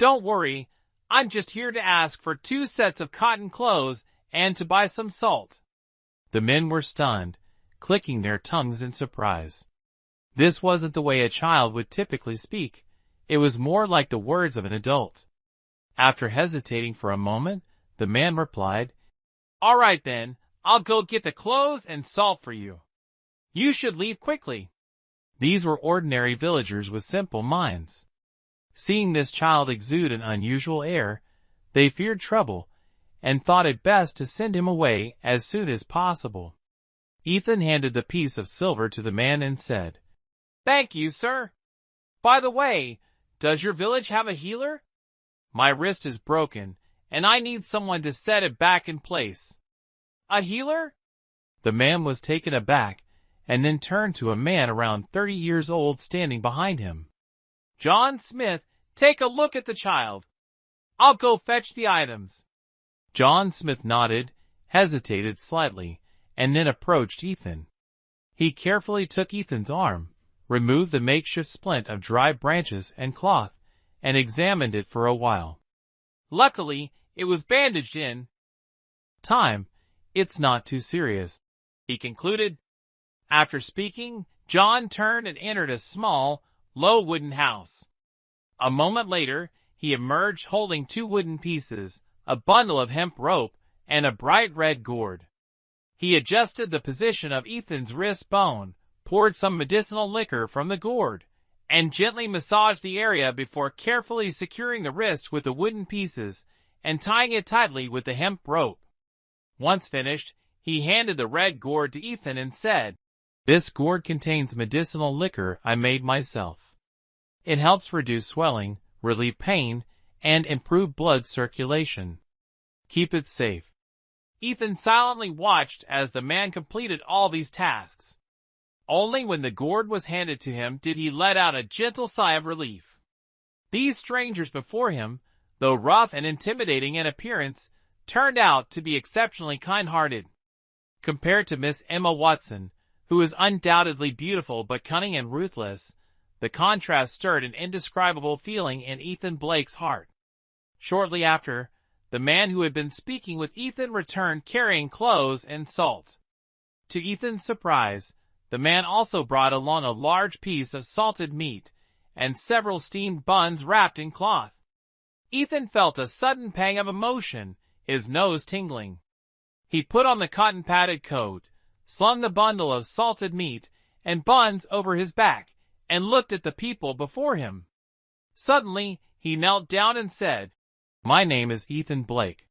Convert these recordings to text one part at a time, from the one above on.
Don't worry, I'm just here to ask for 2 sets of cotton clothes and to buy some salt." The men were stunned, clicking their tongues in surprise. This wasn't the way a child would typically speak. It was more like the words of an adult. After hesitating for a moment, the man replied, "All right then, I'll go get the clothes and salt for you. You should leave quickly." These were ordinary villagers with simple minds. Seeing this child exude an unusual air, they feared trouble and thought it best to send him away as soon as possible. Ethan handed the piece of silver to the man and said, "Thank you, sir. By the way, does your village have a healer? My wrist is broken, and I need someone to set it back in place." "A healer?" The man was taken aback, and then turned to a man around 30 years old standing behind him. "John Smith, take a look at the child. I'll go fetch the items." John Smith nodded, hesitated slightly, and then approached Ethan. He carefully took Ethan's arm, removed the makeshift splint of dry branches and cloth, and examined it for a while. "Luckily, it was bandaged in time. It's not too serious," he concluded. After speaking, John turned and entered a small, low wooden house. A moment later, he emerged holding 2 wooden pieces, a bundle of hemp rope, and a bright red gourd. He adjusted the position of Ethan's wrist bone, poured some medicinal liquor from the gourd, and gently massaged the area before carefully securing the wrist with the wooden pieces and tying it tightly with the hemp rope. Once finished, he handed the red gourd to Ethan and said, "This gourd contains medicinal liquor I made myself. It helps reduce swelling, relieve pain, and improve blood circulation. Keep it safe." Ethan silently watched as the man completed all these tasks. Only when the gourd was handed to him did he let out a gentle sigh of relief. These strangers before him, though rough and intimidating in appearance, turned out to be exceptionally kind-hearted. Compared to Miss Emma Watson, who is undoubtedly beautiful but cunning and ruthless, the contrast stirred an indescribable feeling in Ethan Blake's heart. Shortly after, the man who had been speaking with Ethan returned carrying clothes and salt. To Ethan's surprise, the man also brought along a large piece of salted meat and several steamed buns wrapped in cloth. Ethan felt a sudden pang of emotion, his nose tingling. He put on the cotton-padded coat, slung the bundle of salted meat and buns over his back, and looked at the people before him. Suddenly, he knelt down and said, "My name is Ethan Blake.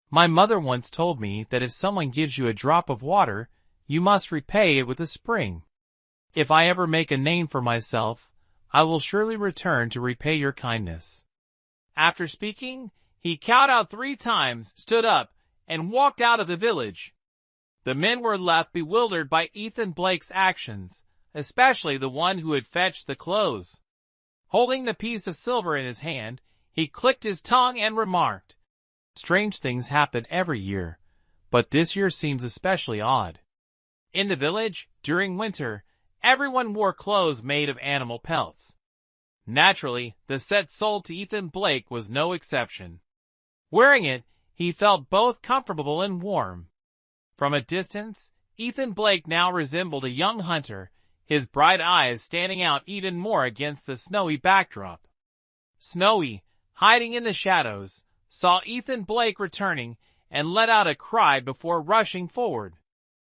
My mother once told me that if someone gives you a drop of water, you must repay it with a spring. If I ever make a name for myself, I will surely return to repay your kindness." After speaking, he cowed out 3 times, stood up, and walked out of the village. The men were left bewildered by Ethan Blake's actions, especially the one who had fetched the clothes. Holding the piece of silver in his hand, he clicked his tongue and remarked, "Strange things happen every year, but this year seems especially odd." In the village, during winter, everyone wore clothes made of animal pelts. Naturally, the set sold to Ethan Blake was no exception. Wearing it, he felt both comfortable and warm. From a distance, Ethan Blake now resembled a young hunter, his bright eyes standing out even more against the snowy backdrop. Snowy, hiding in the shadows, saw Ethan Blake returning and let out a cry before rushing forward.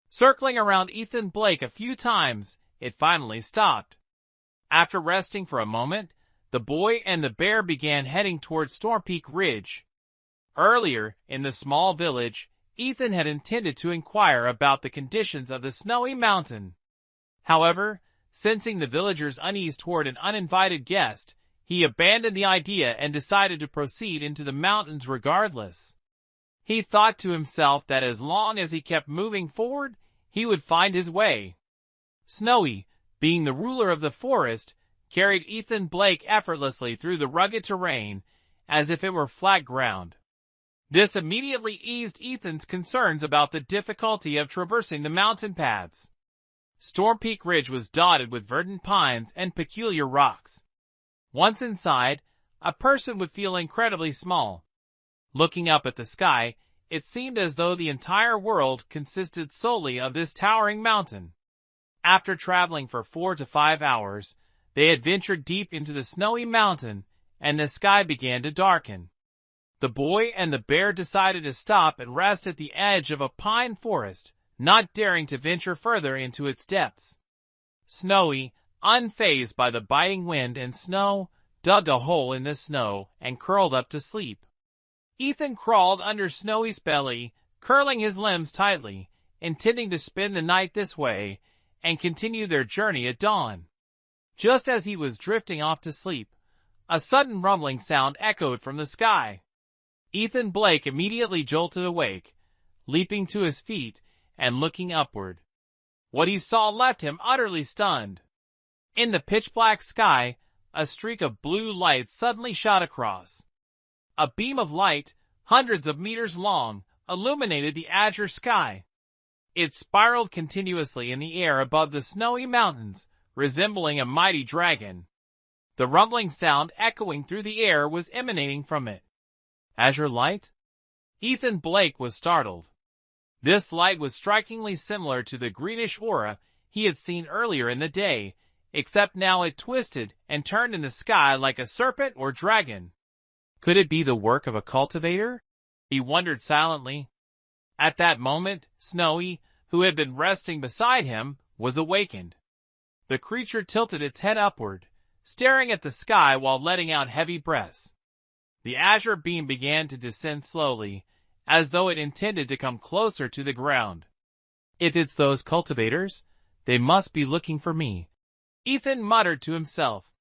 Circling around Ethan Blake a few times, it finally stopped. After resting for a moment, the boy and the bear began heading toward Storm Peak Ridge. Earlier, in the small village, Ethan had intended to inquire about the conditions of the snowy mountain. However, sensing the villagers' unease toward an uninvited guest, he abandoned the idea and decided to proceed into the mountains regardless. He thought to himself that as long as he kept moving forward, he would find his way. Snowy, being the ruler of the forest, carried Ethan Blake effortlessly through the rugged terrain as if it were flat ground. This immediately eased Ethan's concerns about the difficulty of traversing the mountain paths. Storm Peak Ridge was dotted with verdant pines and peculiar rocks. Once inside, a person would feel incredibly small. Looking up at the sky, it seemed as though the entire world consisted solely of this towering mountain. After traveling for 4 to 5 hours, they had ventured deep into the snowy mountain, and the sky began to darken. The boy and the bear decided to stop and rest at the edge of a pine forest, not daring to venture further into its depths. Snowy, unfazed by the biting wind and snow, dug a hole in the snow and curled up to sleep. Ethan crawled under Snowy's belly, curling his limbs tightly, intending to spend the night this way and continue their journey at dawn. Just as he was drifting off to sleep, a sudden rumbling sound echoed from the sky. Ethan Blake immediately jolted awake, leaping to his feet and looking upward. What he saw left him utterly stunned. In the pitch-black sky, a streak of blue light suddenly shot across. A beam of light, hundreds of meters long, illuminated the azure sky. It spiraled continuously in the air above the snowy mountains, resembling a mighty dragon. The rumbling sound echoing through the air was emanating from it. Azure light? Ethan Blake was startled. This light was strikingly similar to the greenish aura he had seen earlier in the day, except now it twisted and turned in the sky like a serpent or dragon. Could it be the work of a cultivator? He wondered silently. At that moment, Snowy, who had been resting beside him, was awakened. The creature tilted its head upward, staring at the sky while letting out heavy breaths. The azure beam began to descend slowly, as though it intended to come closer to the ground. If it's those cultivators, they must be looking for me, Ethan muttered to himself.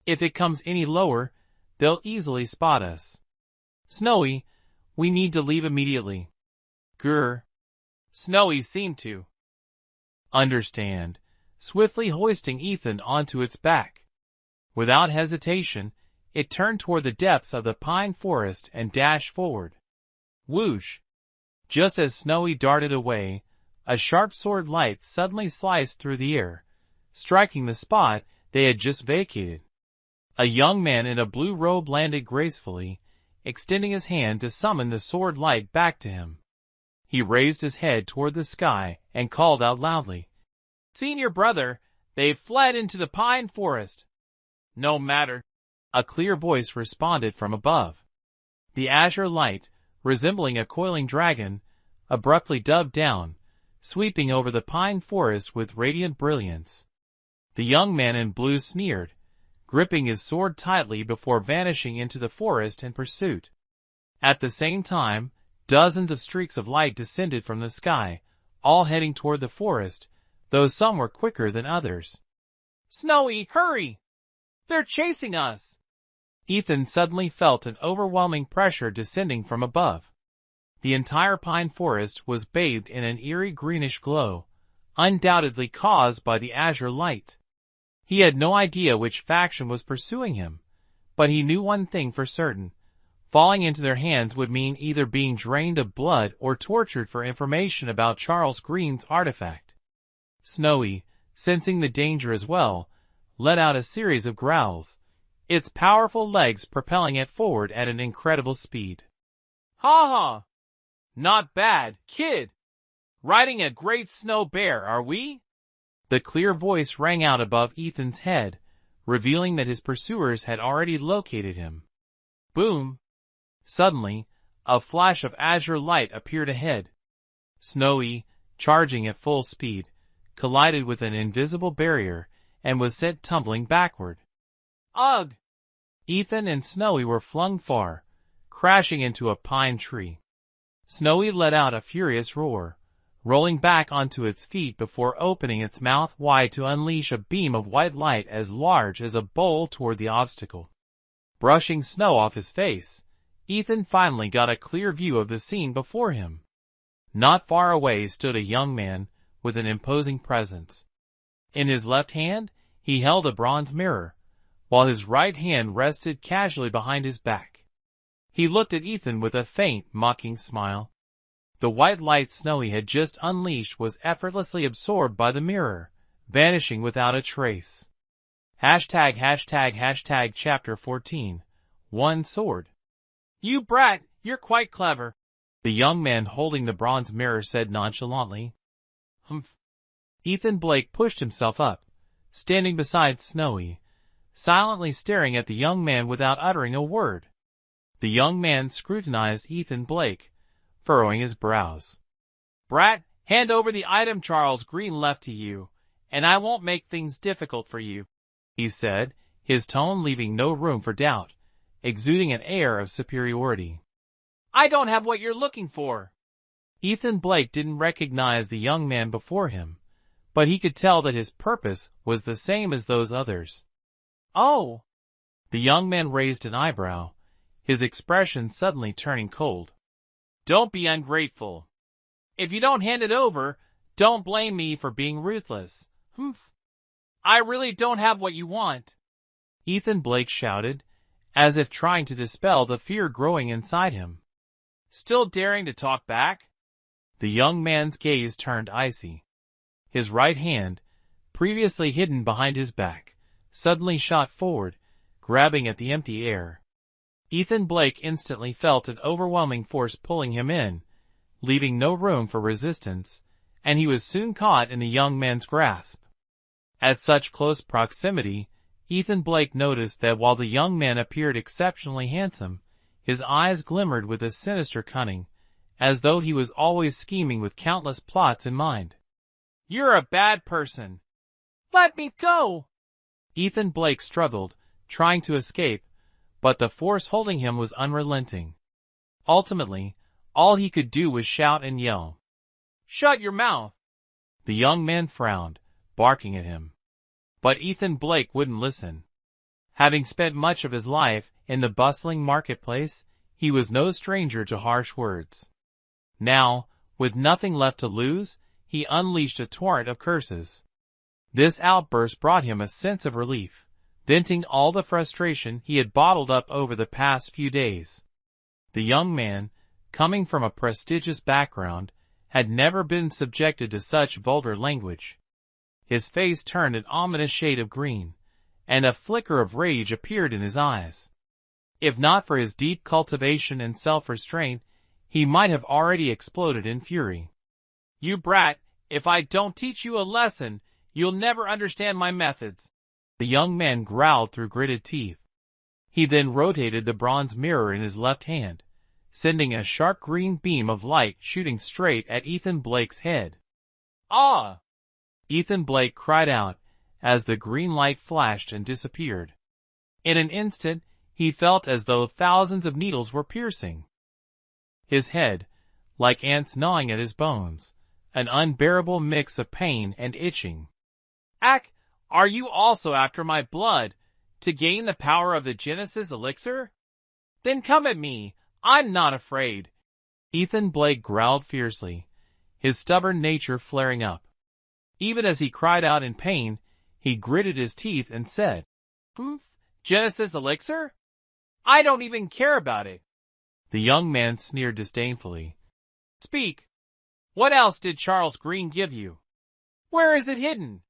If it comes any lower, they'll easily spot us. Snowy, we need to leave immediately. Grr. Snowy seemed to understand, swiftly hoisting Ethan onto its back. Without hesitation, it turned toward the depths of the pine forest and dashed forward. Whoosh! Just as Snowy darted away, a sharp sword light suddenly sliced through the air, striking the spot they had just vacated. A young man in a blue robe landed gracefully, extending his hand to summon the sword light back to him. He raised his head toward the sky and called out loudly, "Senior brother, they've fled into the pine forest." "No matter," a clear voice responded from above. The azure light, resembling a coiling dragon, abruptly dubbed down, sweeping over the pine forest with radiant brilliance. The young man in blue sneered, gripping his sword tightly before vanishing into the forest in pursuit. At the same time, dozens of streaks of light descended from the sky, all heading toward the forest, though some were quicker than others. "Snowy, hurry! They're chasing us!" Ethan suddenly felt an overwhelming pressure descending from above. The entire pine forest was bathed in an eerie greenish glow, undoubtedly caused by the azure light. He had no idea which faction was pursuing him, but he knew one thing for certain. Falling into their hands would mean either being drained of blood or tortured for information about Charles Green's artifact. Snowy, sensing the danger as well, let out a series of growls, its powerful legs propelling it forward at an incredible speed. "Ha ha! Not bad, kid! Riding a great snow bear, are we?" The clear voice rang out above Ethan's head, revealing that his pursuers had already located him. Boom! Suddenly, a flash of azure light appeared ahead. Snowy, charging at full speed, collided with an invisible barrier and was sent tumbling backward. Ugh! Ethan and Snowy were flung far, crashing into a pine tree. Snowy let out a furious roar, rolling back onto its feet before opening its mouth wide to unleash a beam of white light as large as a bowl toward the obstacle. Brushing snow off his face, Ethan finally got a clear view of the scene before him. Not far away stood a young man with an imposing presence. In his left hand, he held a bronze mirror, while his right hand rested casually behind his back. He looked at Ethan with a faint, mocking smile. The white light Snowy had just unleashed was effortlessly absorbed by the mirror, vanishing without a trace. ###Chapter 14. one sword. You brat, you're quite clever, the young man holding the bronze mirror said nonchalantly. Humph. Ethan Blake pushed himself up, standing beside Snowy, silently staring at the young man without uttering a word. The young man scrutinized Ethan Blake, furrowing his brows. Brat, hand over the item Charles Green left to you, and I won't make things difficult for you, he said, his tone leaving no room for doubt, exuding an air of superiority. I don't have what you're looking for. Ethan Blake didn't recognize the young man before him, but he could tell that his purpose was the same as those others. Oh! The young man raised an eyebrow, his expression suddenly turning cold. Don't be ungrateful. If you don't hand it over, don't blame me for being ruthless. Humph. I really don't have what you want, Ethan Blake shouted, as if trying to dispel the fear growing inside him. Still daring to talk back? The young man's gaze turned icy. His right hand, previously hidden behind his back, suddenly shot forward, grabbing at the empty air. Ethan Blake instantly felt an overwhelming force pulling him in, leaving no room for resistance, and he was soon caught in the young man's grasp. At such close proximity, Ethan Blake noticed that while the young man appeared exceptionally handsome, his eyes glimmered with a sinister cunning, as though he was always scheming with countless plots in mind. You're a bad person. Let me go! Ethan Blake struggled, trying to escape, but the force holding him was unrelenting. Ultimately, all he could do was shout and yell. Shut your mouth! The young man frowned, barking at him. But Ethan Blake wouldn't listen. Having spent much of his life in the bustling marketplace, he was no stranger to harsh words. Now, with nothing left to lose, he unleashed a torrent of curses. This outburst brought him a sense of relief, venting all the frustration he had bottled up over the past few days. The young man, coming from a prestigious background, had never been subjected to such vulgar language. His face turned an ominous shade of green, and a flicker of rage appeared in his eyes. If not for his deep cultivation and self-restraint, he might have already exploded in fury. You brat, if I don't teach you a lesson, you'll never understand my methods, the young man growled through gritted teeth. He then rotated the bronze mirror in his left hand, sending a sharp green beam of light shooting straight at Ethan Blake's head. Ah! Ethan Blake cried out as the green light flashed and disappeared. In an instant, he felt as though thousands of needles were piercing his head, like ants gnawing at his bones, an unbearable mix of pain and itching. Ack, are you also after my blood, to gain the power of the Genesis elixir? Then come at me, I'm not afraid. Ethan Blake growled fiercely, his stubborn nature flaring up. Even as he cried out in pain, he gritted his teeth and said, Humph, Genesis elixir? I don't even care about it. The young man sneered disdainfully. Speak. What else did Charles Green give you? Where is it hidden?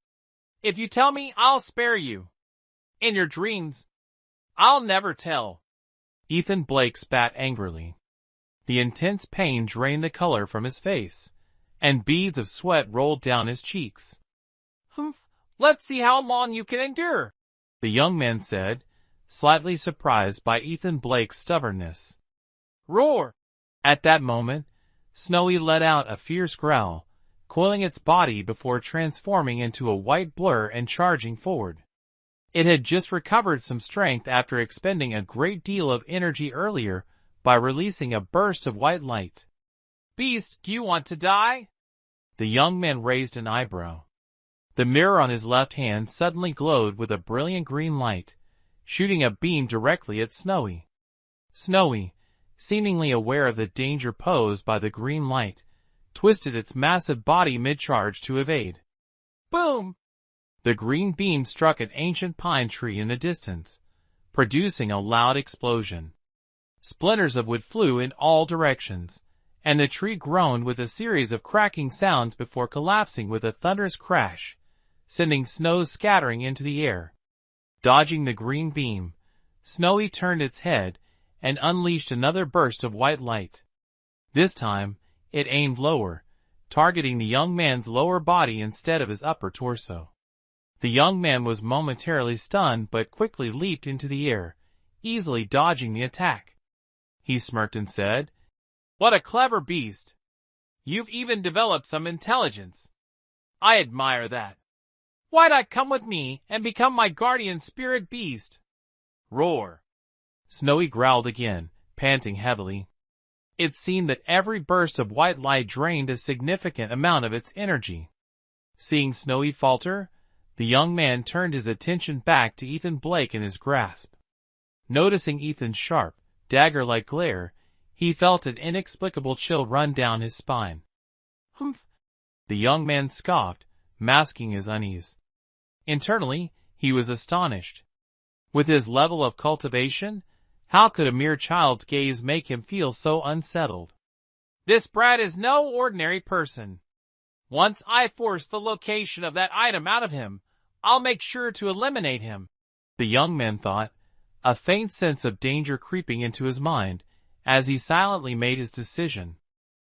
If you tell me, I'll spare you. In your dreams, I'll never tell. Ethan Blake spat angrily. The intense pain drained the color from his face, and beads of sweat rolled down his cheeks. Humph, let's see how long you can endure, the young man said, slightly surprised by Ethan Blake's stubbornness. Roar! At that moment, Snowy let out a fierce growl, coiling its body before transforming into a white blur and charging forward. It had just recovered some strength after expending a great deal of energy earlier by releasing a burst of white light. Beast, do you want to die? The young man raised an eyebrow. The mirror on his left hand suddenly glowed with a brilliant green light, shooting a beam directly at Snowy. Snowy, seemingly aware of the danger posed by the green light, twisted its massive body mid-charge to evade. Boom! The green beam struck an ancient pine tree in the distance, producing a loud explosion. Splinters of wood flew in all directions, and the tree groaned with a series of cracking sounds before collapsing with a thunderous crash, sending snow scattering into the air. Dodging the green beam, Snowy turned its head and unleashed another burst of white light. This time, it aimed lower, targeting the young man's lower body instead of his upper torso. The young man was momentarily stunned but quickly leaped into the air, easily dodging the attack. He smirked and said, "What a clever beast! You've even developed some intelligence. I admire that. Why not come with me and become my guardian spirit beast?" Roar! Snowy growled again, panting heavily. It seemed that every burst of white light drained a significant amount of its energy. Seeing Snowy falter, the young man turned his attention back to Ethan Blake in his grasp. Noticing Ethan's sharp, dagger-like glare, he felt an inexplicable chill run down his spine. "Humph!" The young man scoffed, masking his unease. Internally, he was astonished. With his level of cultivation, how could a mere child's gaze make him feel so unsettled? "This brat is no ordinary person. Once I force the location of that item out of him, I'll make sure to eliminate him," the young man thought, a faint sense of danger creeping into his mind as he silently made his decision.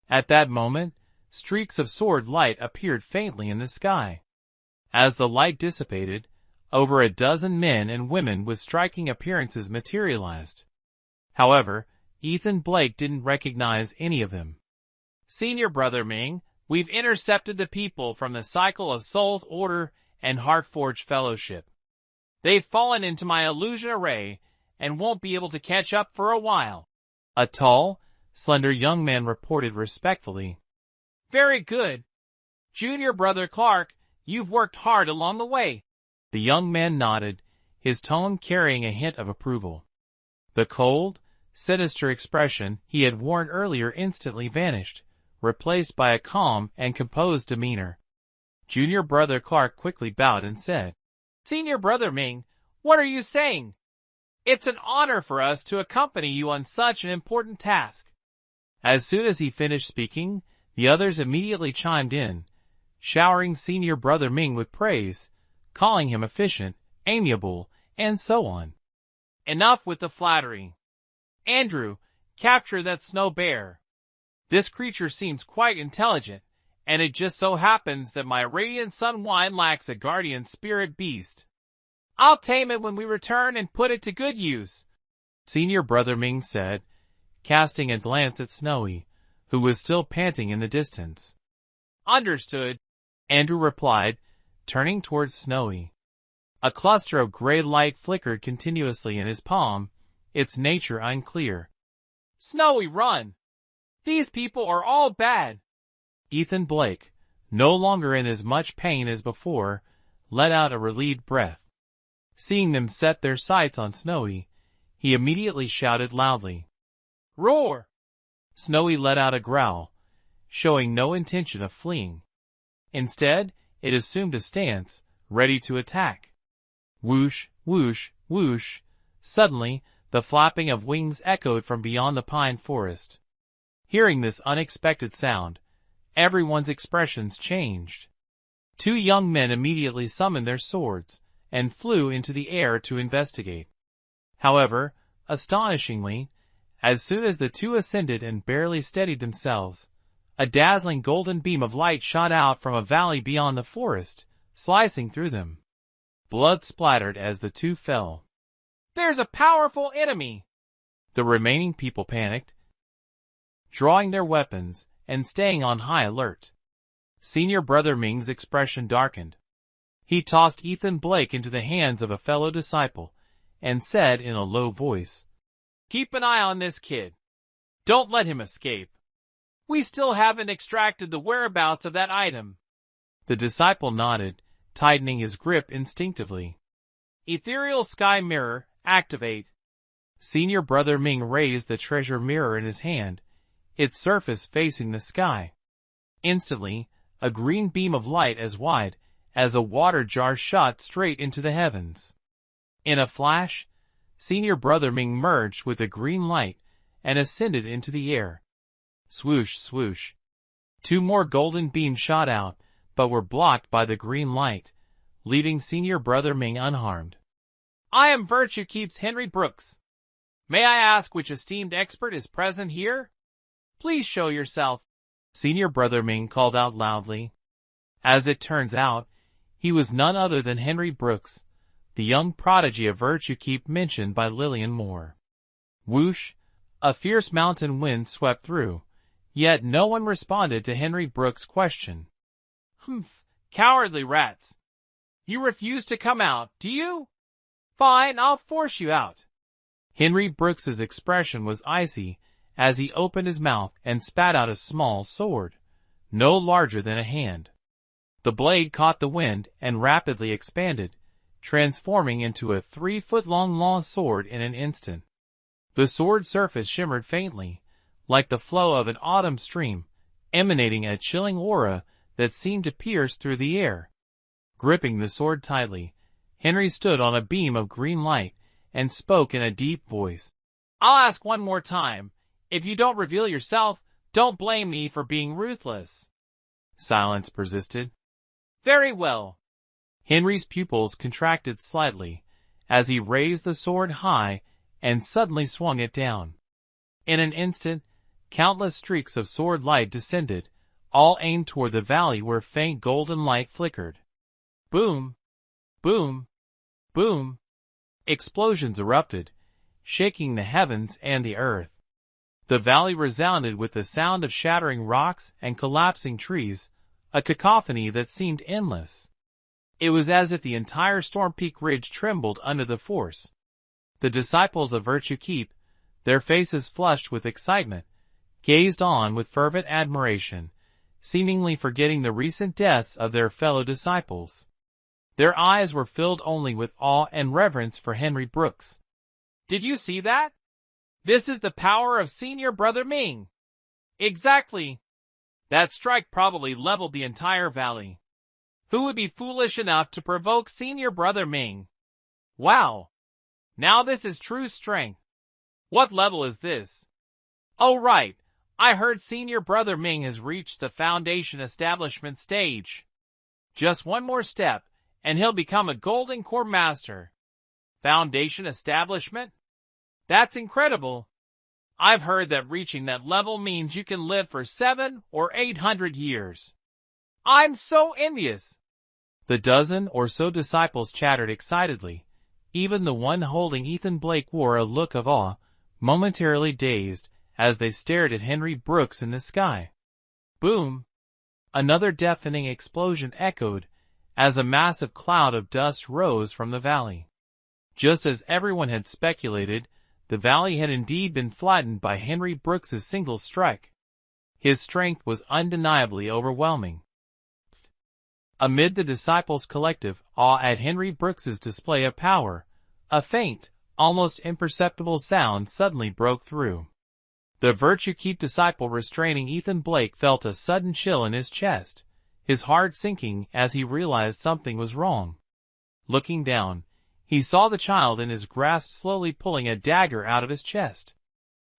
At that moment, streaks of sword light appeared faintly in the sky. As the light dissipated, over a dozen men and women with striking appearances materialized. However, Ethan Blake didn't recognize any of them. "Senior Brother Ming, we've intercepted the people from the Cycle of Souls Order and Heartforged Fellowship. They've fallen into my illusion array and won't be able to catch up for a while," a tall, slender young man reported respectfully. "Very good. Junior Brother Clark, you've worked hard along the way." The young man nodded, his tone carrying a hint of approval. The cold, sinister expression he had worn earlier instantly vanished, replaced by a calm and composed demeanor. Junior Brother Clark quickly bowed and said, "Senior Brother Ming, what are you saying? It's an honor for us to accompany you on such an important task." As soon as he finished speaking, the others immediately chimed in, showering Senior Brother Ming with praise, calling him efficient, amiable, and so on. "Enough with the flattery. Andrew, capture that snow bear. This creature seems quite intelligent, and it just so happens that my Radiant Sun Wine lacks a guardian spirit beast. I'll tame it when we return and put it to good use," Senior Brother Ming said, casting a glance at Snowy, who was still panting in the distance. "Understood," Andrew replied, turning towards Snowy. A cluster of gray light flickered continuously in his palm, its nature unclear. "Snowy, run! These people are all bad." Ethan Blake, no longer in as much pain as before, let out a relieved breath. Seeing them set their sights on Snowy, he immediately shouted loudly, "Roar!" Snowy let out a growl, showing no intention of fleeing. Instead, it assumed a stance, ready to attack. Whoosh, whoosh, whoosh. Suddenly, the flapping of wings echoed from beyond the pine forest. Hearing this unexpected sound, everyone's expressions changed. Two young men immediately summoned their swords and flew into the air to investigate. However, astonishingly, as soon as the two ascended and barely steadied themselves, a dazzling golden beam of light shot out from a valley beyond the forest, slicing through them. Blood splattered as the two fell. "There's a powerful enemy!" The remaining people panicked, drawing their weapons and staying on high alert. Senior Brother Ming's expression darkened. He tossed Ethan Blake into the hands of a fellow disciple and said in a low voice, "Keep an eye on this kid. Don't let him escape. We still haven't extracted the whereabouts of that item." The disciple nodded, tightening his grip instinctively. "Ethereal Sky Mirror, activate." Senior Brother Ming raised the treasure mirror in his hand, its surface facing the sky. Instantly, a green beam of light as wide as a water jar shot straight into the heavens. In a flash, Senior Brother Ming merged with the green light and ascended into the air. Swoosh, swoosh. Two more golden beams shot out, but were blocked by the green light, leaving Senior Brother Ming unharmed. I am Virtue Keep's Henry Brooks. May I ask which esteemed expert is present here? Please show yourself, Senior Brother Ming called out loudly. As it turns out, he was none other than Henry Brooks, the young prodigy of Virtue Keep mentioned by Lillian Moore. Whoosh! A fierce mountain wind swept through, yet no one responded to Henry Brooks' question. Humph, cowardly rats. You refuse to come out, do you? Fine, I'll force you out. Henry Brooks's expression was icy as he opened his mouth and spat out a small sword, no larger than a hand. The blade caught the wind and rapidly expanded, transforming into a 3-foot-long long sword in an instant. The sword surface shimmered faintly, like the flow of an autumn stream, emanating a chilling aura that seemed to pierce through the air. Gripping the sword tightly, Henry stood on a beam of green light and spoke in a deep voice. I'll ask one more time. If you don't reveal yourself, don't blame me for being ruthless. Silence persisted. Very well. Henry's pupils contracted slightly as he raised the sword high and suddenly swung it down. In an instant, countless streaks of sword light descended, all aimed toward the valley where faint golden light flickered. Boom! Boom! Boom! Explosions erupted, shaking the heavens and the earth. The valley resounded with the sound of shattering rocks and collapsing trees, a cacophony that seemed endless. It was as if the entire Storm Peak Ridge trembled under the force. The disciples of Virtue Keep, their faces flushed with excitement, gazed on with fervent admiration, seemingly forgetting the recent deaths of their fellow disciples. Their eyes were filled only with awe and reverence for Henry Brooks. Did you see that? This is the power of Senior Brother Ming. Exactly. That strike probably leveled the entire valley. Who would be foolish enough to provoke Senior Brother Ming? Wow. Now this is true strength. What level is this? Oh right, I heard Senior Brother Ming has reached the Foundation Establishment stage. Just one more step, and he'll become a Golden Core Master. Foundation Establishment? That's incredible. I've heard that reaching that level means you can live for 700 or 800 years. I'm so envious. The dozen or so disciples chattered excitedly. Even the one holding Ethan Blake wore a look of awe, momentarily dazed, as they stared at Henry Brooks in the sky. Boom! Another deafening explosion echoed, as a massive cloud of dust rose from the valley. Just as everyone had speculated, the valley had indeed been flattened by Henry Brooks's single strike. His strength was undeniably overwhelming. Amid the disciples' collective awe at Henry Brooks's display of power, a faint, almost imperceptible sound suddenly broke through. The Virtue Keep disciple restraining Ethan Blake felt a sudden chill in his chest, his heart sinking as he realized something was wrong. Looking down, he saw the child in his grasp slowly pulling a dagger out of his chest.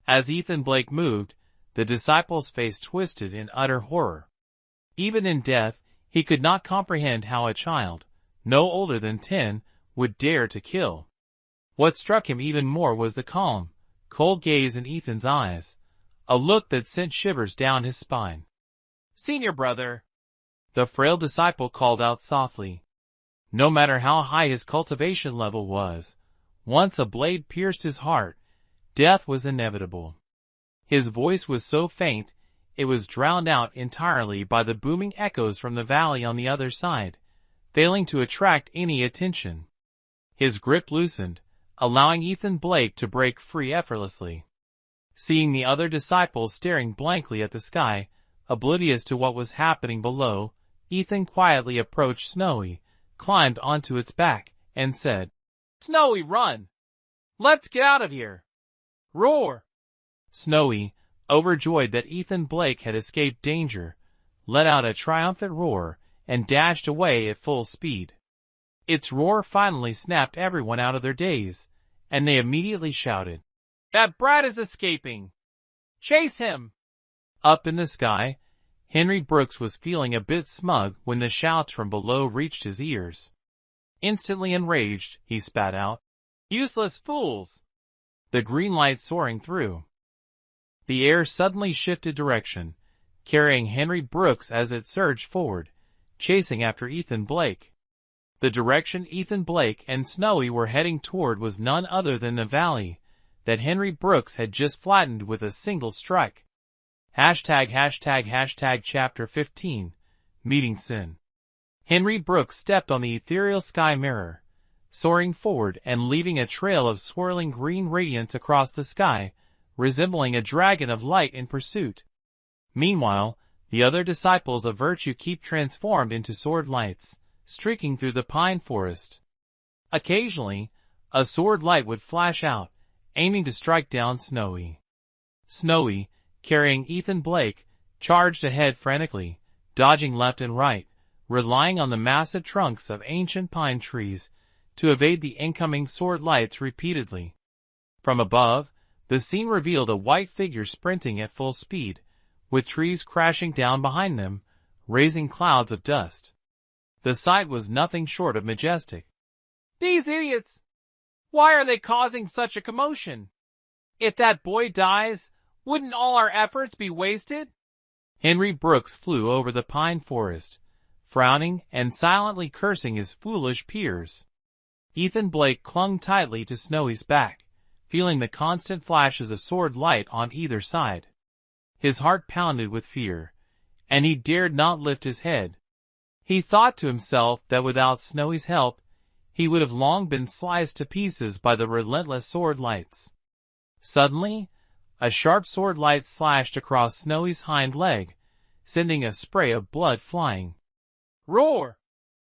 As Ethan Blake moved, the disciple's face twisted in utter horror. Even in death, he could not comprehend how a child, no older than 10, would dare to kill. What struck him even more was the calm, cold gaze in Ethan's eyes, a look that sent shivers down his spine. Senior Brother, the frail disciple called out softly. No matter how high his cultivation level was, once a blade pierced his heart, death was inevitable. His voice was so faint, it was drowned out entirely by the booming echoes from the valley on the other side, failing to attract any attention. His grip loosened, allowing Ethan Blake to break free effortlessly. Seeing the other disciples staring blankly at the sky, oblivious to what was happening below, Ethan quietly approached Snowy, climbed onto its back, and said, Snowy, run! Let's get out of here! Roar! Snowy, overjoyed that Ethan Blake had escaped danger, let out a triumphant roar and dashed away at full speed. Its roar finally snapped everyone out of their daze, and they immediately shouted, That brat is escaping! Chase him! Up in the sky, Henry Brooks was feeling a bit smug when the shouts from below reached his ears. Instantly enraged, he spat out, Useless fools! The green light soaring through the air suddenly shifted direction, carrying Henry Brooks as it surged forward, chasing after Ethan Blake. The direction Ethan Blake and Snowy were heading toward was none other than the valley that Henry Brooks had just flattened with a single strike. Chapter 15, Meeting Sin. Henry Brooks stepped on the ethereal sky mirror, soaring forward and leaving a trail of swirling green radiance across the sky, resembling a dragon of light in pursuit. Meanwhile, the other disciples of virtue keep transformed into sword lights, streaking through the pine forest. Occasionally, a sword light would flash out, aiming to strike down Snowy. Snowy, carrying Ethan Blake, charged ahead frantically, dodging left and right, relying on the massive trunks of ancient pine trees to evade the incoming sword lights repeatedly. From above, the scene revealed a white figure sprinting at full speed, with trees crashing down behind them, raising clouds of dust. The sight was nothing short of majestic. These idiots! Why are they causing such a commotion? If that boy dies, wouldn't all our efforts be wasted? Henry Brooks flew over the pine forest, frowning and silently cursing his foolish peers. Ethan Blake clung tightly to Snowy's back, feeling the constant flashes of sword light on either side. His heart pounded with fear, and he dared not lift his head. He thought to himself that without Snowy's help, he would have long been sliced to pieces by the relentless sword lights. Suddenly, a sharp sword light slashed across Snowy's hind leg, sending a spray of blood flying. Roar!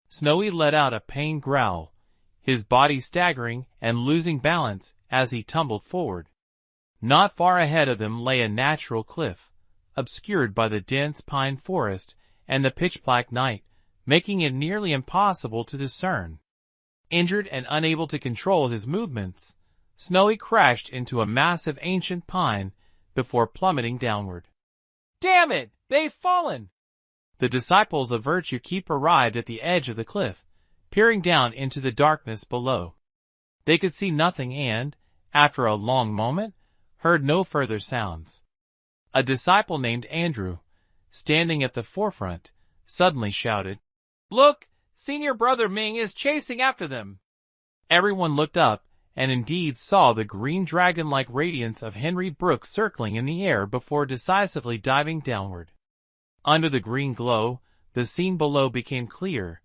Snowy let out a pained growl, his body staggering and losing balance as he tumbled forward. Not far ahead of them lay a natural cliff, obscured by the dense pine forest and the pitch-black night, making it nearly impossible to discern. Injured and unable to control his movements, Snowy crashed into a massive ancient pine before plummeting downward. Damn it! They've fallen! The disciples of virtue keep arrived at the edge of the cliff, peering down into the darkness below. They could see nothing and, after a long moment, heard no further sounds. A disciple named Andrew, standing at the forefront, suddenly shouted, "Look! Senior Brother Ming is chasing after them!" Everyone looked up, and indeed saw the green dragon-like radiance of Henry Brooks circling in the air before decisively diving downward. Under the green glow, the scene below became clear.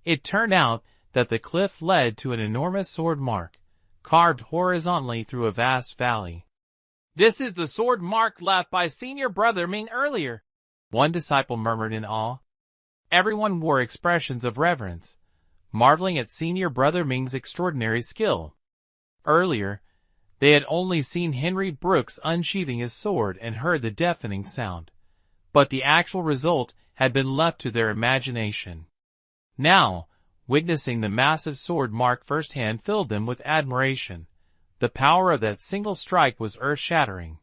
It turned out that the cliff led to an enormous sword mark, carved horizontally through a vast valley. "This is the sword mark left by Senior Brother Ming earlier," one disciple murmured in awe. Everyone wore expressions of reverence, marveling at Senior Brother Ming's extraordinary skill. Earlier, they had only seen Henry Brooks unsheathing his sword and heard the deafening sound, but the actual result had been left to their imagination. Now, witnessing the massive sword mark firsthand filled them with admiration. The power of that single strike was earth-shattering.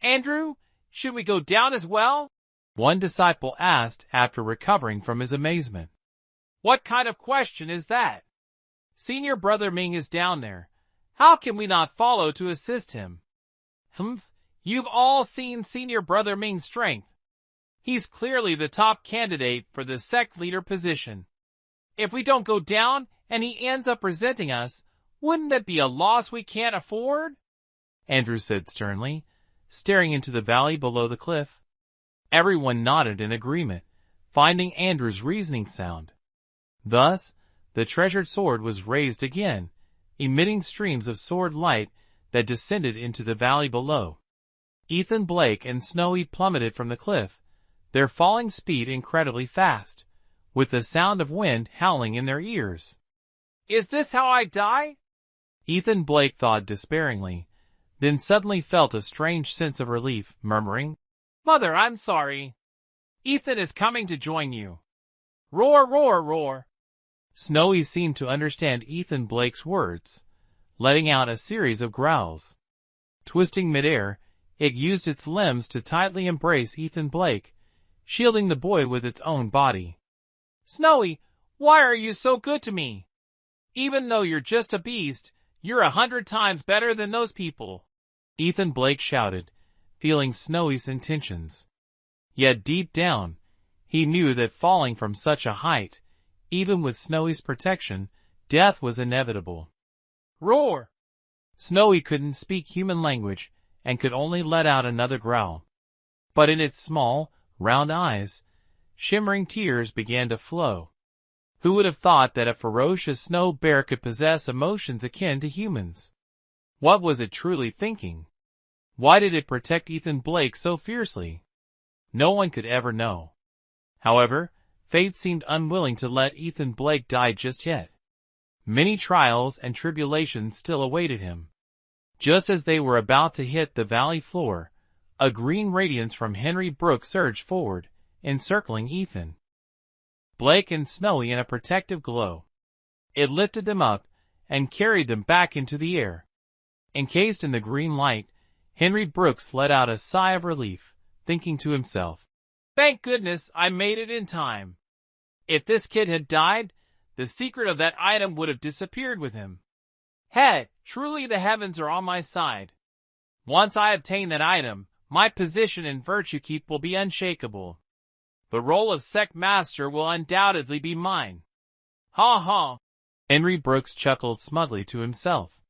"Andrew, should we go down as well?" one disciple asked after recovering from his amazement. "What kind of question is that? Senior Brother Ming is down there. How can we not follow to assist him?" "Humph, you've all seen Senior Brother Ming's strength. He's clearly the top candidate for the sect leader position. If we don't go down and he ends up resenting us, wouldn't that be a loss we can't afford?" Andrew said sternly, staring into the valley below the cliff. Everyone nodded in agreement, finding Andrew's reasoning sound. Thus, the treasured sword was raised again, emitting streams of sword light that descended into the valley below. Ethan Blake and Snowy plummeted from the cliff, their falling speed incredibly fast, with the sound of wind howling in their ears. "Is this how I die?" Ethan Blake thought despairingly, then suddenly felt a strange sense of relief, murmuring, "Mother, I'm sorry. Ethan is coming to join you." Roar, roar, roar. Snowy seemed to understand Ethan Blake's words, letting out a series of growls. Twisting midair, it used its limbs to tightly embrace Ethan Blake, shielding the boy with its own body. "Snowy, why are you so good to me? Even though you're just a beast, You're 100 times better than those people," Ethan Blake shouted, feeling Snowy's intentions. Yet deep down, he knew that falling from such a height, even with Snowy's protection, death was inevitable. "Roar!" Snowy couldn't speak human language and could only let out another growl. But in its small, round eyes, shimmering tears began to flow. Who would have thought that a ferocious snow bear could possess emotions akin to humans? What was it truly thinking? Why did it protect Ethan Blake so fiercely? No one could ever know. However, fate seemed unwilling to let Ethan Blake die just yet. Many trials and tribulations still awaited him. Just as they were about to hit the valley floor, a green radiance from Henry Brooks surged forward, encircling Ethan Blake and Snowy in a protective glow. It lifted them up and carried them back into the air. Encased in the green light, Henry Brooks let out a sigh of relief, thinking to himself, "Thank goodness I made it in time. If this kid had died, the secret of that item would have disappeared with him. Truly the heavens are on my side. Once I obtain that item, my position in Virtue Keep will be unshakable. The role of sect master will undoubtedly be mine." Ha ha! Henry Brooks chuckled smugly to himself.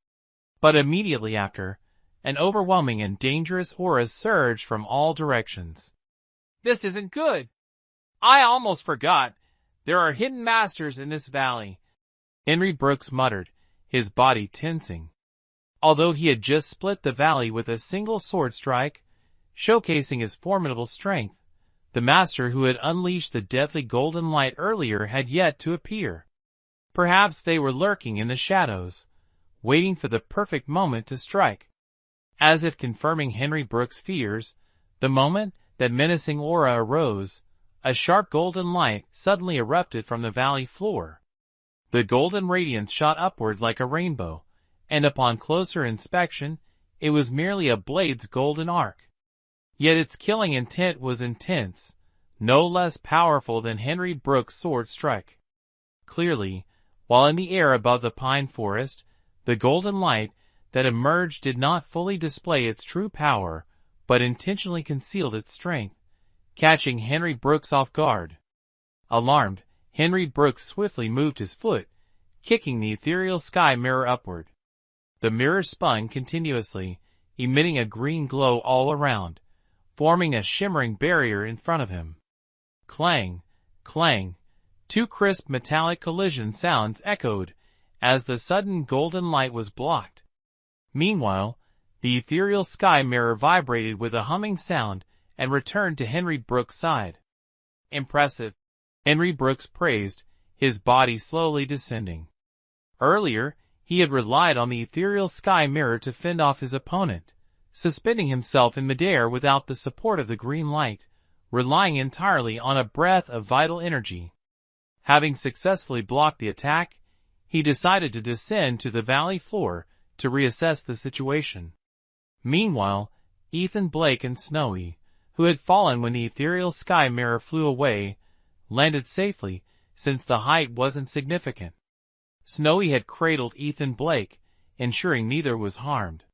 But immediately after, an overwhelming and dangerous aura surged from all directions. "This isn't good. I almost forgot. There are hidden masters in this valley," Henry Brooks muttered, his body tensing. Although he had just split the valley with a single sword strike, showcasing his formidable strength, the master who had unleashed the deadly golden light earlier had yet to appear. Perhaps they were lurking in the shadows, waiting for the perfect moment to strike. As if confirming Henry Brooks' fears, the moment that menacing aura arose, a sharp golden light suddenly erupted from the valley floor. The golden radiance shot upward like a rainbow, and upon closer inspection, it was merely a blade's golden arc. Yet its killing intent was intense, no less powerful than Henry Brooks' sword strike. Clearly, while in the air above the pine forest, the golden light that emerged did not fully display its true power, but intentionally concealed its strength, catching Henry Brooks off guard. Alarmed, Henry Brooks swiftly moved his foot, kicking the ethereal sky mirror upward. The mirror spun continuously, emitting a green glow all around, forming a shimmering barrier in front of him. Clang, clang, two crisp metallic collision sounds echoed as the sudden golden light was blocked. Meanwhile, the ethereal sky mirror vibrated with a humming sound and returned to Henry Brooks' side. "Impressive," Henry Brooks praised, his body slowly descending. Earlier, he had relied on the ethereal sky mirror to fend off his opponent, suspending himself in midair without the support of the green light, relying entirely on a breath of vital energy. Having successfully blocked the attack, he decided to descend to the valley floor to reassess the situation. Meanwhile, Ethan Blake and Snowy, who had fallen when the ethereal sky mirror flew away, landed safely, since the height wasn't significant. Snowy had cradled Ethan Blake, ensuring neither was harmed.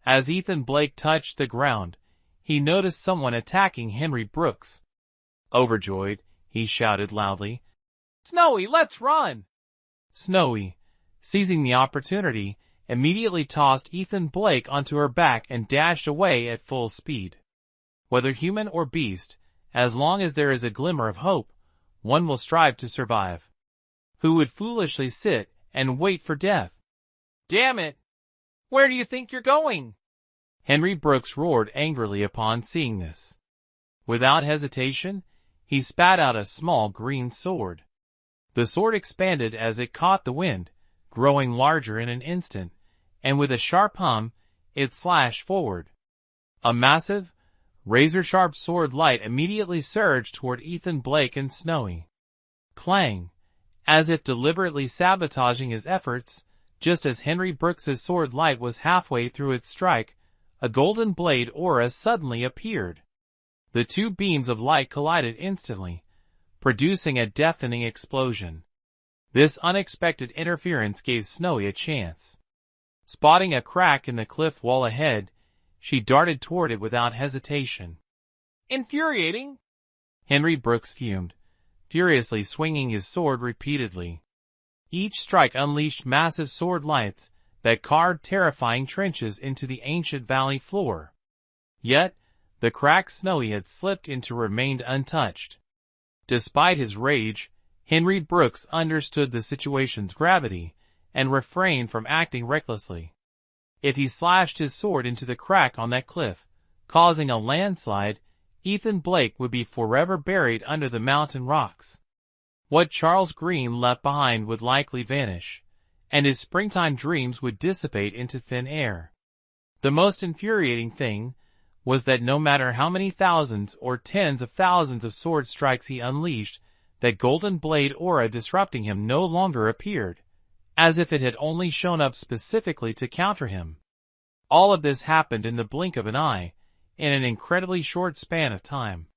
As Ethan Blake touched the ground, he noticed someone attacking Henry Brooks. Overjoyed, he shouted loudly, "Snowy, let's run!" Snowy, seizing the opportunity, immediately tossed Ethan Blake onto her back and dashed away at full speed. Whether human or beast, as long as there is a glimmer of hope, one will strive to survive. Who would foolishly sit and wait for death? "Damn it! Where do you think you're going?" Henry Brooks roared angrily upon seeing this. Without hesitation, he spat out a small green sword. The sword expanded as it caught the wind, growing larger in an instant, and with a sharp hum, it slashed forward. A massive, razor-sharp sword light immediately surged toward Ethan Blake and Snowy. Clang! As if deliberately sabotaging his efforts, just as Henry Brooks's sword light was halfway through its strike, a golden blade aura suddenly appeared. The two beams of light collided instantly, producing a deafening explosion. This unexpected interference gave Snowy a chance. Spotting a crack in the cliff wall ahead, she darted toward it without hesitation. Infuriating! Henry Brooks fumed, furiously swinging his sword repeatedly. Each strike unleashed massive sword lights that carved terrifying trenches into the ancient valley floor. Yet, the crack Snowy had slipped into remained untouched. Despite his rage, Henry Brooks understood the situation's gravity and refrained from acting recklessly. If he slashed his sword into the crack on that cliff, causing a landslide, Ethan Blake would be forever buried under the mountain rocks. What Charles Green left behind would likely vanish, and his springtime dreams would dissipate into thin air. The most infuriating thing was that no matter how many thousands or tens of thousands of sword strikes he unleashed, that golden blade aura disrupting him no longer appeared, as if it had only shown up specifically to counter him. All of this happened in the blink of an eye, in an incredibly short span of time.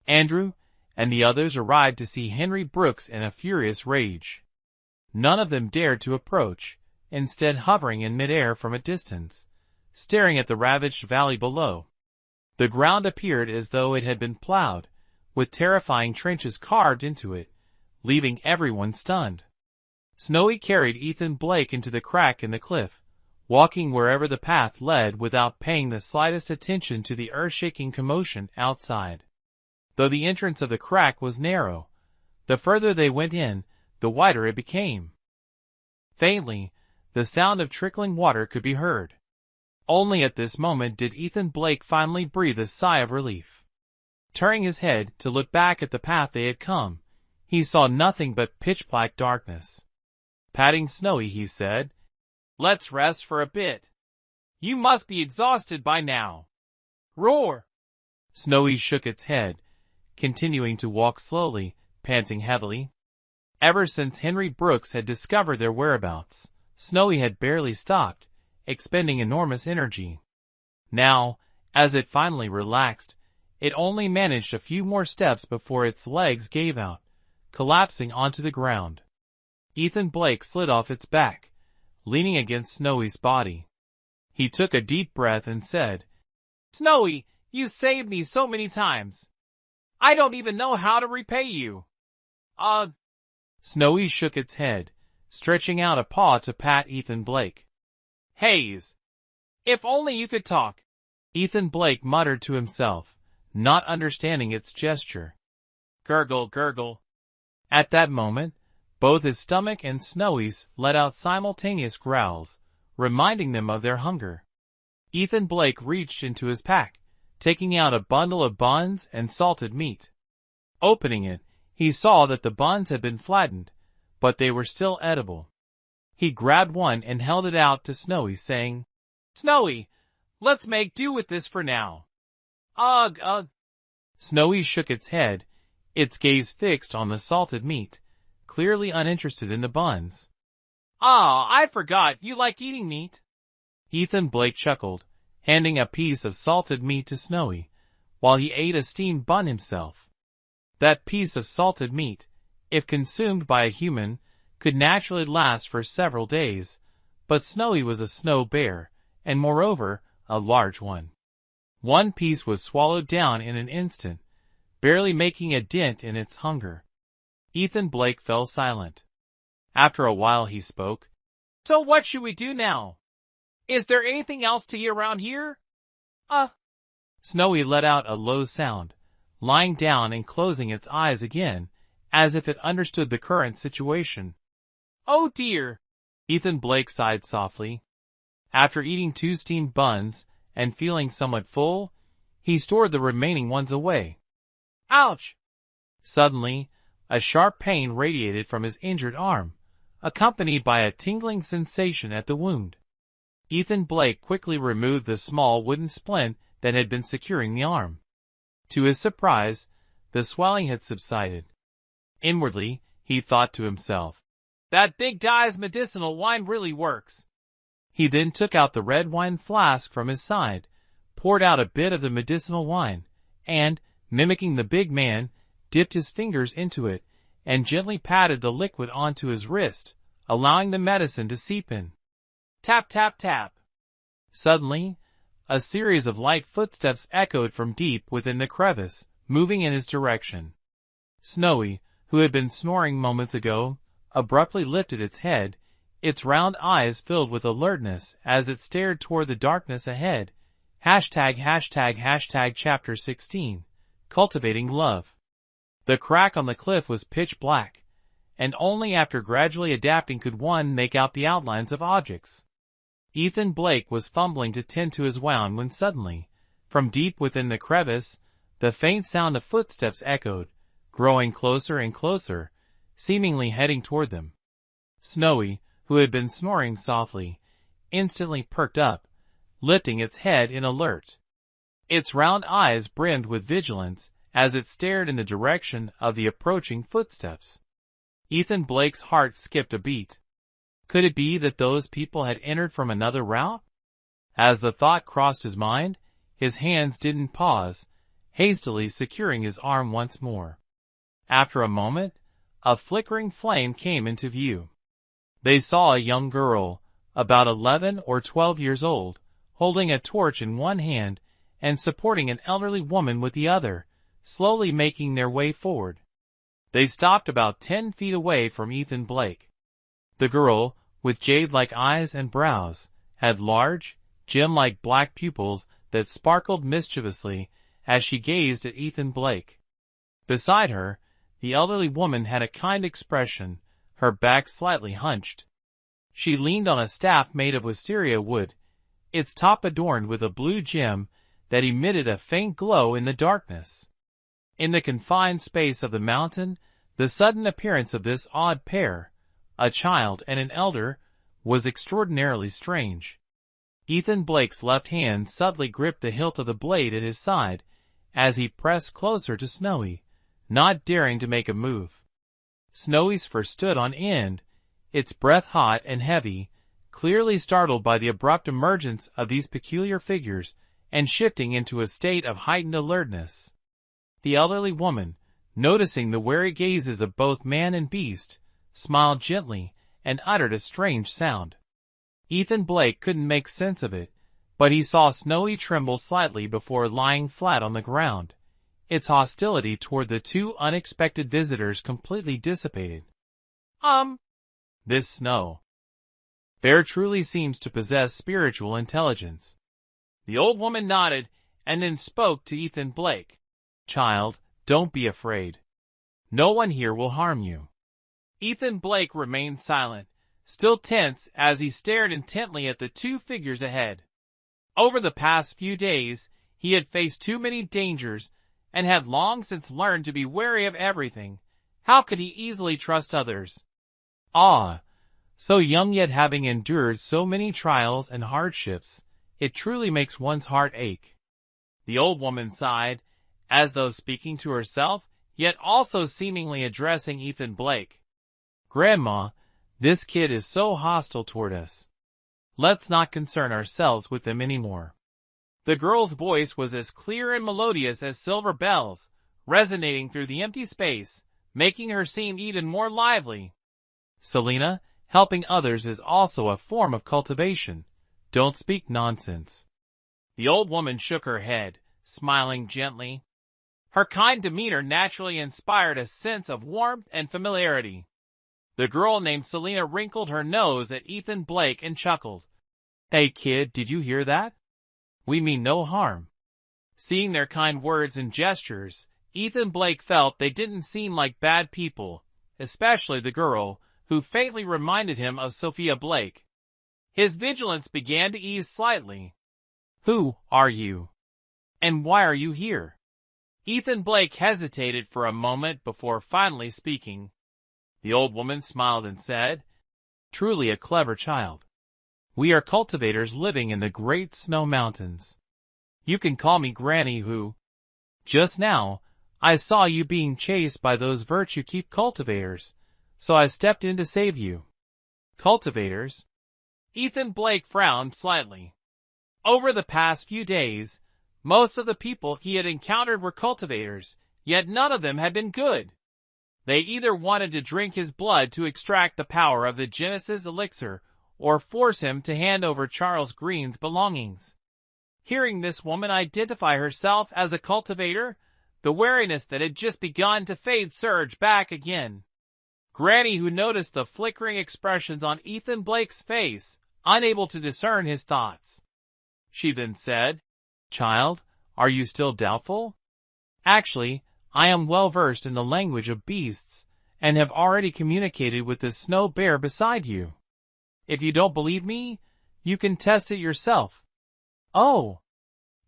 Andrew and the others arrived to see Henry Brooks in a furious rage. None of them dared to approach, instead hovering in midair from a distance, staring at the ravaged valley below. The ground appeared as though it had been plowed, with terrifying trenches carved into it, leaving everyone stunned. Snowy carried Ethan Blake into the crack in the cliff, walking wherever the path led without paying the slightest attention to the earth-shaking commotion outside. Though the entrance of the crack was narrow, the further they went in, the wider it became. Faintly, the sound of trickling water could be heard. Only at this moment did Ethan Blake finally breathe a sigh of relief. Turning his head to look back at the path they had come, he saw nothing but pitch-black darkness. Patting Snowy, he said, "Let's rest for a bit. You must be exhausted by now." "Roar!" Snowy shook its head, continuing to walk slowly, panting heavily. Ever since Henry Brooks had discovered their whereabouts, Snowy had barely stopped, expending enormous energy. Now, as it finally relaxed, it only managed a few more steps before its legs gave out, collapsing onto the ground. Ethan Blake slid off its back, leaning against Snowy's body. He took a deep breath and said, "Snowy, you saved me so many times. I don't even know how to repay you." Snowy shook its head, stretching out a paw to pat Ethan Blake. "Hayes, if only you could talk," Ethan Blake muttered to himself, not understanding its gesture. Gurgle, gurgle. At that moment, both his stomach and Snowy's let out simultaneous growls, reminding them of their hunger. Ethan Blake reached into his pack, taking out a bundle of buns and salted meat. Opening it, he saw that the buns had been flattened, but they were still edible. He grabbed one and held it out to Snowy, saying, "Snowy, let's make do with this for now." "Ugh, ugh." Snowy shook its head, its gaze fixed on the salted meat, clearly uninterested in the buns. I forgot you like eating meat." Ethan Blake chuckled, handing a piece of salted meat to Snowy, while he ate a steamed bun himself. That piece of salted meat, if consumed by a human, could naturally last for several days, but Snowy was a snow bear, and moreover, a large one. One piece was swallowed down in an instant, barely making a dent in its hunger. Ethan Blake fell silent. After a while he spoke. "So what should we do now? Is there anything else to eat around here?" Snowy let out a low sound, lying down and closing its eyes again, as if it understood the current situation. "Oh dear," Ethan Blake sighed softly. After eating 2 steamed buns and feeling somewhat full, he stored the remaining ones away. "Ouch!" Suddenly, a sharp pain radiated from his injured arm, accompanied by a tingling sensation at the wound. Ethan Blake quickly removed the small wooden splint that had been securing the arm. To his surprise, the swelling had subsided. Inwardly, he thought to himself, "That Big Dai's medicinal wine really works." He then took out the red wine flask from his side, poured out a bit of the medicinal wine, and, mimicking the big man, dipped his fingers into it, and gently patted the liquid onto his wrist, allowing the medicine to seep in. Tap, tap, tap. Suddenly, a series of light footsteps echoed from deep within the crevice, moving in his direction. Snowy, who had been snoring moments ago, abruptly lifted its head, its round eyes filled with alertness as it stared toward the darkness ahead. Chapter 16. Cultivating Love. The crack on the cliff was pitch black, and only after gradually adapting could one make out the outlines of objects. Ethan Blake was fumbling to tend to his wound when suddenly, from deep within the crevice, the faint sound of footsteps echoed, growing closer and closer, seemingly heading toward them. Snowy, who had been snoring softly, instantly perked up, lifting its head in alert. Its round eyes brimmed with vigilance as it stared in the direction of the approaching footsteps. Ethan Blake's heart skipped a beat. Could it be that those people had entered from another route? As the thought crossed his mind, his hands didn't pause, hastily securing his arm once more. After a moment, a flickering flame came into view. They saw a young girl, about 11 or 12 years old, holding a torch in one hand and supporting an elderly woman with the other, slowly making their way forward. They stopped about 10 feet away from Ethan Blake. The girl, with jade-like eyes and brows, had large, gem-like black pupils that sparkled mischievously as she gazed at Ethan Blake. Beside her, the elderly woman had a kind expression, her back slightly hunched. She leaned on a staff made of wisteria wood, its top adorned with a blue gem that emitted a faint glow in the darkness. In the confined space of the mountain, the sudden appearance of this odd pair, a child and an elder, was extraordinarily strange. Ethan Blake's left hand suddenly gripped the hilt of the blade at his side as he pressed closer to Snowy, not daring to make a move. Snowy's fur stood on end, its breath hot and heavy, clearly startled by the abrupt emergence of these peculiar figures and shifting into a state of heightened alertness. The elderly woman, noticing the wary gazes of both man and beast, smiled gently and uttered a strange sound. Ethan Blake couldn't make sense of it, but he saw Snowy tremble slightly before lying flat on the ground. Its hostility toward the two unexpected visitors completely dissipated. This Snow Bear truly seems to possess spiritual intelligence. The old woman nodded and then spoke to Ethan Blake. Child, don't be afraid. No one here will harm you. Ethan Blake remained silent, still tense as he stared intently at the two figures ahead. Over the past few days, he had faced too many dangers and had long since learned to be wary of everything. How could he easily trust others? So young yet having endured so many trials and hardships, it truly makes one's heart ache. The old woman sighed, as though speaking to herself, yet also seemingly addressing Ethan Blake. Grandma, this kid is so hostile toward us. Let's not concern ourselves with them anymore. The girl's voice was as clear and melodious as silver bells, resonating through the empty space, making her seem even more lively. Selena, helping others is also a form of cultivation. Don't speak nonsense. The old woman shook her head, smiling gently. Her kind demeanor naturally inspired a sense of warmth and familiarity. The girl named Selena wrinkled her nose at Ethan Blake and chuckled. Hey kid, did you hear that? We mean no harm. Seeing their kind words and gestures, Ethan Blake felt they didn't seem like bad people, especially the girl, who faintly reminded him of Sophia Blake. His vigilance began to ease slightly. Who are you? And why are you here? Ethan Blake hesitated for a moment before finally speaking. The old woman smiled and said, Truly a clever child. We are cultivators living in the great snow mountains. You can call me Granny who. Just now, I saw you being chased by those virtue-keep cultivators, so I stepped in to save you. Cultivators? Ethan Blake frowned slightly. Over the past few days, most of the people he had encountered were cultivators, yet none of them had been good. They either wanted to drink his blood to extract the power of the Genesis elixir, or force him to hand over Charles Green's belongings. Hearing this woman identify herself as a cultivator, the wariness that had just begun to fade surged back again. Granny, who noticed the flickering expressions on Ethan Blake's face, unable to discern his thoughts. She then said, "Child, are you still doubtful? Actually, I am well versed in the language of beasts, and have already communicated with the snow bear beside you. If you don't believe me, you can test it yourself." "Oh!"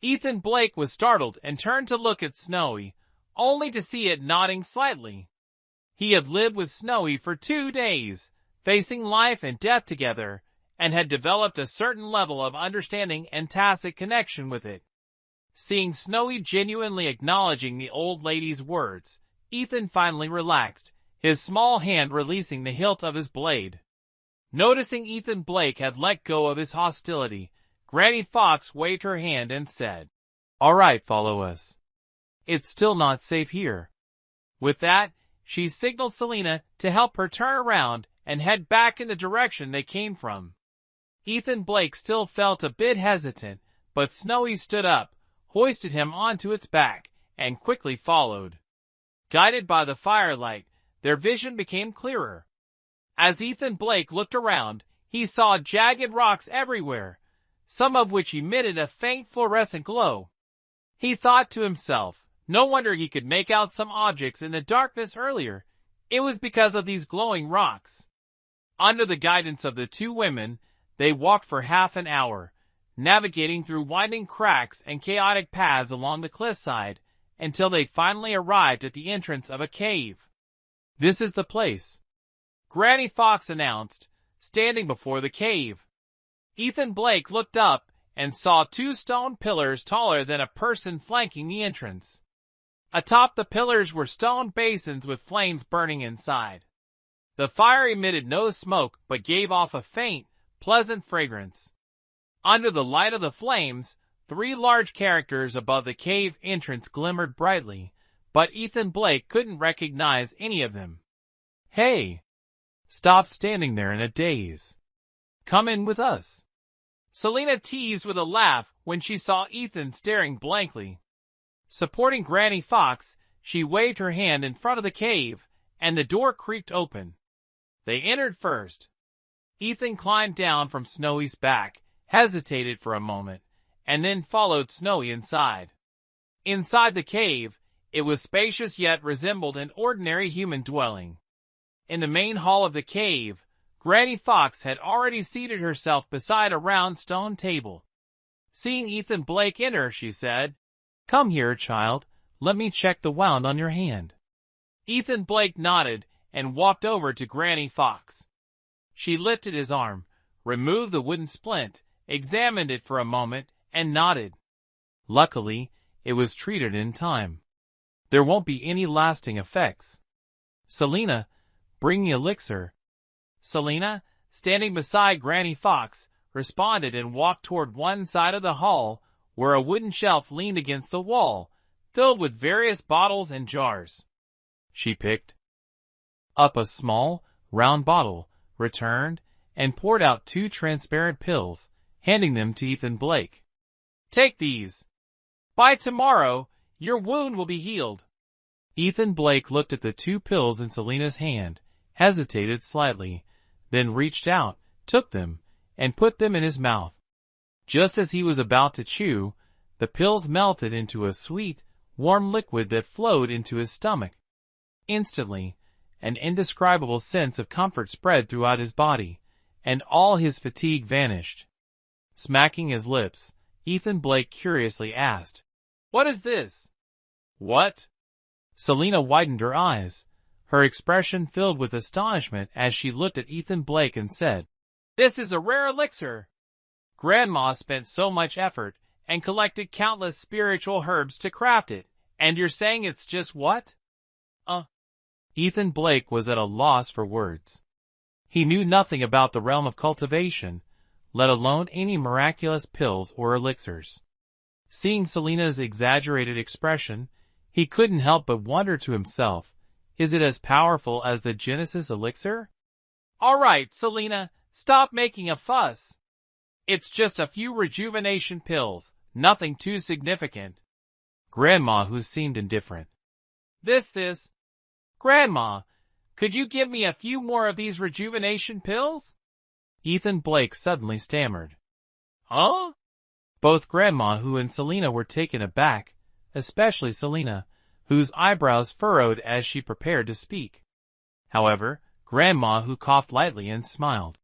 Ethan Blake was startled and turned to look at Snowy, only to see it nodding slightly. He had lived with Snowy for 2 days, facing life and death together, and had developed a certain level of understanding and tacit connection with it. Seeing Snowy genuinely acknowledging the old lady's words, Ethan finally relaxed, his small hand releasing the hilt of his blade. Noticing Ethan Blake had let go of his hostility, Granny Fox waved her hand and said, "All right, follow us. It's still not safe here." With that, she signaled Selena to help her turn around and head back in the direction they came from. Ethan Blake still felt a bit hesitant, but Snowy stood up, hoisted him onto its back, and quickly followed. Guided by the firelight, their vision became clearer. As Ethan Blake looked around, he saw jagged rocks everywhere, some of which emitted a faint fluorescent glow. He thought to himself, no wonder he could make out some objects in the darkness earlier. It was because of these glowing rocks. Under the guidance of the 2 women, they walked for half an hour, navigating through winding cracks and chaotic paths along the cliffside, until they finally arrived at the entrance of a cave. "This is the place," Granny Fox announced, standing before the cave. Ethan Blake looked up and saw 2 stone pillars taller than a person flanking the entrance. Atop the pillars were stone basins with flames burning inside. The fire emitted no smoke but gave off a faint, pleasant fragrance. Under the light of the flames, 3 large characters above the cave entrance glimmered brightly, but Ethan Blake couldn't recognize any of them. "Hey! Stop standing there in a daze. Come in with us," Selena teased with a laugh when she saw Ethan staring blankly. Supporting Granny Fox, she waved her hand in front of the cave, and the door creaked open. They entered first. Ethan climbed down from Snowy's back, hesitated for a moment, and then followed Snowy inside. Inside the cave, it was spacious yet resembled an ordinary human dwelling. In the main hall of the cave, Granny Fox had already seated herself beside a round stone table. Seeing Ethan Blake enter, she said, "Come here, child, let me check the wound on your hand." Ethan Blake nodded and walked over to Granny Fox. She lifted his arm, removed the wooden splint, examined it for a moment, and nodded. Luckily, it was treated in time. There won't be any lasting effects. "Selena, bring the elixir." Selena, standing beside Granny Fox, responded and walked toward one side of the hall, where a wooden shelf leaned against the wall, filled with various bottles and jars. She picked up a small, round bottle, returned, and poured out 2 transparent pills, handing them to Ethan Blake. "Take these. By tomorrow, your wound will be healed." Ethan Blake looked at the 2 pills in Selena's hand, hesitated slightly, then reached out, took them, and put them in his mouth. Just as he was about to chew, the pills melted into a sweet, warm liquid that flowed into his stomach. Instantly, an indescribable sense of comfort spread throughout his body, and all his fatigue vanished. Smacking his lips, Ethan Blake curiously asked, "What is this?" "What?" Selena widened her eyes, her expression filled with astonishment as she looked at Ethan Blake and said, "This is a rare elixir. Grandma spent so much effort and collected countless spiritual herbs to craft it, and you're saying it's just what?" Ethan Blake was at a loss for words. He knew nothing about the realm of cultivation, let alone any miraculous pills or elixirs. Seeing Selena's exaggerated expression, he couldn't help but wonder to himself, is it as powerful as the Genesis elixir? "All right, Selena, Stop making a fuss. It's just a few rejuvenation pills, nothing too significant. Grandma, who seemed indifferent. This. Grandma, could you give me a few more of these rejuvenation pills? Ethan Blake suddenly stammered. Huh? Both Grandma Who and Selina were taken aback, especially Selina, whose eyebrows furrowed as she prepared to speak. However, Grandma Who coughed lightly and smiled.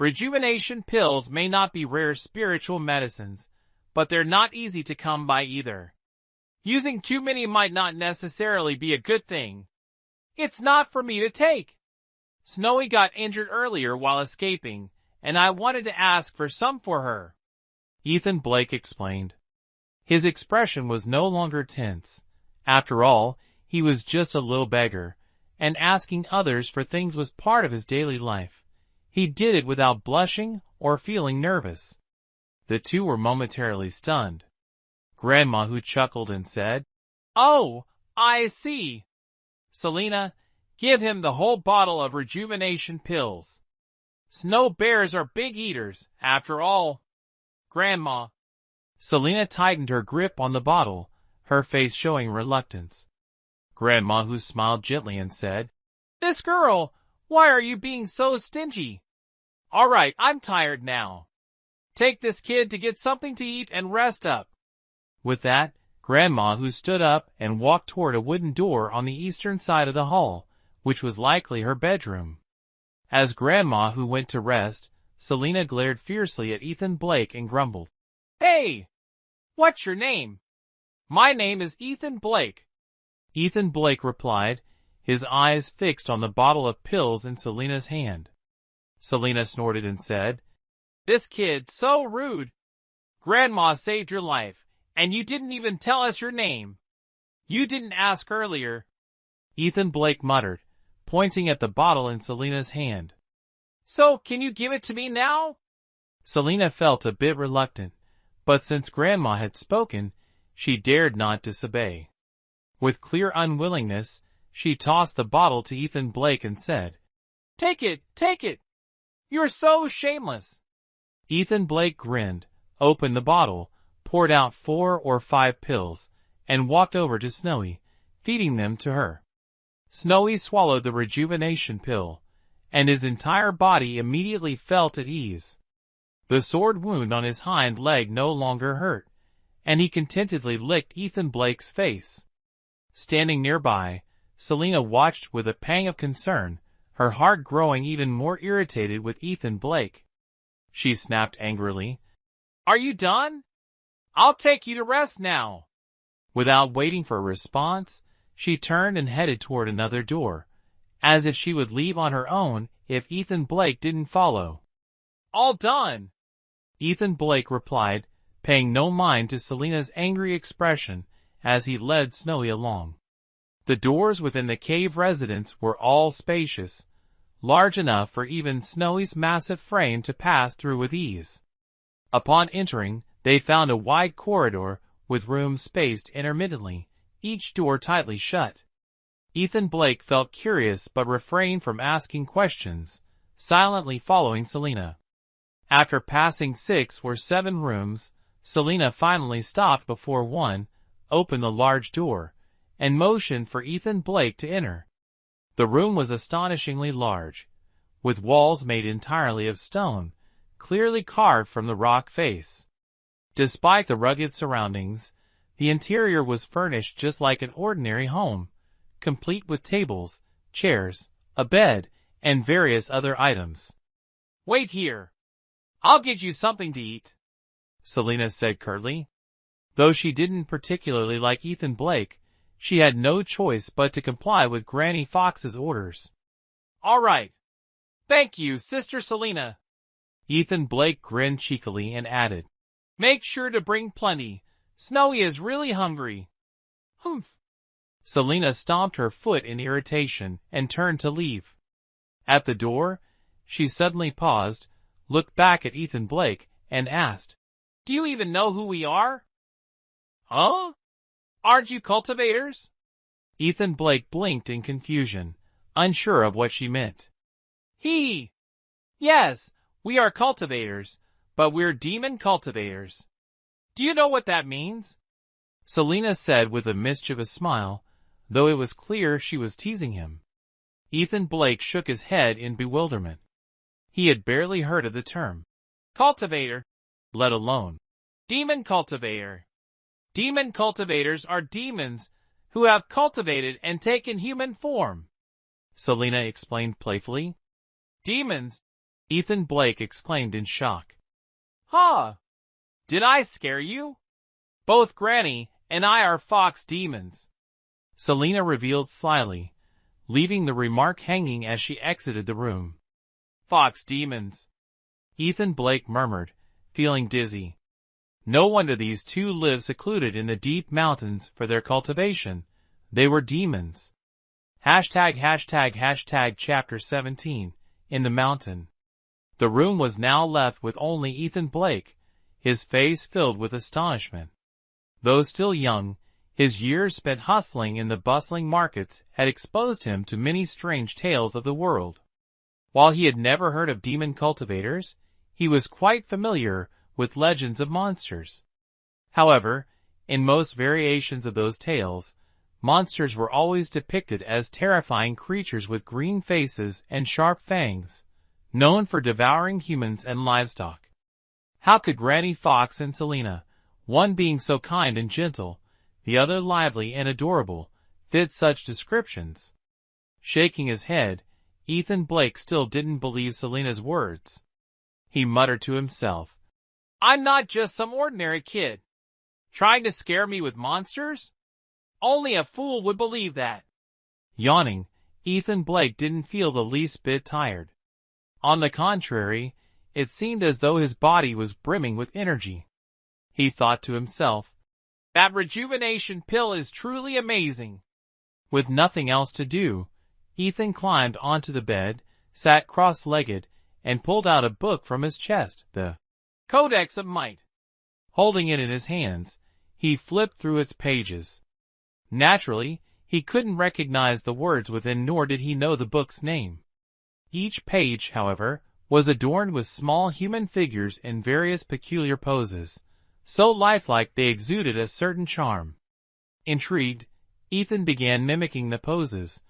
Rejuvenation pills may not be rare spiritual medicines, but they're not easy to come by either. Using too many might not necessarily be a good thing. It's not for me to take. Snowy got injured earlier while escaping, and I wanted to ask for some for her. Ethan Blake explained. His expression was no longer tense. After all, he was just a little beggar, and asking others for things was part of his daily life. He did it without blushing or feeling nervous. The two were momentarily stunned. Grandma Who chuckled and said, "Oh, I see. Selina, give him the whole bottle of rejuvenation pills. Snow bears are big eaters, after all." Grandma. Selina tightened her grip on the bottle, her face showing reluctance. Grandma Who smiled gently and said, "This girl, why are you being so stingy? All right, I'm tired now. Take this kid to get something to eat and rest up." With that, Grandma Who stood up and walked toward a wooden door on the eastern side of the hall, which was likely her bedroom. As Grandma Who went to rest, Selina glared fiercely at Ethan Blake and grumbled, "Hey! What's your name?" "My name is Ethan Blake." Ethan Blake replied, his eyes fixed on the bottle of pills in Selina's hand. Selina snorted and said, "This kid's so rude. Grandma saved your life, and you didn't even tell us your name. You didn't ask earlier." Ethan Blake muttered, pointing at the bottle in Selina's hand. "So, can you give it to me now?" Selina felt a bit reluctant, but since Grandma had spoken, she dared not disobey. With clear unwillingness, she tossed the bottle to Ethan Blake and said, Take it! You're so shameless." Ethan Blake grinned, opened the bottle, poured out 4 or 5 pills, and walked over to Snowy, feeding them to her. Snowy swallowed the rejuvenation pill, and his entire body immediately felt at ease. The sword wound on his hind leg no longer hurt, and he contentedly licked Ethan Blake's face. Standing nearby, Selina watched with a pang of concern, her heart growing even more irritated with Ethan Blake. She snapped angrily, "Are you done? I'll take you to rest now." Without waiting for a response, she turned and headed toward another door, as if she would leave on her own if Ethan Blake didn't follow. "All done," Ethan Blake replied, paying no mind to Selina's angry expression as he led Snowy along. The doors within the cave residence were all spacious, large enough for even Snowy's massive frame to pass through with ease. Upon entering, they found a wide corridor with rooms spaced intermittently, each door tightly shut. Ethan Blake felt curious but refrained from asking questions, silently following Selina. After passing 6 or 7 rooms, Selina finally stopped before one, opened the large door, and motioned for Ethan Blake to enter. The room was astonishingly large, with walls made entirely of stone, clearly carved from the rock face. Despite the rugged surroundings, the interior was furnished just like an ordinary home, complete with tables, chairs, a bed, and various other items. "Wait here. I'll get you something to eat," Selina said curtly. Though she didn't particularly like Ethan Blake, she had no choice but to comply with Granny Fox's orders. "All right. Thank you, Sister Selina." Ethan Blake grinned cheekily and added, "Make sure to bring plenty. Snowy is really hungry." "Humph." Selina stomped her foot in irritation and turned to leave. At the door, she suddenly paused, looked back at Ethan Blake, and asked, "Do you even know who we are?" "Huh? Aren't you cultivators?" Ethan Blake blinked in confusion, unsure of what she meant. Yes, We are cultivators, but we're demon cultivators. Do you know what that means? Selena said with a mischievous smile, though it was clear she was teasing him. Ethan Blake shook his head in bewilderment. He had barely heard of the term cultivator, let alone demon cultivator. Demon cultivators are demons who have cultivated and taken human form, Selena explained playfully. Demons? Ethan Blake exclaimed in shock. Huh! Did I scare you? Both Granny and I are fox demons, Selena revealed slyly, leaving the remark hanging as she exited the room. Fox demons, Ethan Blake murmured, feeling dizzy. No wonder these two lived secluded in the deep mountains for their cultivation. They were demons. Hashtag chapter 17, in the mountain. The room was now left with only Ethan Blake, his face filled with astonishment. Though still young, his years spent hustling in the bustling markets had exposed him to many strange tales of the world. While he had never heard of demon cultivators, he was quite familiar with legends of monsters. However, in most variations of those tales, monsters were always depicted as terrifying creatures with green faces and sharp fangs, known for devouring humans and livestock. How could Granny Fox and Selena, one being so kind and gentle, the other lively and adorable, fit such descriptions? Shaking his head, Ethan Blake still didn't believe Selena's words. He muttered to himself, I'm not just some ordinary kid. Trying to scare me with monsters? Only a fool would believe that. Yawning, Ethan Blake didn't feel the least bit tired. On the contrary, it seemed as though his body was brimming with energy. He thought to himself, that rejuvenation pill is truly amazing. With nothing else to do, Ethan climbed onto the bed, sat cross-legged, and pulled out a book from his chest, the Codex of Might. Holding it in his hands, he flipped through its pages. Naturally, he couldn't recognize the words within, nor did he know the book's name. Each page, however, was adorned with small human figures in various peculiar poses, so lifelike they exuded a certain charm. Intrigued, Ethan began mimicking the poses,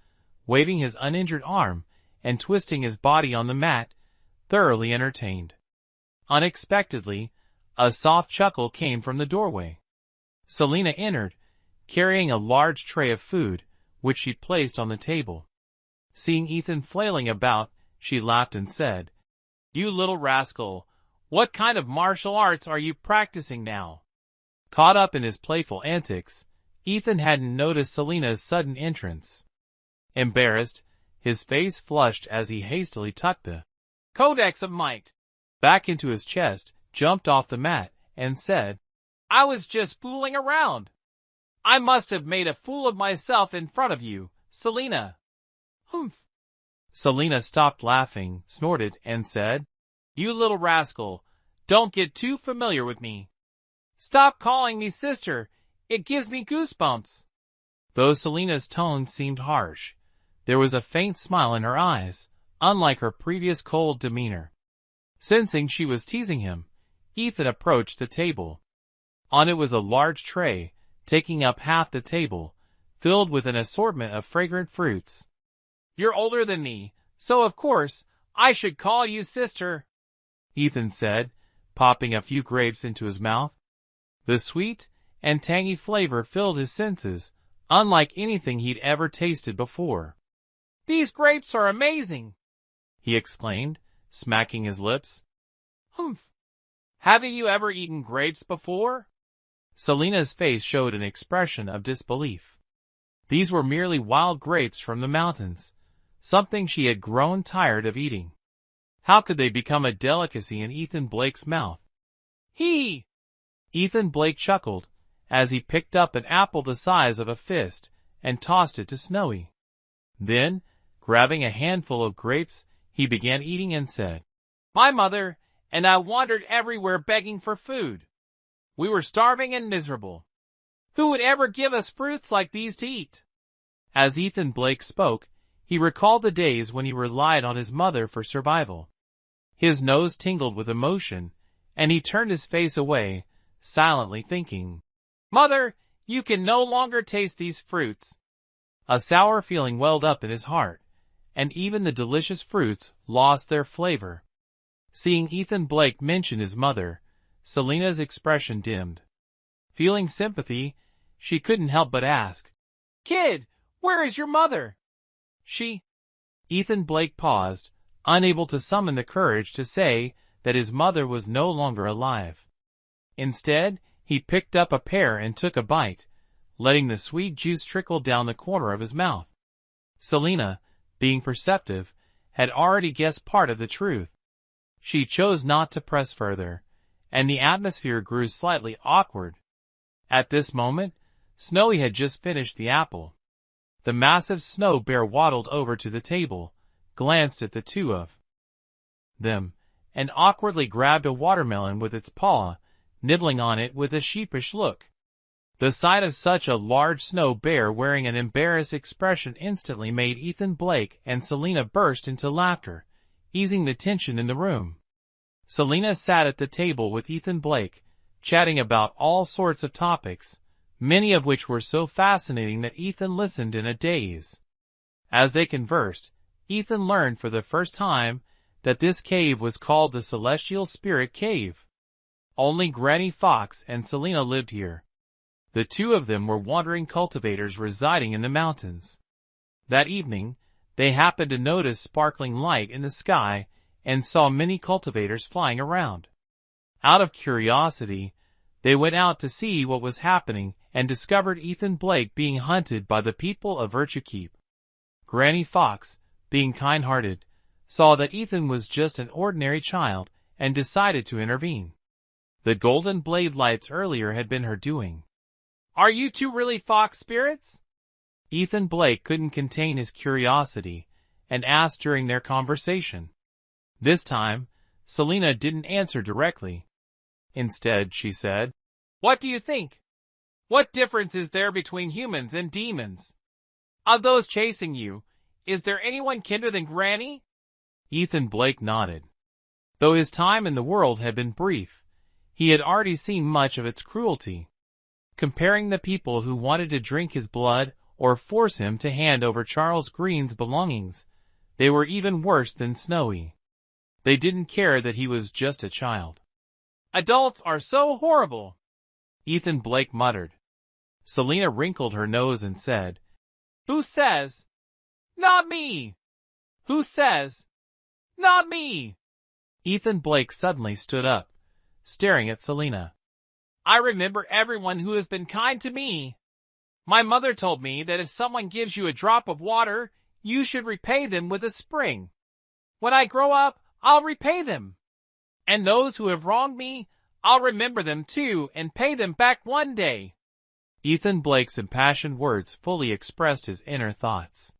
waving his uninjured arm and twisting his body on the mat, thoroughly entertained. Unexpectedly, a soft chuckle came from the doorway. Selena entered, carrying a large tray of food, which she placed on the table. Seeing Ethan flailing about, she laughed and said, You little rascal, what kind of martial arts are you practicing now? Caught up in his playful antics, Ethan hadn't noticed Selena's sudden entrance. Embarrassed, his face flushed as he hastily tucked the Codex of Might back into his chest, jumped off the mat, and said, I was just fooling around. I must have made a fool of myself in front of you, Selena. Humph. Selena stopped laughing, snorted, and said, You little rascal, don't get too familiar with me. Stop calling me sister, it gives me goosebumps. Though Selena's tone seemed harsh, there was a faint smile in her eyes, unlike her previous cold demeanor. Sensing she was teasing him, Ethan approached the table. On it was a large tray, taking up half the table, filled with an assortment of fragrant fruits. You're older than me, so of course, I should call you sister, Ethan said, popping a few grapes into his mouth. The sweet and tangy flavor filled his senses, unlike anything he'd ever tasted before. These grapes are amazing, he exclaimed, smacking his lips. Humph. Haven't you ever eaten grapes before? Selena's face showed an expression of disbelief. These were merely wild grapes from the mountains, something she had grown tired of eating. How could they become a delicacy in Ethan Blake's mouth? He! Ethan Blake chuckled as he picked up an apple the size of a fist and tossed it to Snowy. Then, grabbing a handful of grapes, he began eating and said, My mother and I wandered everywhere begging for food. We were starving and miserable. Who would ever give us fruits like these to eat? As Ethan Blake spoke, he recalled the days when he relied on his mother for survival. His nose tingled with emotion, and he turned his face away, silently thinking, "Mother, you can no longer taste these fruits." A sour feeling welled up in his heart, and even the delicious fruits lost their flavor. Seeing Ethan Blake mention his mother, Selena's expression dimmed. Feeling sympathy, she couldn't help but ask, "Kid, where is your mother?" Ethan Blake paused, unable to summon the courage to say that his mother was no longer alive. Instead, he picked up a pear and took a bite, letting the sweet juice trickle down the corner of his mouth. Selena, being perceptive, had already guessed part of the truth. She chose not to press further, and the atmosphere grew slightly awkward. At this moment, Snowy had just finished the apple. The massive snow bear waddled over to the table, glanced at the two of them, and awkwardly grabbed a watermelon with its paw, nibbling on it with a sheepish look. The sight of such a large snow bear wearing an embarrassed expression instantly made Ethan Blake and Selena burst into laughter, easing the tension in the room. Selena sat at the table with Ethan Blake, chatting about all sorts of topics, many of which were so fascinating that Ethan listened in a daze. As they conversed, Ethan learned for the first time that this cave was called the Celestial Spirit Cave. Only Granny Fox and Selena lived here. The two of them were wandering cultivators residing in the mountains. That evening, they happened to notice sparkling light in the sky and saw many cultivators flying around. Out of curiosity, they went out to see what was happening and discovered Ethan Blake being hunted by the people of Virtue Keep. Granny Fox, being kind-hearted, saw that Ethan was just an ordinary child and decided to intervene. The golden blade lights earlier had been her doing. "Are you two really fox spirits?" Ethan Blake couldn't contain his curiosity and asked during their conversation. This time, Selena didn't answer directly. Instead, she said, "What do you think? What difference is there between humans and demons? Of those chasing you, is there anyone kinder than Granny?" Ethan Blake nodded. Though his time in the world had been brief, he had already seen much of its cruelty. Comparing the people who wanted to drink his blood or force him to hand over Charles Green's belongings, they were even worse than Snowy. They didn't care that he was just a child. "Adults are so horrible," Ethan Blake muttered. Selena wrinkled her nose and said, "Who says? Not me! Who says? Not me!" Ethan Blake suddenly stood up, staring at Selena. "I remember everyone who has been kind to me. My mother told me that if someone gives you a drop of water, you should repay them with a spring. When I grow up, I'll repay them. And those who have wronged me, I'll remember them too and pay them back one day." Ethan Blake's impassioned words fully expressed his inner thoughts.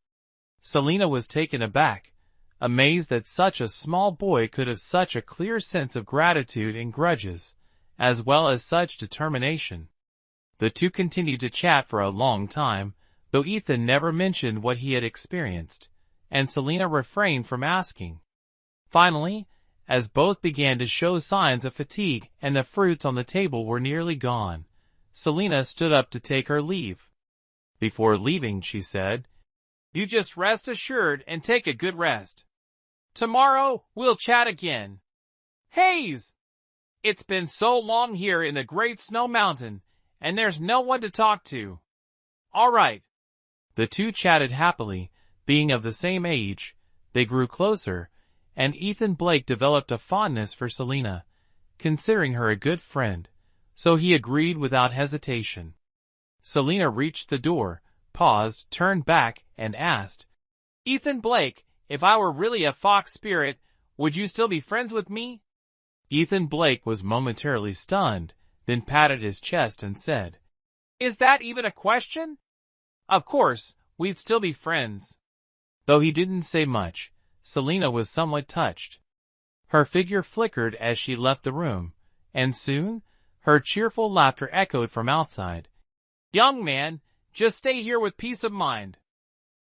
Selena was taken aback, amazed that such a small boy could have such a clear sense of gratitude and grudges, as well as such determination. The two continued to chat for a long time, though Ethan never mentioned what he had experienced, and Selena refrained from asking. Finally, as both began to show signs of fatigue and the fruits on the table were nearly gone, Selena stood up to take her leave. Before leaving, she said, "You just rest assured and take a good rest. Tomorrow, we'll chat again. Hayes! It's been so long here in the Great Snow Mountain, and there's no one to talk to. All right." The two chatted happily. Being of the same age, they grew closer, and Ethan Blake developed a fondness for Selena, considering her a good friend, so he agreed without hesitation. Selena reached the door, paused, turned back, and asked, "Ethan Blake, if I were really a fox spirit, would you still be friends with me?" Ethan Blake was momentarily stunned, then patted his chest and said, "Is that even a question? Of course, we'd still be friends." Though he didn't say much, Selena was somewhat touched. Her figure flickered as she left the room, and soon, her cheerful laughter echoed from outside. "Young man, just stay here with peace of mind.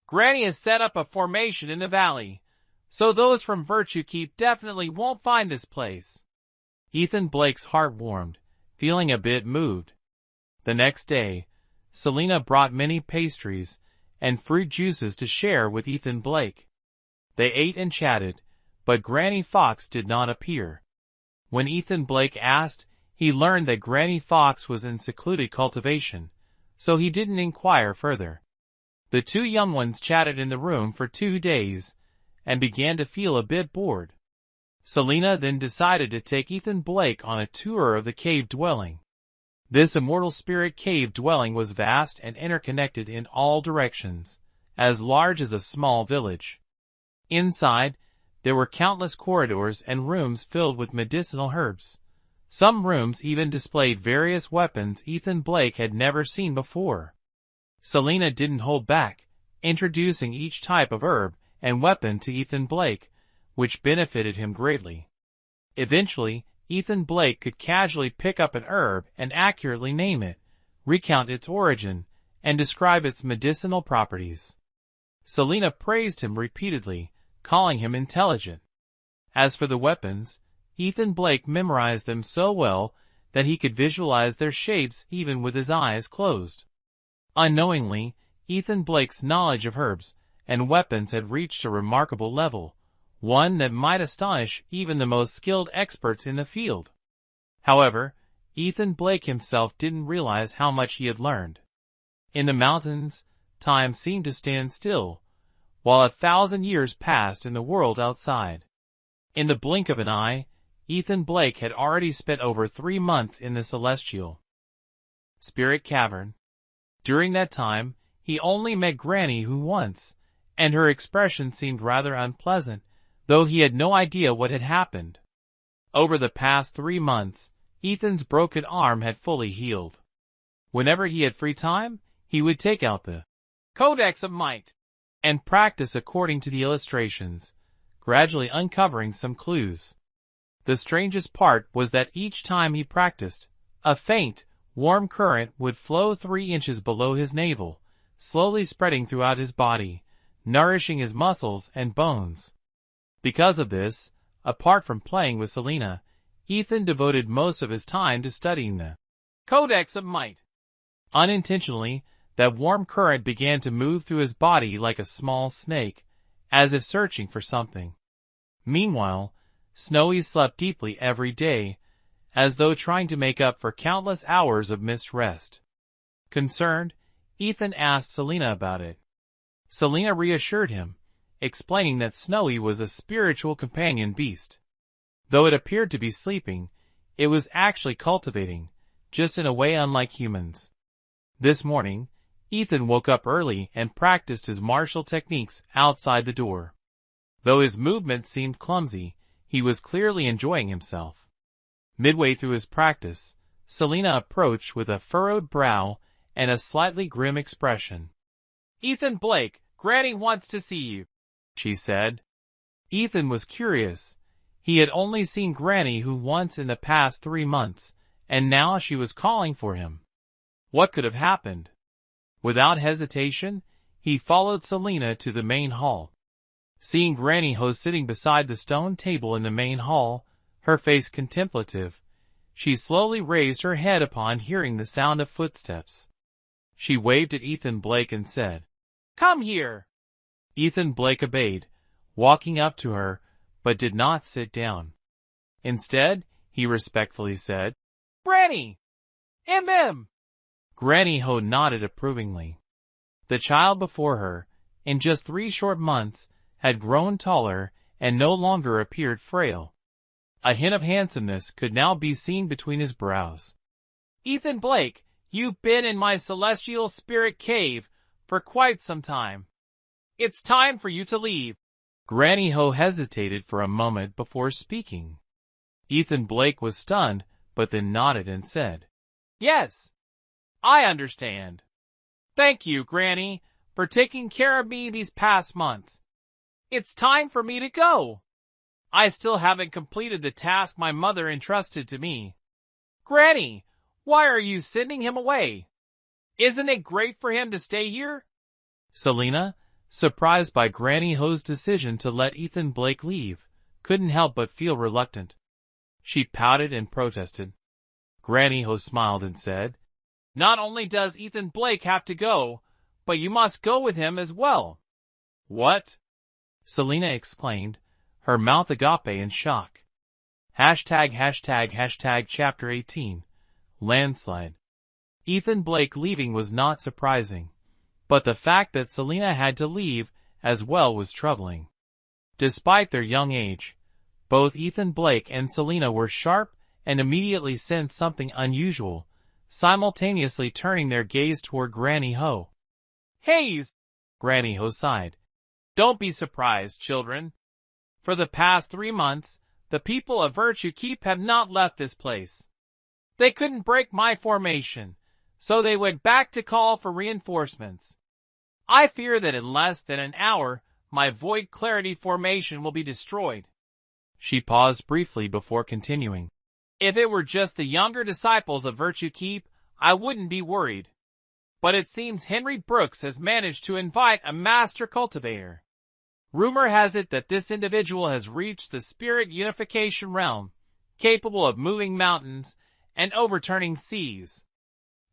Granny has set up a formation in the valley, so those from Virtue Keep definitely won't find this place. Ethan Blake's heart warmed, feeling a bit moved. The next day, Selena brought many pastries and fruit juices to share with Ethan Blake. They ate and chatted, but Granny Fox did not appear. When Ethan Blake asked, he learned that Granny Fox was in secluded cultivation, so he didn't inquire further. The two young ones chatted in the room for 2 days, and began to feel a bit bored. Selena then decided to take Ethan Blake on a tour of the cave dwelling. This immortal spirit cave dwelling was vast and interconnected in all directions, as large as a small village. Inside, there were countless corridors and rooms filled with medicinal herbs. Some rooms even displayed various weapons Ethan Blake had never seen before. Selena didn't hold back, introducing each type of herb and weapon to Ethan Blake, which benefited him greatly. Eventually, Ethan Blake could casually pick up an herb and accurately name it, recount its origin, and describe its medicinal properties. Selena praised him repeatedly, calling him intelligent. As for the weapons, Ethan Blake memorized them so well that he could visualize their shapes even with his eyes closed. Unknowingly, Ethan Blake's knowledge of herbs and weapons had reached a remarkable level, one that might astonish even the most skilled experts in the field. However, Ethan Blake himself didn't realize how much he had learned. In the mountains, time seemed to stand still, while 1,000 years passed in the world outside. In the blink of an eye, Ethan Blake had already spent over 3 months in the celestial spirit cavern. During that time, he only met Granny Who once, and her expression seemed rather unpleasant, though he had no idea what had happened. Over the past 3 months, Ethan's broken arm had fully healed. Whenever he had free time, he would take out the Codex of Might and practice according to the illustrations, gradually uncovering some clues. The strangest part was that each time he practiced, a faint, warm current would flow 3 inches below his navel, slowly spreading throughout his body, nourishing his muscles and bones. Because of this, apart from playing with Selena, Ethan devoted most of his time to studying the Codex of Might. Unintentionally, that warm current began to move through his body like a small snake, as if searching for something. Meanwhile, Snowy slept deeply every day, as though trying to make up for countless hours of missed rest. Concerned, Ethan asked Selena about it. Selena reassured him, explaining that Snowy was a spiritual companion beast. Though it appeared to be sleeping, it was actually cultivating, just in a way unlike humans. This morning, Ethan woke up early and practiced his martial techniques outside the door. Though his movements seemed clumsy, he was clearly enjoying himself. Midway through his practice, Selena approached with a furrowed brow and a slightly grim expression. "Ethan Blake, Granny wants to see you," she said. Ethan was curious. He had only seen Granny Who once in the past 3 months, and now she was calling for him. What could have happened? Without hesitation, he followed Selena to the main hall. Seeing Granny Ho sitting beside the stone table in the main hall, her face contemplative, she slowly raised her head upon hearing the sound of footsteps. She waved at Ethan Blake and said, "Come here." Ethan Blake obeyed, walking up to her, but did not sit down. Instead, he respectfully said, "Granny! M.M." Granny Ho nodded approvingly. The child before her, in just 3 short months, had grown taller and no longer appeared frail. A hint of handsomeness could now be seen between his brows. "Ethan Blake, you've been in my celestial spirit cave for quite some time. It's time for you to leave." Granny Ho hesitated for a moment before speaking. Ethan Blake was stunned, but then nodded and said, "Yes, I understand. Thank you, Granny, for taking care of me these past months. It's time for me to go. I still haven't completed the task my mother entrusted to me." "Granny, why are you sending him away? Isn't it great for him to stay here?" Selena, surprised by Granny Ho's decision to let Ethan Blake leave, couldn't help but feel reluctant. She pouted and protested. Granny Ho smiled and said, "Not only does Ethan Blake have to go, but you must go with him as well." "What?" Selena exclaimed, her mouth agape in shock. Chapter 18. Landslide. Ethan Blake leaving was not surprising, but the fact that Selena had to leave as well was troubling. Despite their young age, both Ethan Blake and Selena were sharp and immediately sensed something unusual, simultaneously turning their gaze toward Granny Ho. "Haze!" Granny Ho sighed. "Don't be surprised, children. For the past 3 months, the people of Virtue Keep have not left this place. They couldn't break my formation, so they went back to call for reinforcements. I fear that in less than an hour, my Void Clarity formation will be destroyed." She paused briefly before continuing. "If it were just the younger disciples of Virtue Keep, I wouldn't be worried. But it seems Henry Brooks has managed to invite a master cultivator. Rumor has it that this individual has reached the spirit unification realm, capable of moving mountains and overturning seas.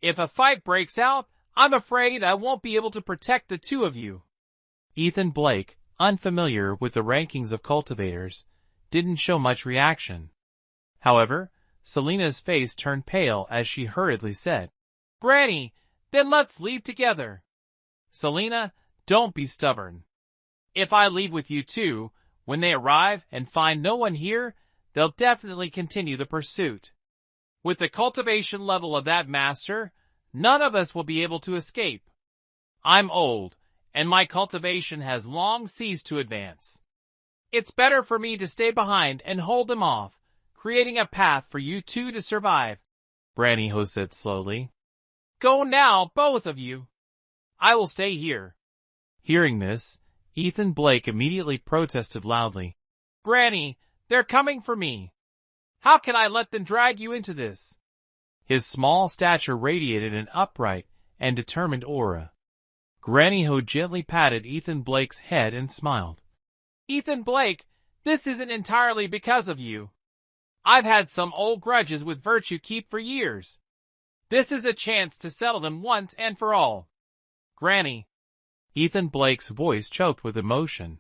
If a fight breaks out, I'm afraid I won't be able to protect the two of you." Ethan Blake, unfamiliar with the rankings of cultivators, didn't show much reaction. However, Selena's face turned pale as she hurriedly said, "Granny, then let's leave together." "Selena, don't be stubborn. If I leave with you too, when they arrive and find no one here, they'll definitely continue the pursuit. With the cultivation level of that master, none of us will be able to escape. I'm old, and my cultivation has long ceased to advance. It's better for me to stay behind and hold them off, creating a path for you two to survive," Granny Ho said slowly. "Go now, both of you. I will stay here." Hearing this, Ethan Blake immediately protested loudly. "Granny, they're coming for me. How can I let them drag you into this?" His small stature radiated an upright and determined aura. Granny Ho gently patted Ethan Blake's head and smiled. "Ethan Blake, this isn't entirely because of you. I've had some old grudges with Virtue Keep for years. This is a chance to settle them once and for all. Granny." Ethan Blake's voice choked with emotion.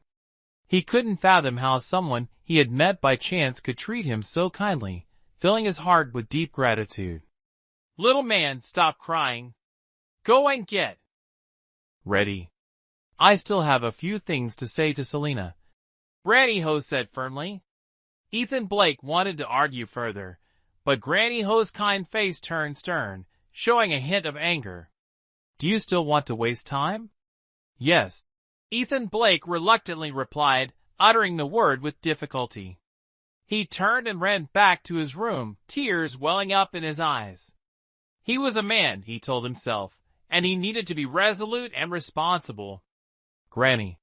He couldn't fathom how someone he had met by chance could treat him so kindly, filling his heart with deep gratitude. "Little man, stop crying. Go and get ready. I still have a few things to say to Selena," Granny Ho said firmly. Ethan Blake wanted to argue further, but Granny Ho's kind face turned stern, showing a hint of anger. "Do you still want to waste time?" "Yes," Ethan Blake reluctantly replied, uttering the word with difficulty. He turned and ran back to his room, tears welling up in his eyes. He was a man, he told himself, and he needed to be resolute and responsible. "Granny."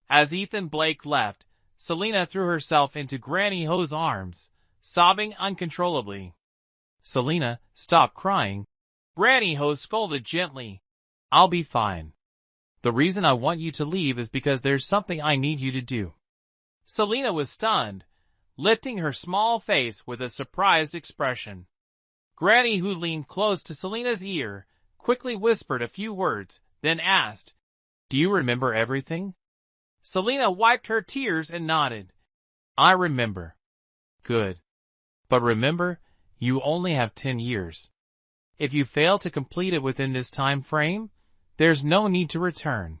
As Ethan Blake left, Selena threw herself into Granny Ho's arms, sobbing uncontrollably. "Selena, stop crying," Granny Ho scolded gently. "I'll be fine. The reason I want you to leave is because there's something I need you to do." Selena was stunned, lifting her small face with a surprised expression. Granny, who leaned close to Selena's ear, quickly whispered a few words, then asked, "Do you remember everything?" Selena wiped her tears and nodded. "I remember." "Good. But remember, you only have 10 years. If you fail to complete it within this time frame, there's no need to return."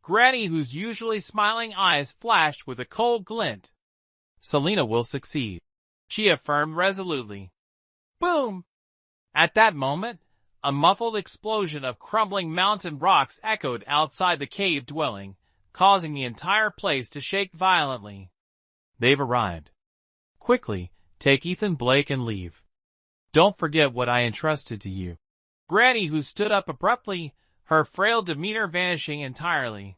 Granny, whose usually smiling eyes flashed with a cold glint. "Selena will succeed," she affirmed resolutely. Boom! At that moment, a muffled explosion of crumbling mountain rocks echoed outside the cave dwelling, causing the entire place to shake violently. "They've arrived. Quickly, take Ethan Blake and leave. Don't forget what I entrusted to you." Granny, who stood up abruptly, her frail demeanor vanishing entirely.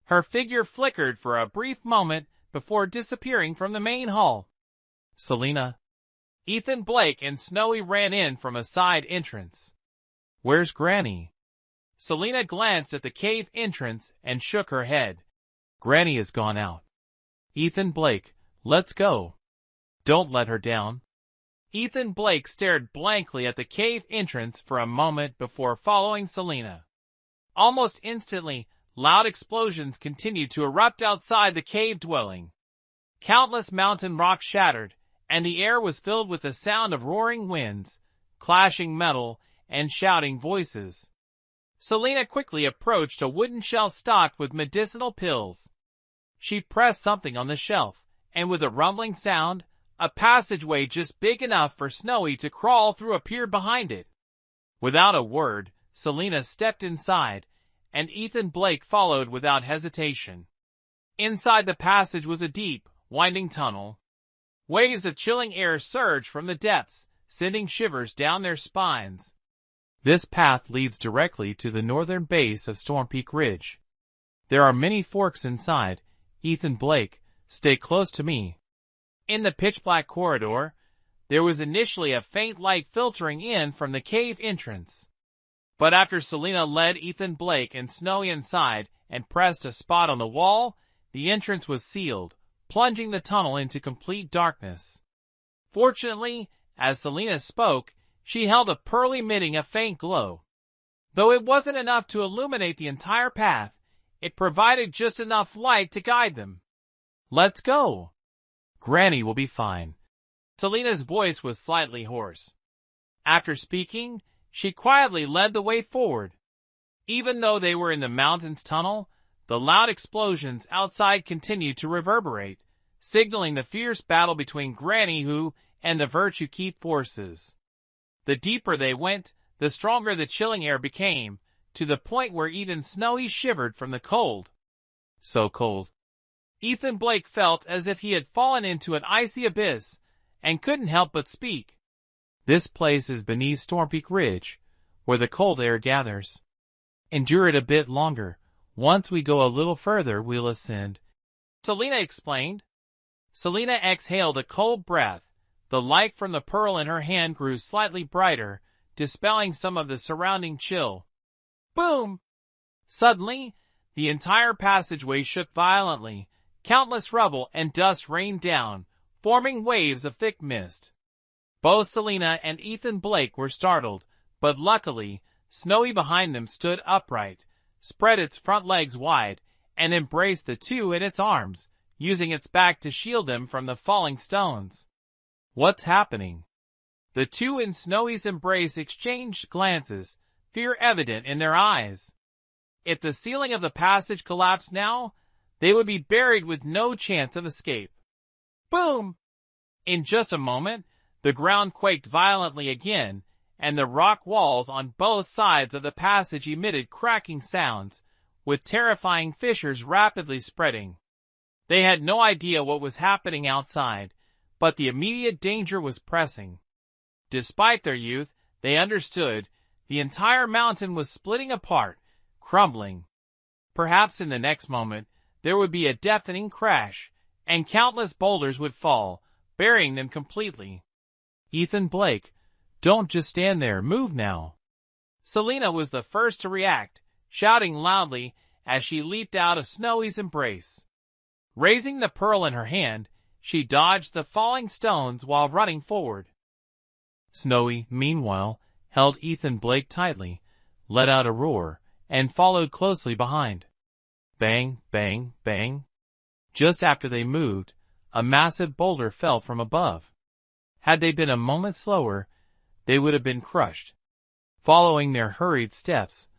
Her figure flickered for a brief moment before disappearing from the main hall. "Selena." Ethan Blake and Snowy ran in from a side entrance. "Where's Granny?" Selena glanced at the cave entrance and shook her head. Granny has gone out. Ethan Blake, let's go. Don't let her down. Ethan Blake stared blankly at the cave entrance for a moment before following Selena. Almost instantly, loud explosions continued to erupt outside the cave dwelling. Countless mountain rocks shattered, and the air was filled with the sound of roaring winds, clashing metal, and shouting voices. Selena quickly approached a wooden shelf stocked with medicinal pills. She pressed something on the shelf, and with a rumbling sound, a passageway just big enough for Snowy to crawl through appeared behind it. Without a word, Selena stepped inside, and Ethan Blake followed without hesitation. Inside the passage was a deep, winding tunnel. Waves of chilling air surged from the depths, sending shivers down their spines. This path leads directly to the northern base of Storm Peak Ridge. There are many forks inside. Ethan Blake, stay close to me. In the pitch-black corridor, there was initially a faint light filtering in from the cave entrance. But after Selena led Ethan Blake and Snowy inside and pressed a spot on the wall, the entrance was sealed, plunging the tunnel into complete darkness. Fortunately, as Selena spoke, she held a pearl emitting a faint glow. Though it wasn't enough to illuminate the entire path, it provided just enough light to guide them. Let's go. Granny will be fine. Selena's voice was slightly hoarse. After speaking, she quietly led the way forward. Even though they were in the mountain's tunnel, the loud explosions outside continued to reverberate, signaling the fierce battle between Granny Who and the Virtue Keep forces. The deeper they went, the stronger the chilling air became, to the point where even Snowy shivered from the cold. So cold. Ethan Blake felt as if he had fallen into an icy abyss, and couldn't help but speak. This place is beneath Storm Peak Ridge, where the cold air gathers. Endure it a bit longer. Once we go a little further, we'll ascend. Selena explained. Selena exhaled a cold breath. The light from the pearl in her hand grew slightly brighter, dispelling some of the surrounding chill. Boom! Suddenly, the entire passageway shook violently. Countless rubble and dust rained down, forming waves of thick mist. Both Selena and Ethan Blake were startled, but luckily, Snowy behind them stood upright, spread its front legs wide, and embraced the two in its arms, using its back to shield them from the falling stones. What's happening? The two in Snowy's embrace exchanged glances, fear evident in their eyes. If the ceiling of the passage collapsed now, they would be buried with no chance of escape. Boom! In just a moment, the ground quaked violently again, and the rock walls on both sides of the passage emitted cracking sounds, with terrifying fissures rapidly spreading. They had no idea what was happening outside, but the immediate danger was pressing. Despite their youth, they understood. The entire mountain was splitting apart, crumbling. Perhaps in the next moment, there would be a deafening crash, and countless boulders would fall, burying them completely. Ethan Blake, don't just stand there, move now. Selena was the first to react, shouting loudly as she leaped out of Snowy's embrace. Raising the pearl in her hand, she dodged the falling stones while running forward. Snowy, meanwhile, held Ethan Blake tightly, let out a roar, and followed closely behind. Bang, bang, bang. Just after they moved, a massive boulder fell from above. Had they been a moment slower, they would have been crushed. Following their hurried steps,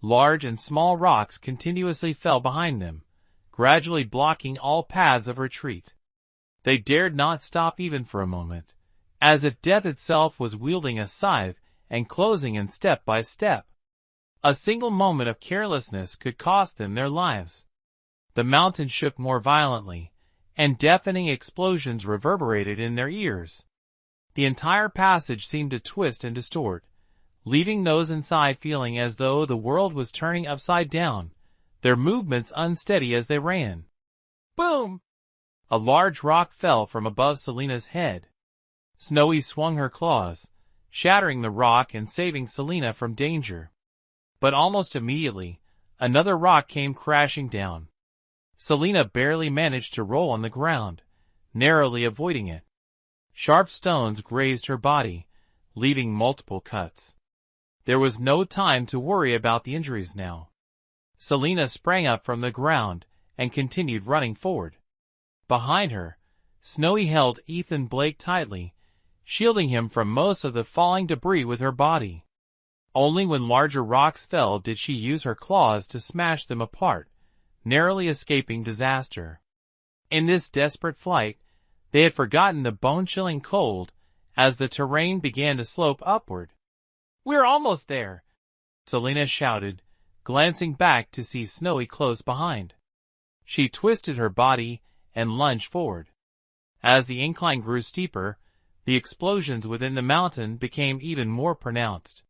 large and small rocks continuously fell behind them, gradually blocking all paths of retreat. They dared not stop even for a moment, as if death itself was wielding a scythe and closing in step by step. A single moment of carelessness could cost them their lives. The mountain shook more violently, and deafening explosions reverberated in their ears. The entire passage seemed to twist and distort, leaving those inside feeling as though the world was turning upside down, their movements unsteady as they ran. Boom! A large rock fell from above Selena's head. Snowy swung her claws, shattering the rock and saving Selena from danger. But almost immediately, another rock came crashing down. Selina barely managed to roll on the ground, narrowly avoiding it. Sharp stones grazed her body, leaving multiple cuts. There was no time to worry about the injuries now. Selina sprang up from the ground and continued running forward. Behind her, Snowy held Ethan Blake tightly, shielding him from most of the falling debris with her body. Only when larger rocks fell did she use her claws to smash them apart, narrowly escaping disaster. In this desperate flight, they had forgotten the bone-chilling cold as the terrain began to slope upward. "We're almost there," Selina shouted, glancing back to see Snowy close behind. She twisted her body and lunged forward. As the incline grew steeper, the explosions within the mountain became even more pronounced.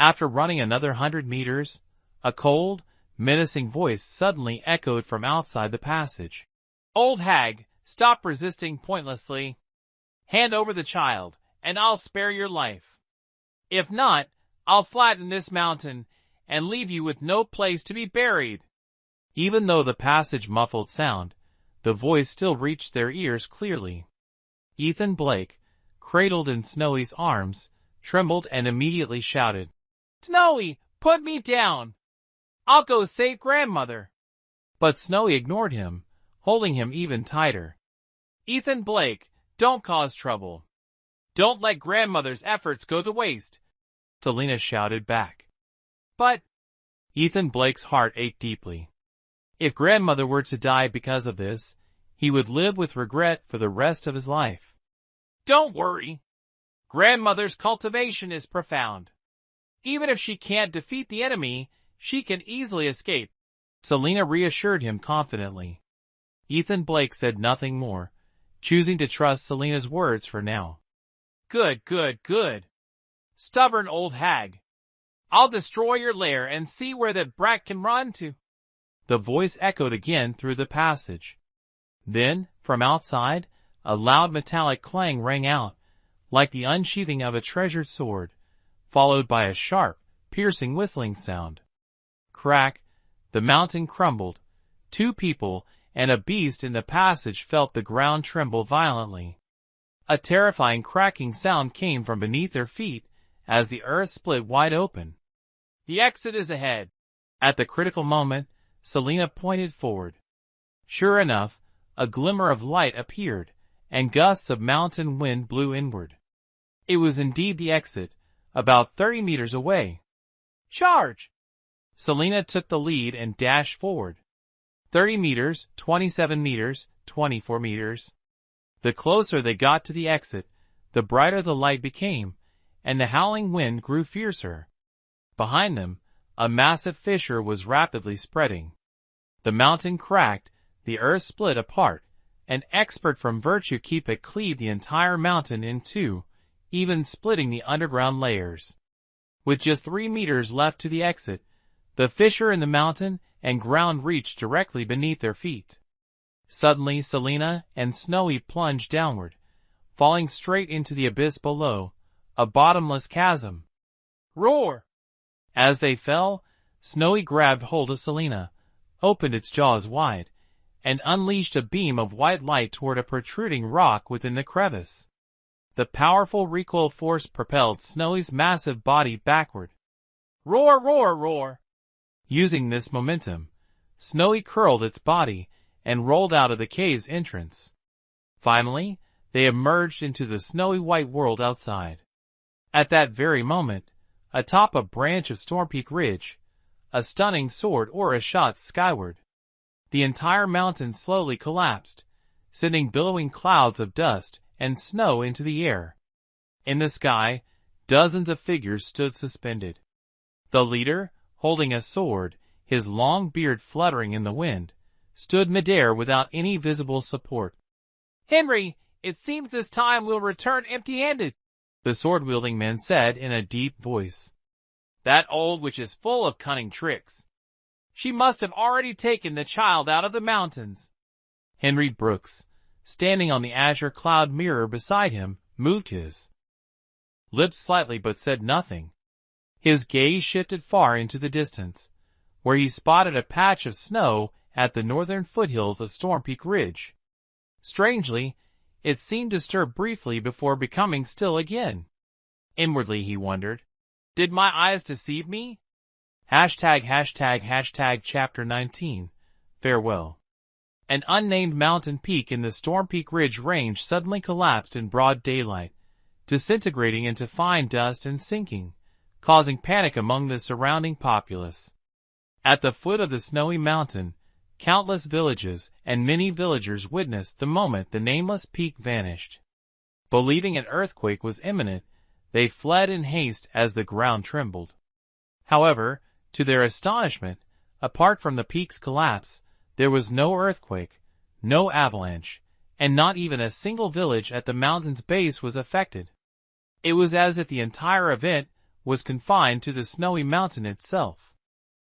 After running another 100 meters, a cold, menacing voice suddenly echoed from outside the passage. "Old hag, stop resisting pointlessly. Hand over the child, and I'll spare your life. If not, I'll flatten this mountain and leave you with no place to be buried." Even though the passage muffled sound, the voice still reached their ears clearly. Ethan Blake, cradled in Snowy's arms, trembled and immediately shouted, "Snowy, put me down! I'll go save grandmother." But Snowy ignored him, holding him even tighter. "Ethan Blake, don't cause trouble. Don't let grandmother's efforts go to waste," Selina shouted back. "But—" Ethan Blake's heart ached deeply. If grandmother were to die because of this, he would live with regret for the rest of his life. "Don't worry. Grandmother's cultivation is profound. Even if she can't defeat the enemy, she can easily escape," Selina reassured him confidently. Ethan Blake said nothing more, choosing to trust Selina's words for now. "Good, good, good. Stubborn old hag. I'll destroy your lair and see where that brat can run to." The voice echoed again through the passage. Then, from outside, a loud metallic clang rang out, like the unsheathing of a treasured sword, followed by a sharp, piercing whistling sound. Crack! The mountain crumbled. 2 people and a beast in the passage felt the ground tremble violently. A terrifying cracking sound came from beneath their feet as the earth split wide open. "The exit is ahead." At the critical moment, Selina pointed forward. Sure enough, a glimmer of light appeared, and gusts of mountain wind blew inward. It was indeed the exit, about 30 meters away. "Charge!" Selina took the lead and dashed forward. 30 meters, 27 meters, 24 meters. The closer they got to the exit, the brighter the light became, and the howling wind grew fiercer. Behind them, a massive fissure was rapidly spreading. The mountain cracked, the earth split apart, and expert from Virtue Keep it cleaved the entire mountain in two, even splitting the underground layers. With just 3 meters left to the exit, the fissure in the mountain and ground reached directly beneath their feet. Suddenly Selina and Snowy plunged downward, falling straight into the abyss below, a bottomless chasm. "Roar!" As they fell, Snowy grabbed hold of Selina, opened its jaws wide, and unleashed a beam of white light toward a protruding rock within the crevice. The powerful recoil force propelled Snowy's massive body backward. "Roar, roar, roar!" Using this momentum, Snowy curled its body and rolled out of the cave's entrance. Finally, they emerged into the snowy white world outside. At that very moment, atop a branch of Storm Peak Ridge, a stunning sword aura shot skyward. The entire mountain slowly collapsed, sending billowing clouds of dust and snow into the air. In the sky, dozens of figures stood suspended. The leader, holding a sword, his long beard fluttering in the wind, stood midair without any visible support. "Henry, it seems this time we'll return empty-handed," the sword-wielding man said in a deep voice. "That old witch is full of cunning tricks. She must have already taken the child out of the mountains." Henry Brooks, standing on the azure cloud mirror beside him, moved his lips slightly but said nothing. His gaze shifted far into the distance, where he spotted a patch of snow at the northern foothills of Storm Peak Ridge. Strangely, it seemed to stir briefly before becoming still again. Inwardly he wondered, did my eyes deceive me? Chapter 19. Farewell. An unnamed mountain peak in the Storm Peak Ridge range suddenly collapsed in broad daylight, disintegrating into fine dust and sinking, causing panic among the surrounding populace. At the foot of the snowy mountain, countless villages and many villagers witnessed the moment the nameless peak vanished. Believing an earthquake was imminent, they fled in haste as the ground trembled. However, to their astonishment, apart from the peak's collapse, there was no earthquake, no avalanche, and not even a single village at the mountain's base was affected. It was as if the entire event was confined to the snowy mountain itself.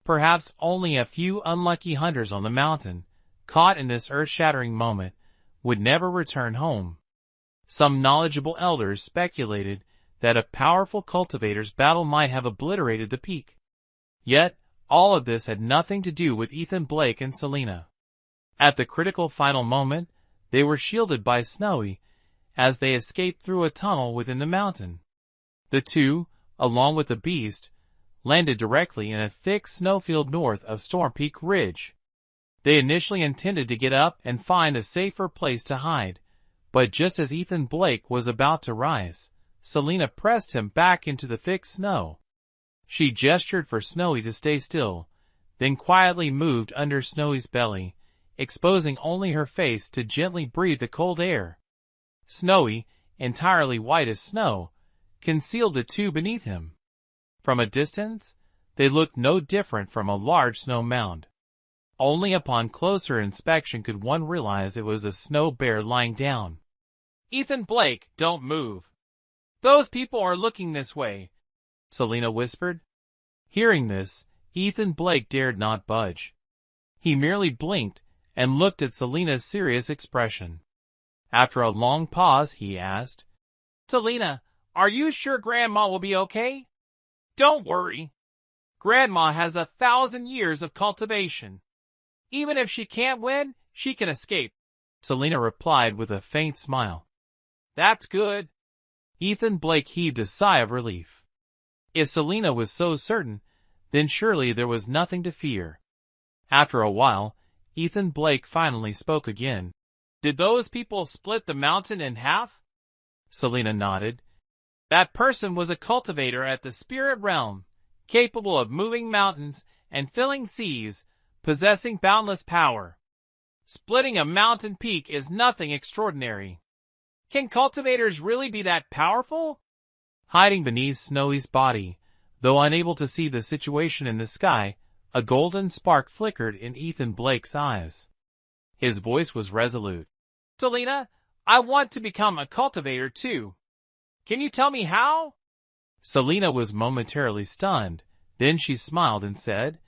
Perhaps only a few unlucky hunters on the mountain, caught in this earth-shattering moment, would never return home. Some knowledgeable elders speculated that a powerful cultivator's battle might have obliterated the peak. Yet, all of this had nothing to do with Ethan Blake and Selena. At the critical final moment, they were shielded by Snowy as they escaped through a tunnel within the mountain. The two, along with the beast, landed directly in a thick snowfield north of Storm Peak Ridge. They initially intended to get up and find a safer place to hide, but just as Ethan Blake was about to rise, Selena pressed him back into the thick snow. She gestured for Snowy to stay still, then quietly moved under Snowy's belly, exposing only her face to gently breathe the cold air. Snowy, entirely white as snow, concealed the two beneath him. From a distance, they looked no different from a large snow mound. Only upon closer inspection could one realize it was a snow bear lying down. Ethan Blake, don't move. Those people are looking this way, Selena whispered. Hearing this, Ethan Blake dared not budge. He merely blinked and looked at Selena's serious expression. After a long pause, he asked, Selena, are you sure Grandma will be okay? Don't worry. Grandma has 1,000 years of cultivation. Even if she can't win, she can escape, Selena replied with a faint smile. That's good. Ethan Blake heaved a sigh of relief. If Selena was so certain, then surely there was nothing to fear. After a while, Ethan Blake finally spoke again. Did those people split the mountain in half? Selena nodded. That person was a cultivator at the spirit realm, capable of moving mountains and filling seas, possessing boundless power. Splitting a mountain peak is nothing extraordinary. Can cultivators really be that powerful? Hiding beneath Snowy's body, though unable to see the situation in the sky, a golden spark flickered in Ethan Blake's eyes. His voice was resolute. Selena, I want to become a cultivator too. Can you tell me how? Selena was momentarily stunned. Then she smiled and said,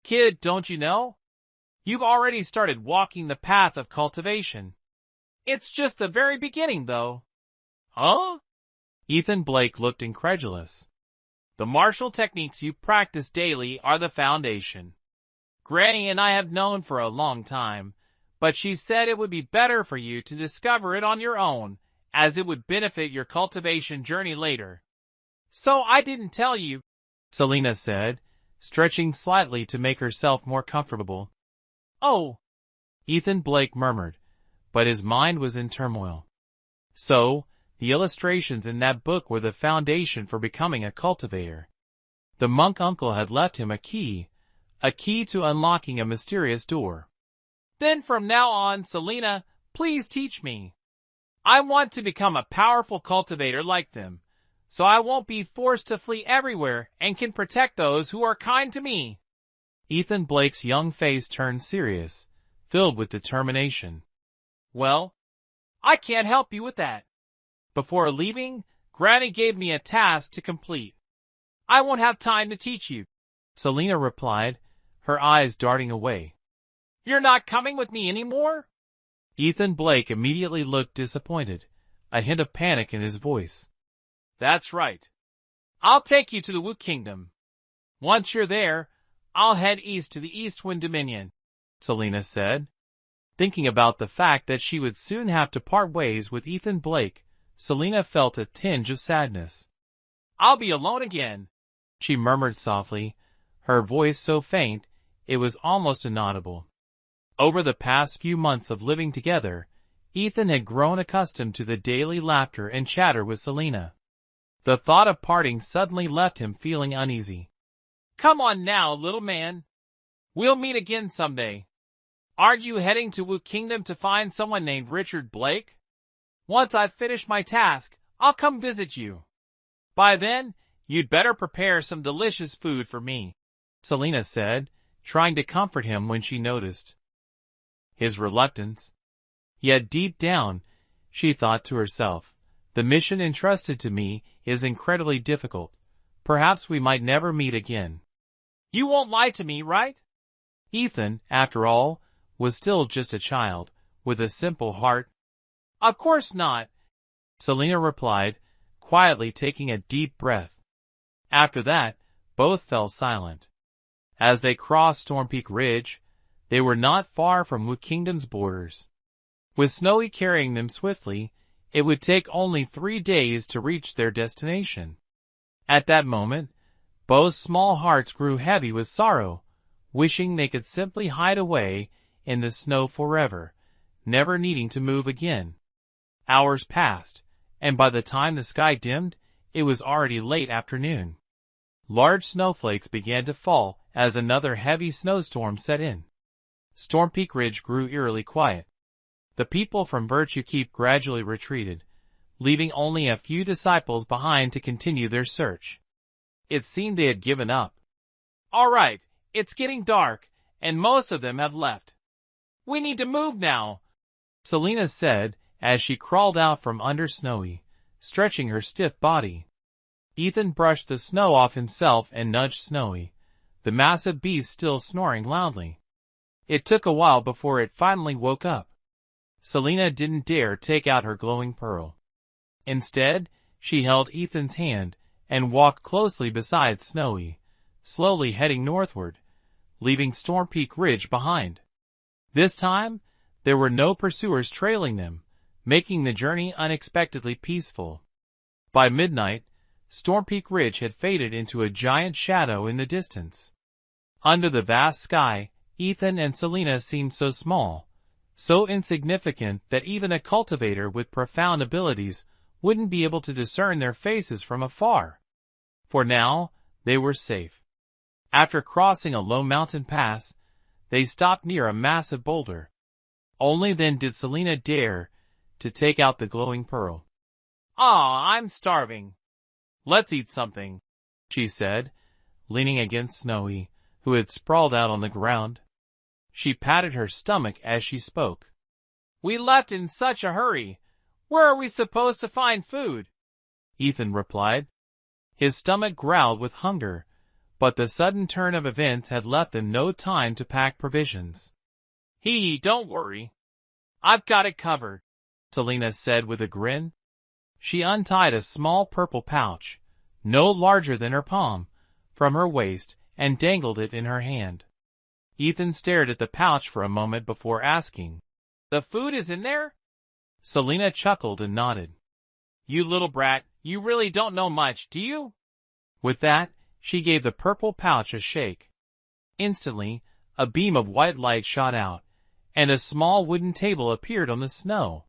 Kid, don't you know? You've already started walking the path of cultivation. It's just the very beginning, though. Huh? Ethan Blake looked incredulous. The martial techniques you practice daily are the foundation. Granny and I have known for a long time, but she said it would be better for you to discover it on your own, as it would benefit your cultivation journey later. So I didn't tell you, Selena said, stretching slightly to make herself more comfortable. Oh, Ethan Blake murmured, but his mind was in turmoil. So, the illustrations in that book were the foundation for becoming a cultivator. The monk uncle had left him a key to unlocking a mysterious door. Then from now on, Selena, please teach me. I want to become a powerful cultivator like them, so I won't be forced to flee everywhere and can protect those who are kind to me. Ethan Blake's young face turned serious, filled with determination. Well, I can't help you with that. Before leaving, Granny gave me a task to complete. I won't have time to teach you, Selena replied, her eyes darting away. You're not coming with me anymore? Ethan Blake immediately looked disappointed, a hint of panic in his voice. That's right. I'll take you to the Wu Kingdom. Once you're there, I'll head east to the Eastwind Dominion, Selena said. Thinking about the fact that she would soon have to part ways with Ethan Blake, Selena felt a tinge of sadness. I'll be alone again, she murmured softly, her voice so faint it was almost inaudible. Over the past few months of living together, Ethan had grown accustomed to the daily laughter and chatter with Selena. The thought of parting suddenly left him feeling uneasy. Come on now, little man. We'll meet again someday. Aren't you heading to Wu Kingdom to find someone named Richard Blake? Once I've finished my task, I'll come visit you. By then, you'd better prepare some delicious food for me, Selena said, trying to comfort him when she noticed his reluctance. Yet deep down, she thought to herself, the mission entrusted to me is incredibly difficult. Perhaps we might never meet again. You won't lie to me, right? Ethan, after all, was still just a child, with a simple heart. Of course not, Selena replied, quietly taking a deep breath. After that, both fell silent. As they crossed Storm Peak Ridge, they were not far from Wu Kingdom's borders. With Snowy carrying them swiftly, it would take only 3 days to reach their destination. At that moment, both small hearts grew heavy with sorrow, wishing they could simply hide away in the snow forever, never needing to move again. Hours passed, and by the time the sky dimmed, it was already late afternoon. Large snowflakes began to fall as another heavy snowstorm set in. Storm Peak Ridge grew eerily quiet. The people from Virtue Keep gradually retreated, leaving only a few disciples behind to continue their search. It seemed they had given up. All right, it's getting dark, and most of them have left. We need to move now, Selena said as she crawled out from under Snowy, stretching her stiff body. Ethan brushed the snow off himself and nudged Snowy, the massive beast still snoring loudly. It took a while before it finally woke up. Selena didn't dare take out her glowing pearl. Instead, she held Ethan's hand and walked closely beside Snowy, slowly heading northward, leaving Storm Peak Ridge behind. This time, there were no pursuers trailing them, making the journey unexpectedly peaceful. By midnight, Storm Peak Ridge had faded into a giant shadow in the distance. Under the vast sky, Ethan and Selena seemed so small, so insignificant that even a cultivator with profound abilities wouldn't be able to discern their faces from afar. For now, they were safe. After crossing a low mountain pass, they stopped near a massive boulder. Only then did Selena dare to take out the glowing pearl. "Ah, I'm starving. Let's eat something," she said, leaning against Snowy, who had sprawled out on the ground. She patted her stomach as she spoke. We left in such a hurry. Where are we supposed to find food? Ethan replied. His stomach growled with hunger, but the sudden turn of events had left them no time to pack provisions. Don't worry. I've got it covered, Selena said with a grin. She untied a small purple pouch, no larger than her palm, from her waist and dangled it in her hand. Ethan stared at the pouch for a moment before asking, "The food is in there?" Selena chuckled and nodded. "You little brat, you really don't know much, do you?" With that, she gave the purple pouch a shake. Instantly, a beam of white light shot out, and a small wooden table appeared on the snow.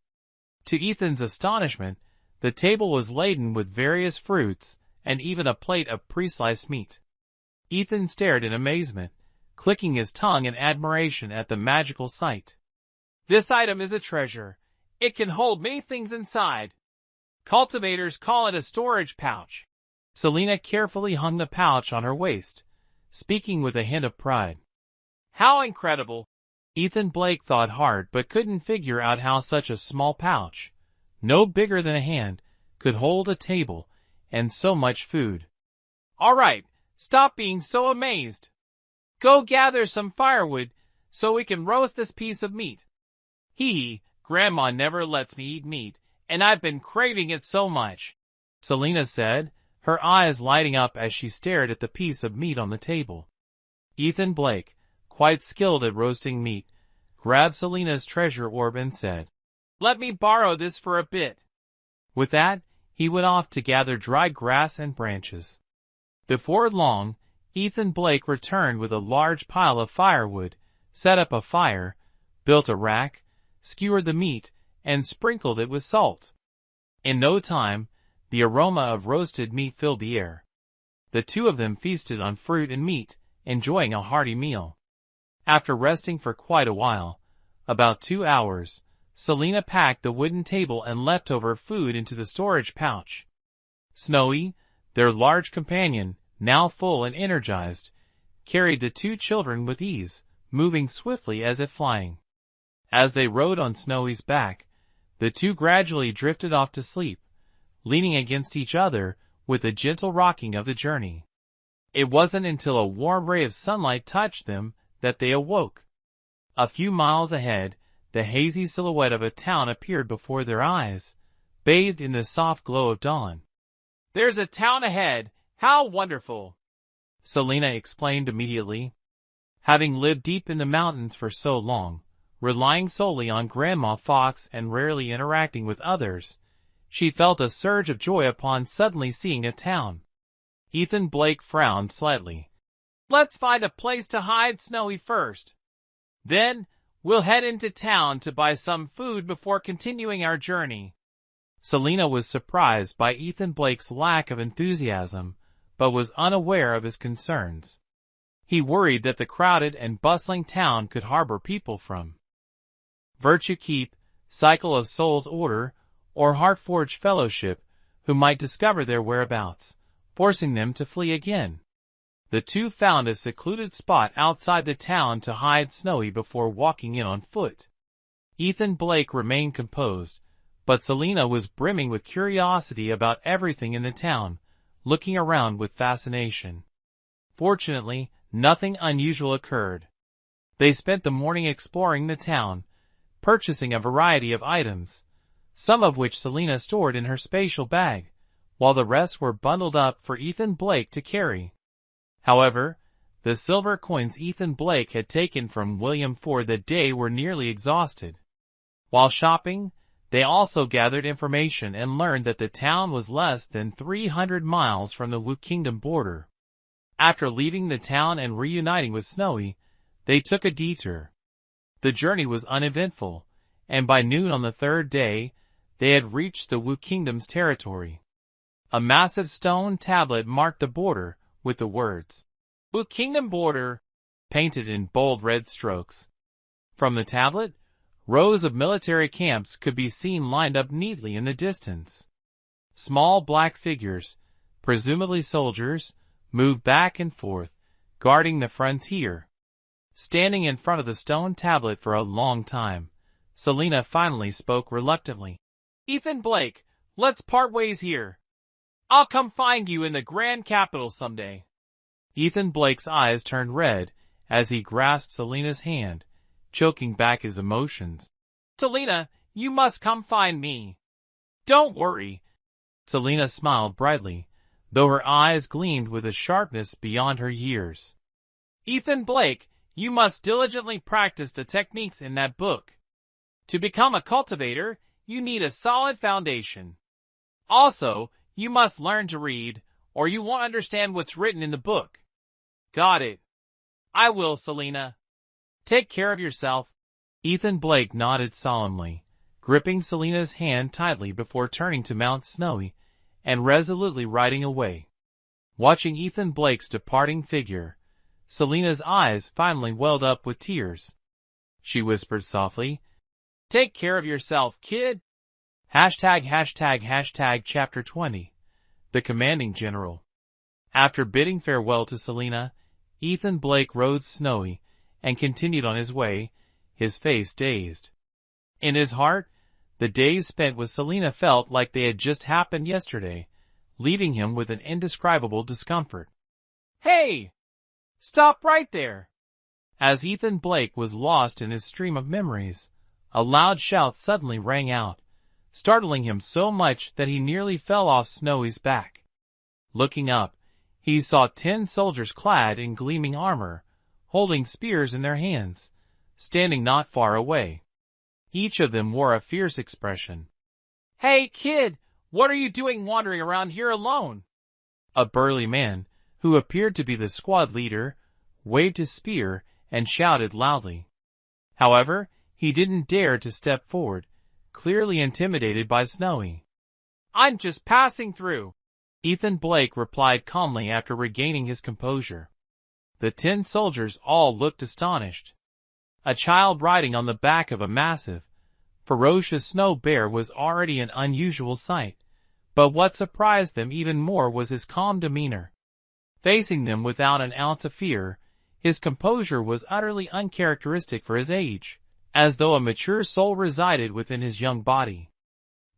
To Ethan's astonishment, the table was laden with various fruits and even a plate of pre-sliced meat. Ethan stared in amazement, clicking his tongue in admiration at the magical sight. "This item is a treasure. It can hold many things inside. Cultivators call it a storage pouch." Selena carefully hung the pouch on her waist, speaking with a hint of pride. "How incredible!" Ethan Blake thought hard but couldn't figure out how such a small pouch, no bigger than a hand, could hold a table and so much food. "All right, stop being so amazed. Go gather some firewood so we can roast this piece of meat." Grandma never lets me eat meat, and I've been craving it so much," Selena said, her eyes lighting up as she stared at the piece of meat on the table. Ethan Blake, quite skilled at roasting meat, grabbed Selena's treasure orb and said, "Let me borrow this for a bit." With that, he went off to gather dry grass and branches. Before long, Ethan Blake returned with a large pile of firewood, set up a fire, built a rack, skewered the meat, and sprinkled it with salt. In no time, the aroma of roasted meat filled the air. The two of them feasted on fruit and meat, enjoying a hearty meal. After resting for quite a while, about 2 hours, Selena packed the wooden table and leftover food into the storage pouch. Snowy, their large companion, now full and energized, carried the two children with ease, moving swiftly as if flying. As they rode on Snowy's back, the two gradually drifted off to sleep, leaning against each other with a gentle rocking of the journey. It wasn't until a warm ray of sunlight touched them that they awoke. A few miles ahead, the hazy silhouette of a town appeared before their eyes, bathed in the soft glow of dawn. "There's a town ahead! How wonderful!" Selena exclaimed immediately. Having lived deep in the mountains for so long, relying solely on Grandma Fox and rarely interacting with others, she felt a surge of joy upon suddenly seeing a town. Ethan Blake frowned slightly. "Let's find a place to hide Snowy first. Then, we'll head into town to buy some food before continuing our journey." Selena was surprised by Ethan Blake's lack of enthusiasm, but was unaware of his concerns. He worried that the crowded and bustling town could harbor people from Virtue Keep, Cycle of Souls Order, or Heartforge Fellowship, who might discover their whereabouts, forcing them to flee again. The two found a secluded spot outside the town to hide Snowy before walking in on foot. Ethan Blake remained composed, but Selena was brimming with curiosity about everything in the town, looking around with fascination. Fortunately, nothing unusual occurred. They spent the morning exploring the town, purchasing a variety of items, some of which Selena stored in her spatial bag, while the rest were bundled up for Ethan Blake to carry. However, the silver coins Ethan Blake had taken from William for the day were nearly exhausted. While shopping, they also gathered information and learned that the town was less than 300 miles from the Wu Kingdom border. After leaving the town and reuniting with Snowy, they took a detour. The journey was uneventful, and by noon on the third day, they had reached the Wu Kingdom's territory. A massive stone tablet marked the border with the words, "Wu Kingdom Border," painted in bold red strokes. From the tablet, rows of military camps could be seen lined up neatly in the distance. Small black figures, presumably soldiers, moved back and forth, guarding the frontier. Standing in front of the stone tablet for a long time, Selena finally spoke reluctantly. "Ethan Blake, let's part ways here. I'll come find you in the grand capital someday." Ethan Blake's eyes turned red as he grasped Selena's hand, choking back his emotions. "Selena, you must come find me. Don't worry." Selena smiled brightly, though her eyes gleamed with a sharpness beyond her years. "Ethan Blake, you must diligently practice the techniques in that book. To become a cultivator, you need a solid foundation. Also, you must learn to read, or you won't understand what's written in the book." "Got it. I will, Selena. Take care of yourself." Ethan Blake nodded solemnly, gripping Selena's hand tightly before turning to Mount Snowy and resolutely riding away. Watching Ethan Blake's departing figure, Selena's eyes finally welled up with tears. She whispered softly, "Take care of yourself, kid." Chapter 20. The Commanding General. After bidding farewell to Selena, Ethan Blake rode Snowy and continued on his way, his face dazed. In his heart, the days spent with Selena felt like they had just happened yesterday, leaving him with an indescribable discomfort. "Hey! Stop right there!" As Ethan Blake was lost in his stream of memories, a loud shout suddenly rang out, startling him so much that he nearly fell off Snowy's back. Looking up, he saw 10 soldiers clad in gleaming armor, holding spears in their hands, standing not far away. Each of them wore a fierce expression. "Hey, kid, what are you doing wandering around here alone?" A burly man, who appeared to be the squad leader, waved his spear and shouted loudly. However, he didn't dare to step forward, clearly intimidated by Snowy. "I'm just passing through," Ethan Blake replied calmly after regaining his composure. The 10 soldiers all looked astonished. A child riding on the back of a massive, ferocious snow bear was already an unusual sight, but what surprised them even more was his calm demeanor. Facing them without an ounce of fear, his composure was utterly uncharacteristic for his age, as though a mature soul resided within his young body.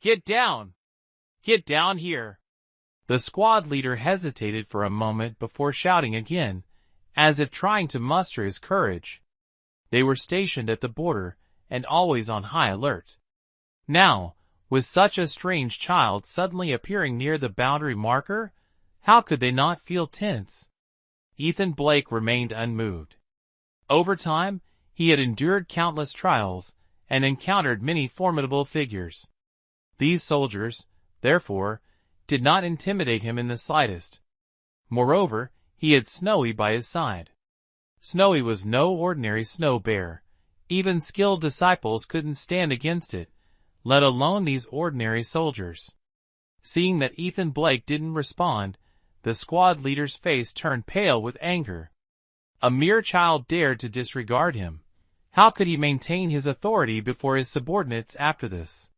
"Get down! Get down here!" The squad leader hesitated for a moment before shouting again, as if trying to muster his courage. They were stationed at the border, and always on high alert. Now, with such a strange child suddenly appearing near the boundary marker, how could they not feel tense? Ethan Blake remained unmoved. Over time, he had endured countless trials, and encountered many formidable figures. These soldiers, therefore, did not intimidate him in the slightest. Moreover, he had Snowy by his side. Snowy was no ordinary snow bear. Even skilled disciples couldn't stand against it, let alone these ordinary soldiers. Seeing that Ethan Blake didn't respond, the squad leader's face turned pale with anger. A mere child dared to disregard him. How could he maintain his authority before his subordinates after this?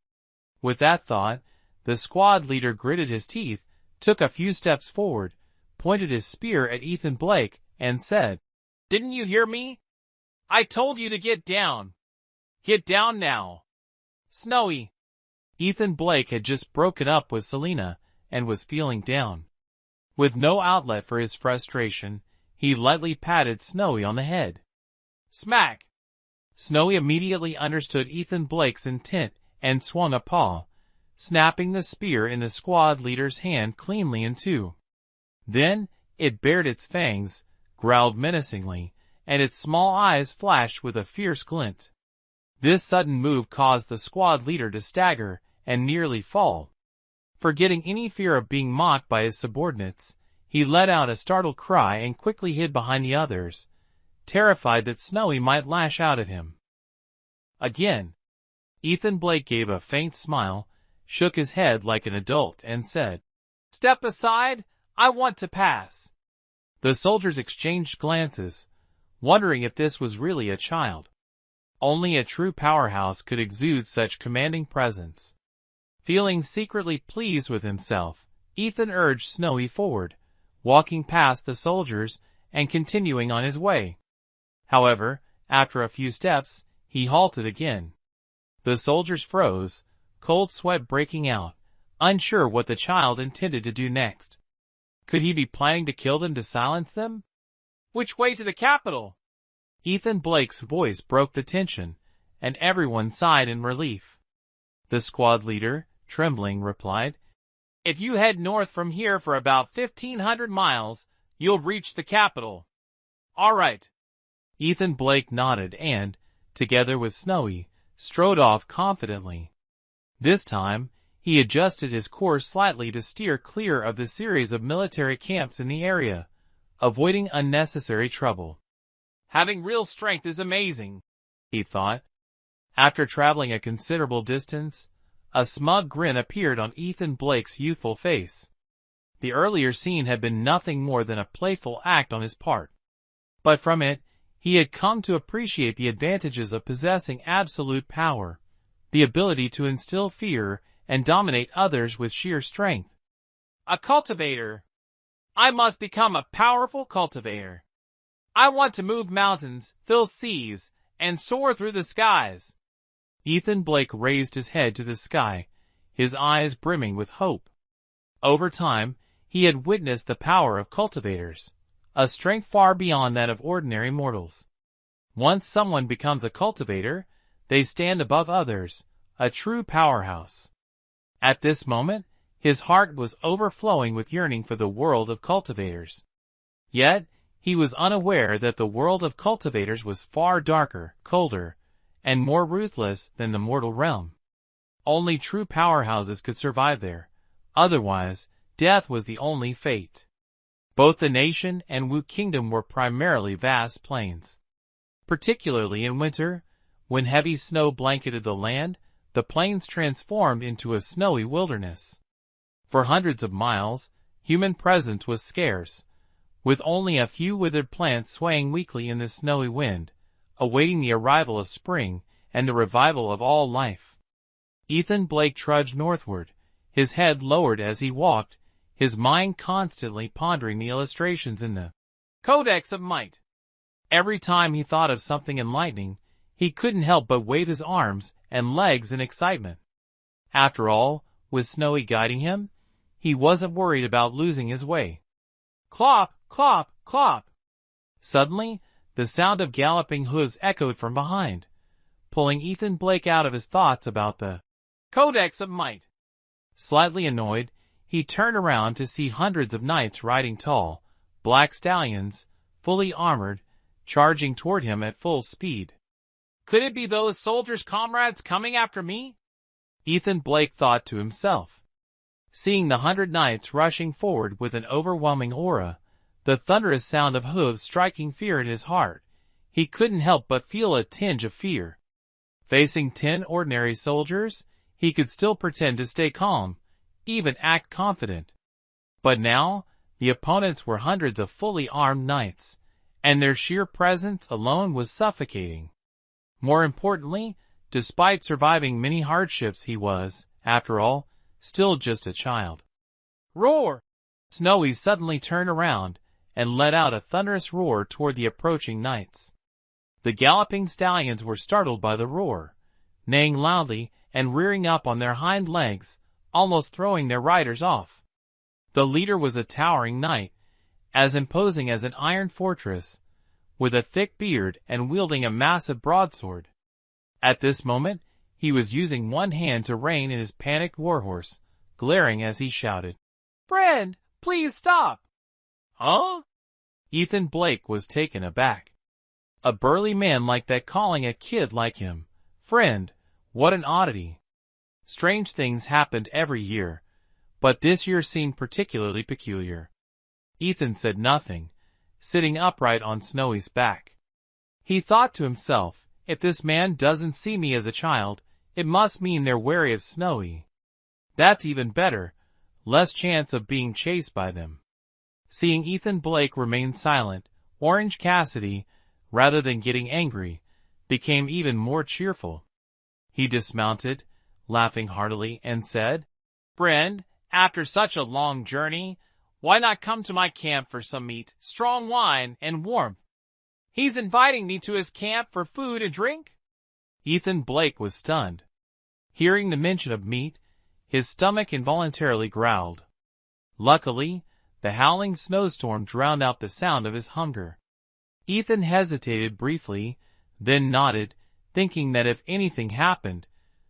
With that thought, the squad leader gritted his teeth, took a few steps forward, pointed his spear at Ethan Blake, and said, "Didn't you hear me? I told you to get down. Get down now. Snowy." Ethan Blake had just broken up with Selena, and was feeling down. With no outlet for his frustration, he lightly patted Snowy on the head. Smack! Snowy immediately understood Ethan Blake's intent and swung a paw, snapping the spear in the squad leader's hand cleanly in two. Then, it bared its fangs, growled menacingly, and its small eyes flashed with a fierce glint. This sudden move caused the squad leader to stagger and nearly fall. Forgetting any fear of being mocked by his subordinates, he let out a startled cry and quickly hid behind the others, terrified that Snowy might lash out at him. Again, Ethan Blake gave a faint smile, shook his head like an adult, and said, "Step aside, I want to pass." The soldiers exchanged glances, wondering if this was really a child. Only a true powerhouse could exude such commanding presence. Feeling secretly pleased with himself, Ethan urged Snowy forward, walking past the soldiers and continuing on his way. However, after a few steps, he halted again. The soldiers froze, cold sweat breaking out, unsure what the child intended to do next. Could he be planning to kill them to silence them? "Which way to the capital?" Ethan Blake's voice broke the tension, and everyone sighed in relief. The squad leader, trembling, replied, "If you head north from here for about 1,500 miles, you'll reach the capital." "All right." Ethan Blake nodded and, together with Snowy, strode off confidently. This time, he adjusted his course slightly to steer clear of the series of military camps in the area, avoiding unnecessary trouble. "Having real strength is amazing," he thought. After traveling a considerable distance, a smug grin appeared on Ethan Blake's youthful face. The earlier scene had been nothing more than a playful act on his part. But from it, he had come to appreciate the advantages of possessing absolute power, the ability to instill fear and dominate others with sheer strength. "A cultivator. I must become a powerful cultivator. I want to move mountains, fill seas, and soar through the skies." Ethan Blake raised his head to the sky, his eyes brimming with hope. Over time, he had witnessed the power of cultivators, a strength far beyond that of ordinary mortals. Once someone becomes a cultivator, they stand above others, a true powerhouse. At this moment, His heart was overflowing with yearning for the world of cultivators. Yet, he was unaware that the world of cultivators was far darker, colder, and more ruthless than the mortal realm. Only true powerhouses could survive there. Otherwise, death was the only fate. Both the nation and Wu Kingdom were primarily vast plains. Particularly in winter, when heavy snow blanketed the land, the plains transformed into a snowy wilderness. For hundreds of miles, human presence was scarce, with only a few withered plants swaying weakly in the snowy wind, awaiting the arrival of spring and the revival of all life. Ethan Blake trudged northward, his head lowered as he walked, his mind constantly pondering the illustrations in the Codex of Might. Every time he thought of something enlightening, he couldn't help but wave his arms and legs in excitement. After all, with Snowy guiding him, he wasn't worried about losing his way. Clop, clop, clop. Suddenly, the sound of galloping hooves echoed from behind, pulling Ethan Blake out of his thoughts about the Codex of Might. Slightly annoyed, he turned around to see hundreds of knights riding tall, black stallions, fully armored, charging toward him at full speed. Could it be those soldiers' comrades coming after me? Ethan Blake thought to himself. Seeing the 100 knights rushing forward with an overwhelming aura, the thunderous sound of hooves striking fear in his heart, he couldn't help but feel a tinge of fear. Facing 10 ordinary soldiers, he could still pretend to stay calm, even act confident. But now, the opponents were hundreds of fully armed knights, and their sheer presence alone was suffocating. More importantly, despite surviving many hardships, he was, after all, still just a child. Roar! Snowy suddenly turned around and let out a thunderous roar toward the approaching knights. The galloping stallions were startled by the roar, neighing loudly and rearing up on their hind legs, almost throwing their riders off. The leader was a towering knight, as imposing as an iron fortress, with a thick beard and wielding a massive broadsword. At this moment, he was using one hand to rein in his panicked warhorse, glaring as he shouted, "Friend, please stop!" Huh? Ethan Blake was taken aback. A burly man like that calling a kid like him friend, what an oddity. Strange things happened every year, but this year seemed particularly peculiar. Ethan said nothing, sitting upright on Snowy's back. He thought to himself, if this man doesn't see me as a child, it must mean they're wary of Snowy. That's even better, less chance of being chased by them. Seeing Ethan Blake remain silent, Orange Cassidy, rather than getting angry, became even more cheerful. He dismounted, laughing heartily, and said, "Friend, after such a long journey, why not come to my camp for some meat, strong wine, and warmth?" He's inviting me to his camp for food and drink? Ethan Blake was stunned. Hearing the mention of meat, his stomach involuntarily growled. Luckily, the howling snowstorm drowned out the sound of his hunger. Ethan hesitated briefly, then nodded, thinking that if anything happened,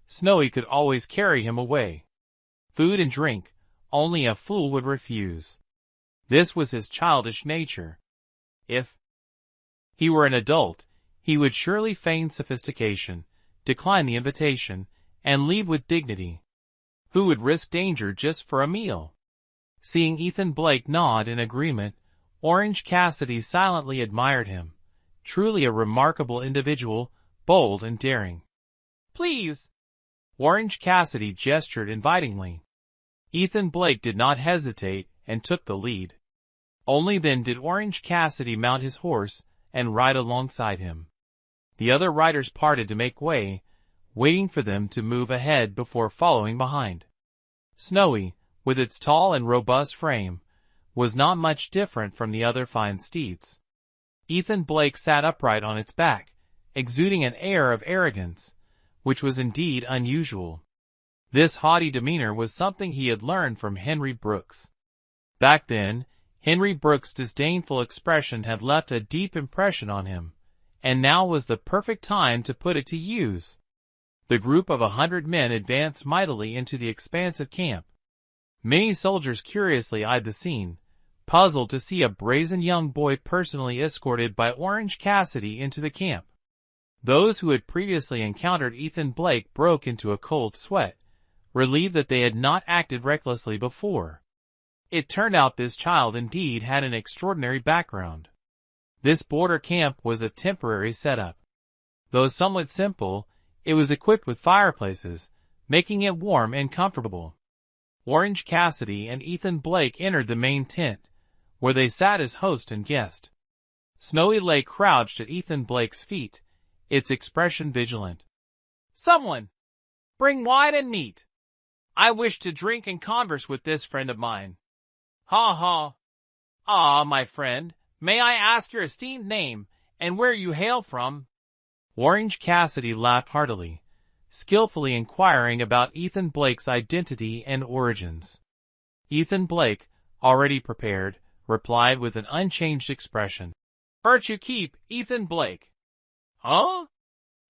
Snowy could always carry him away. Food and drink, only a fool would refuse. This was his childish nature. If he were an adult, he would surely feign sophistication, decline the invitation, and leave with dignity. Who would risk danger just for a meal? Seeing Ethan Blake nod in agreement, Orange Cassidy silently admired him. Truly a remarkable individual, bold and daring. "Please!" Orange Cassidy gestured invitingly. Ethan Blake did not hesitate and took the lead. Only then did Orange Cassidy mount his horse and ride alongside him. The other riders parted to make way, waiting for them to move ahead before following behind. Snowy, with its tall and robust frame, was not much different from the other fine steeds. Ethan Blake sat upright on its back, exuding an air of arrogance, which was indeed unusual. This haughty demeanor was something he had learned from Henry Brooks. Back then, Henry Brooks' disdainful expression had left a deep impression on him, and now was the perfect time to put it to use. The group of 100 men advanced mightily into the expansive camp. Many soldiers curiously eyed the scene, puzzled to see a brazen young boy personally escorted by Orange Cassidy into the camp. Those who had previously encountered Ethan Blake broke into a cold sweat, relieved that they had not acted recklessly before. It turned out this child indeed had an extraordinary background. This border camp was a temporary setup. Though somewhat simple, it was equipped with fireplaces, making it warm and comfortable. Orange Cassidy and Ethan Blake entered the main tent, where they sat as host and guest. Snowy lay crouched at Ethan Blake's feet, its expression vigilant. "Someone! Bring wine and meat. I wish to drink and converse with this friend of mine." "Ha ha! Ah, my friend, may I ask your esteemed name, and where you hail from?" Orange Cassidy laughed heartily, skillfully inquiring about Ethan Blake's identity and origins. Ethan Blake, already prepared, replied with an unchanged expression. "Virtue keep, Ethan Blake." "Huh?"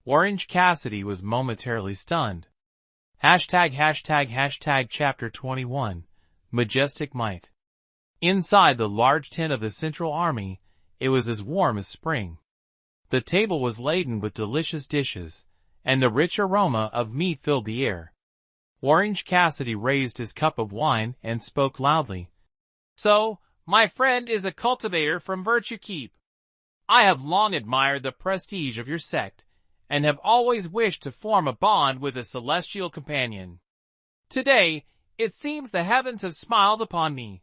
Orange Cassidy was momentarily stunned. Chapter 21, Majestic Might. Inside the large tent of the Central Army, it was as warm as spring. The table was laden with delicious dishes, and the rich aroma of meat filled the air. Orange Cassidy raised his cup of wine and spoke loudly. "So, my friend is a cultivator from Virtue Keep. I have long admired the prestige of your sect, and have always wished to form a bond with a celestial companion. Today, it seems the heavens have smiled upon me.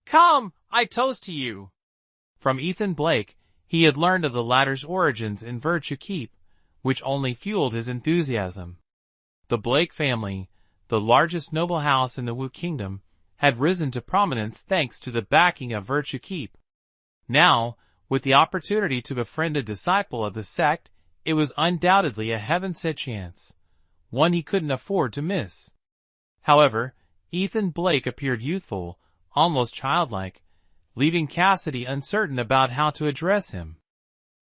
Come, I toast to you." From Ethan Blake, he had learned of the latter's origins in Virtue Keep, which only fueled his enthusiasm. The Blake family, the largest noble house in the Wu Kingdom, had risen to prominence thanks to the backing of Virtue Keep. Now, with the opportunity to befriend a disciple of the sect, it was undoubtedly a heaven-sent chance, one he couldn't afford to miss. However, Ethan Blake appeared youthful, almost childlike, leaving Cassidy uncertain about how to address him.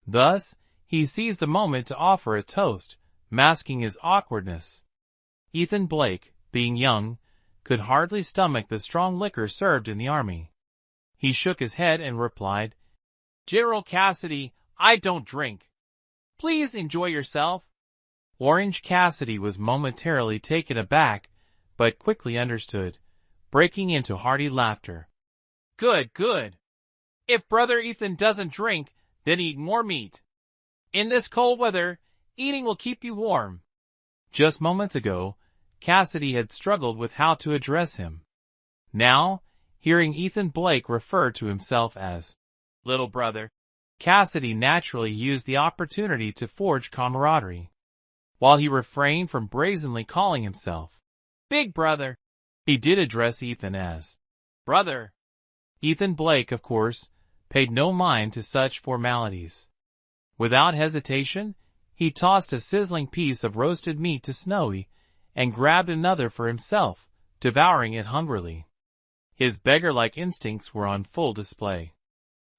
Thus, he seized the moment to offer a toast, masking his awkwardness. Ethan Blake, being young, could hardly stomach the strong liquor served in the army. He shook his head and replied, "General Cassidy, I don't drink. Please enjoy yourself." Orange Cassidy was momentarily taken aback, but quickly understood, breaking into hearty laughter. "Good, good. If Brother Ethan doesn't drink, then eat more meat. In this cold weather, eating will keep you warm." Just moments ago, Cassidy had struggled with how to address him. Now, hearing Ethan Blake refer to himself as "little brother," Cassidy naturally used the opportunity to forge camaraderie. While he refrained from brazenly calling himself "big brother," he did address Ethan as "brother." Ethan Blake, of course, paid no mind to such formalities. Without hesitation, he tossed a sizzling piece of roasted meat to Snowy and grabbed another for himself, devouring it hungrily. His beggar-like instincts were on full display.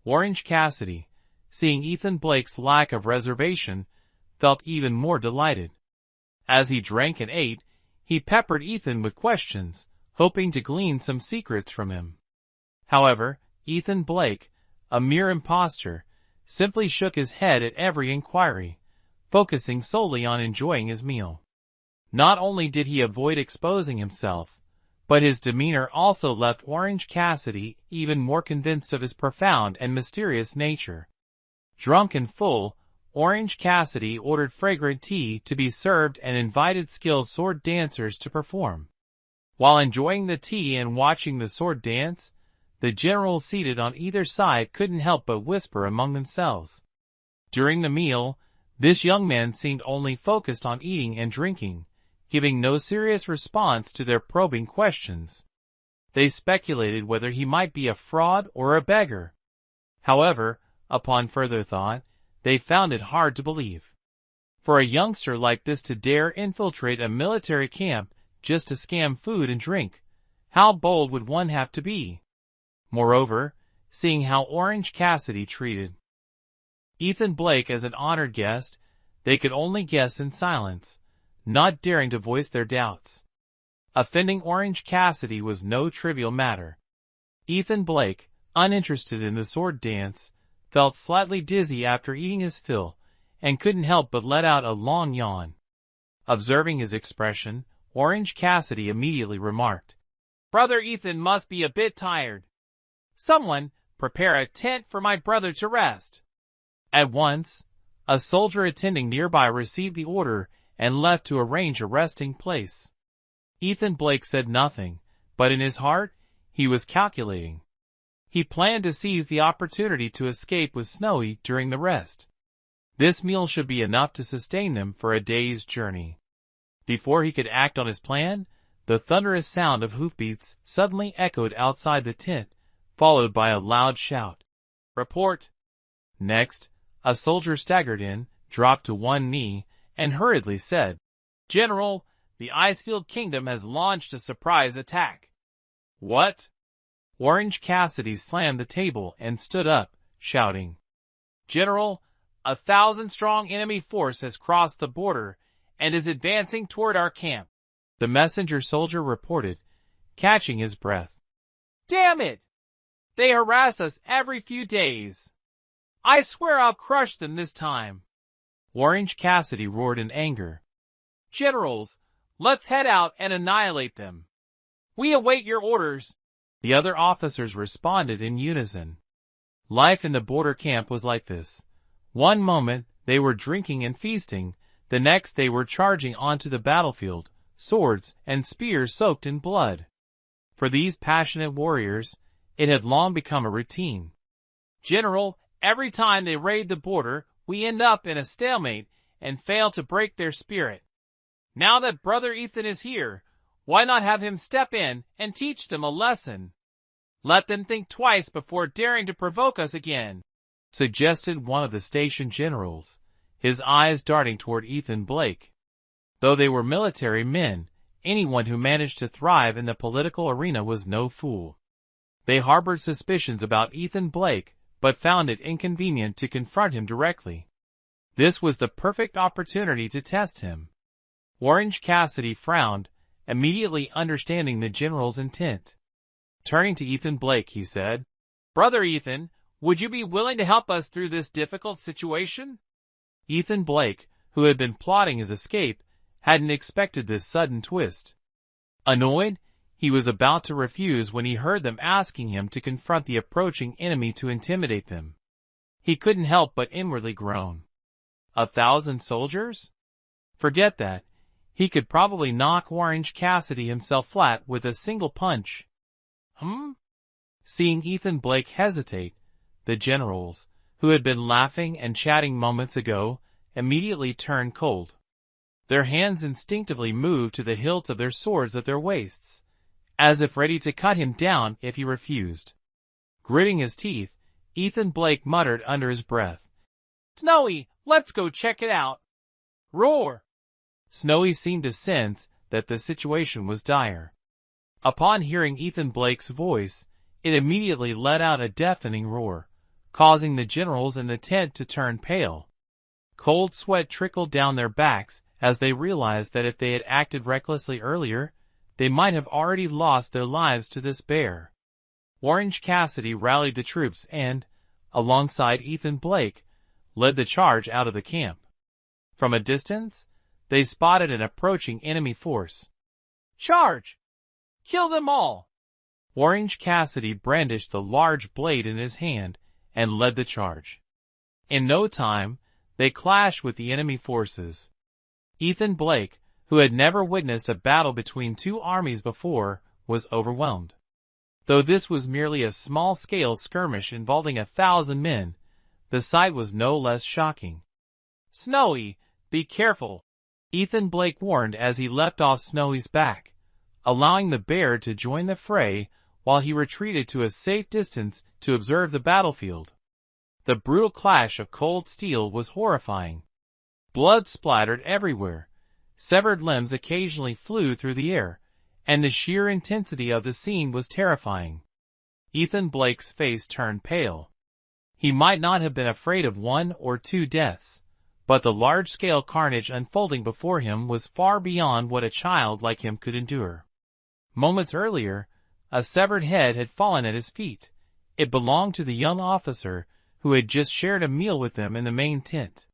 Orange Cassidy, seeing Ethan Blake's lack of reservation, felt even more delighted. As he drank and ate, he peppered Ethan with questions, hoping to glean some secrets from him. However, Ethan Blake, a mere impostor, simply shook his head at every inquiry, focusing solely on enjoying his meal. Not only did he avoid exposing himself, but his demeanor also left Orange Cassidy even more convinced of his profound and mysterious nature. Drunk and full, Orange Cassidy ordered fragrant tea to be served and invited skilled sword dancers to perform. While enjoying the tea and watching the sword dance, the generals seated on either side couldn't help but whisper among themselves. During the meal, this young man seemed only focused on eating and drinking, giving no serious response to their probing questions. They speculated whether he might be a fraud or a beggar. However, upon further thought, they found it hard to believe. For a youngster like this to dare infiltrate a military camp just to scam food and drink, how bold would one have to be? Moreover, seeing how Orange Cassidy treated Ethan Blake as an honored guest, they could only guess in silence, not daring to voice their doubts. Offending Orange Cassidy was no trivial matter. Ethan Blake, uninterested in the sword dance, felt slightly dizzy after eating his fill, and couldn't help but let out a long yawn. Observing his expression, Orange Cassidy immediately remarked, "Brother Ethan must be a bit tired. Someone, prepare a tent for my brother to rest." At once, a soldier attending nearby received the order and left to arrange a resting place. Ethan Blake said nothing, but in his heart, he was calculating. He planned to seize the opportunity to escape with Snowy during the rest. This meal should be enough to sustain them for a day's journey. Before he could act on his plan, the thunderous sound of hoofbeats suddenly echoed outside the tent, followed by a loud shout. "Report." Next, a soldier staggered in, dropped to one knee, and hurriedly said, "General, the Icefield Kingdom has launched a surprise attack." "What?" Orange Cassidy slammed the table and stood up, shouting, "General, a 1,000-strong enemy force has crossed the border and is advancing toward our camp," the messenger soldier reported, catching his breath. "Damn it! They harass us every few days. I swear I'll crush them this time." Orange Cassidy roared in anger. "Generals, let's head out and annihilate them. We await your orders." The other officers responded in unison. Life in the border camp was like this. One moment, they were drinking and feasting. The next they were charging onto the battlefield, swords and spears soaked in blood. For these passionate warriors, it had long become a routine. "General, every time they raid the border, we end up in a stalemate and fail to break their spirit. Now that Brother Ethan is here, why not have him step in and teach them a lesson? Let them think twice before daring to provoke us again," suggested one of the station generals, his eyes darting toward Ethan Blake. Though they were military men, anyone who managed to thrive in the political arena was no fool. They harbored suspicions about Ethan Blake, but found it inconvenient to confront him directly. This was the perfect opportunity to test him. Orange Cassidy frowned, immediately understanding the general's intent. Turning to Ethan Blake, he said, "Brother Ethan, would you be willing to help us through this difficult situation?" Ethan Blake, who had been plotting his escape, hadn't expected this sudden twist. Annoyed, he was about to refuse when he heard them asking him to confront the approaching enemy to intimidate them. He couldn't help but inwardly groan. 1,000 soldiers? Forget that. He could probably knock Orange Cassidy himself flat with a single punch. Seeing Ethan Blake hesitate, the generals, who had been laughing and chatting moments ago, immediately turned cold. Their hands instinctively moved to the hilts of their swords at their waists, as if ready to cut him down if he refused. Gritting his teeth, Ethan Blake muttered under his breath, "Snowy, let's go check it out." "Roar!" Snowy seemed to sense that the situation was dire. Upon hearing Ethan Blake's voice, it immediately let out a deafening roar, causing the generals in the tent to turn pale. Cold sweat trickled down their backs as they realized that if they had acted recklessly earlier, they might have already lost their lives to this bear. Orange Cassidy rallied the troops and, alongside Ethan Blake, led the charge out of the camp. From a distance, they spotted an approaching enemy force. "Charge! Kill them all!" Orange Cassidy brandished the large blade in his hand and led the charge. In no time, they clashed with the enemy forces. Ethan Blake, who had never witnessed a battle between two armies before, was overwhelmed. Though this was merely a small-scale skirmish involving 1,000 men, the sight was no less shocking. "Snowy, be careful," Ethan Blake warned as he leapt off Snowy's back, allowing the bear to join the fray while he retreated to a safe distance to observe the battlefield. The brutal clash of cold steel was horrifying. Blood splattered everywhere, severed limbs occasionally flew through the air, and the sheer intensity of the scene was terrifying. Ethan Blake's face turned pale. He might not have been afraid of 1 or 2 deaths, but the large-scale carnage unfolding before him was far beyond what a child like him could endure. Moments earlier, a severed head had fallen at his feet. It belonged to the young officer who had just shared a meal with them in the main tent.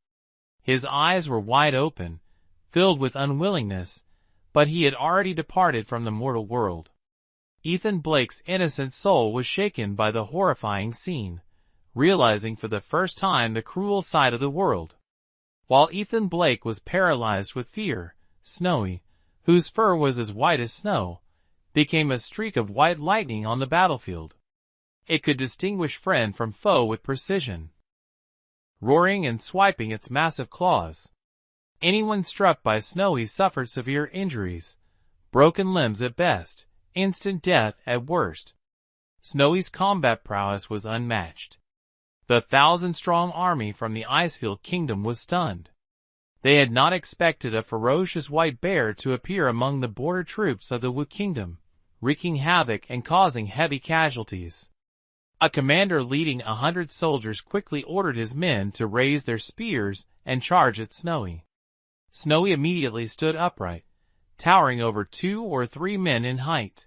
His eyes were wide open, filled with unwillingness, but he had already departed from the mortal world. Ethan Blake's innocent soul was shaken by the horrifying scene, realizing for the first time the cruel side of the world. While Ethan Blake was paralyzed with fear, Snowy, whose fur was as white as snow, became a streak of white lightning on the battlefield. It could distinguish friend from foe with precision, roaring and swiping its massive claws. Anyone struck by Snowy suffered severe injuries, broken limbs at best, instant death at worst. Snowy's combat prowess was unmatched. The 1,000-strong army from the Icefield Kingdom was stunned. They had not expected a ferocious white bear to appear among the border troops of the Wu Kingdom, wreaking havoc and causing heavy casualties. A commander leading 100 soldiers quickly ordered his men to raise their spears and charge at Snowy. Snowy immediately stood upright, towering over 2 or 3 men in height.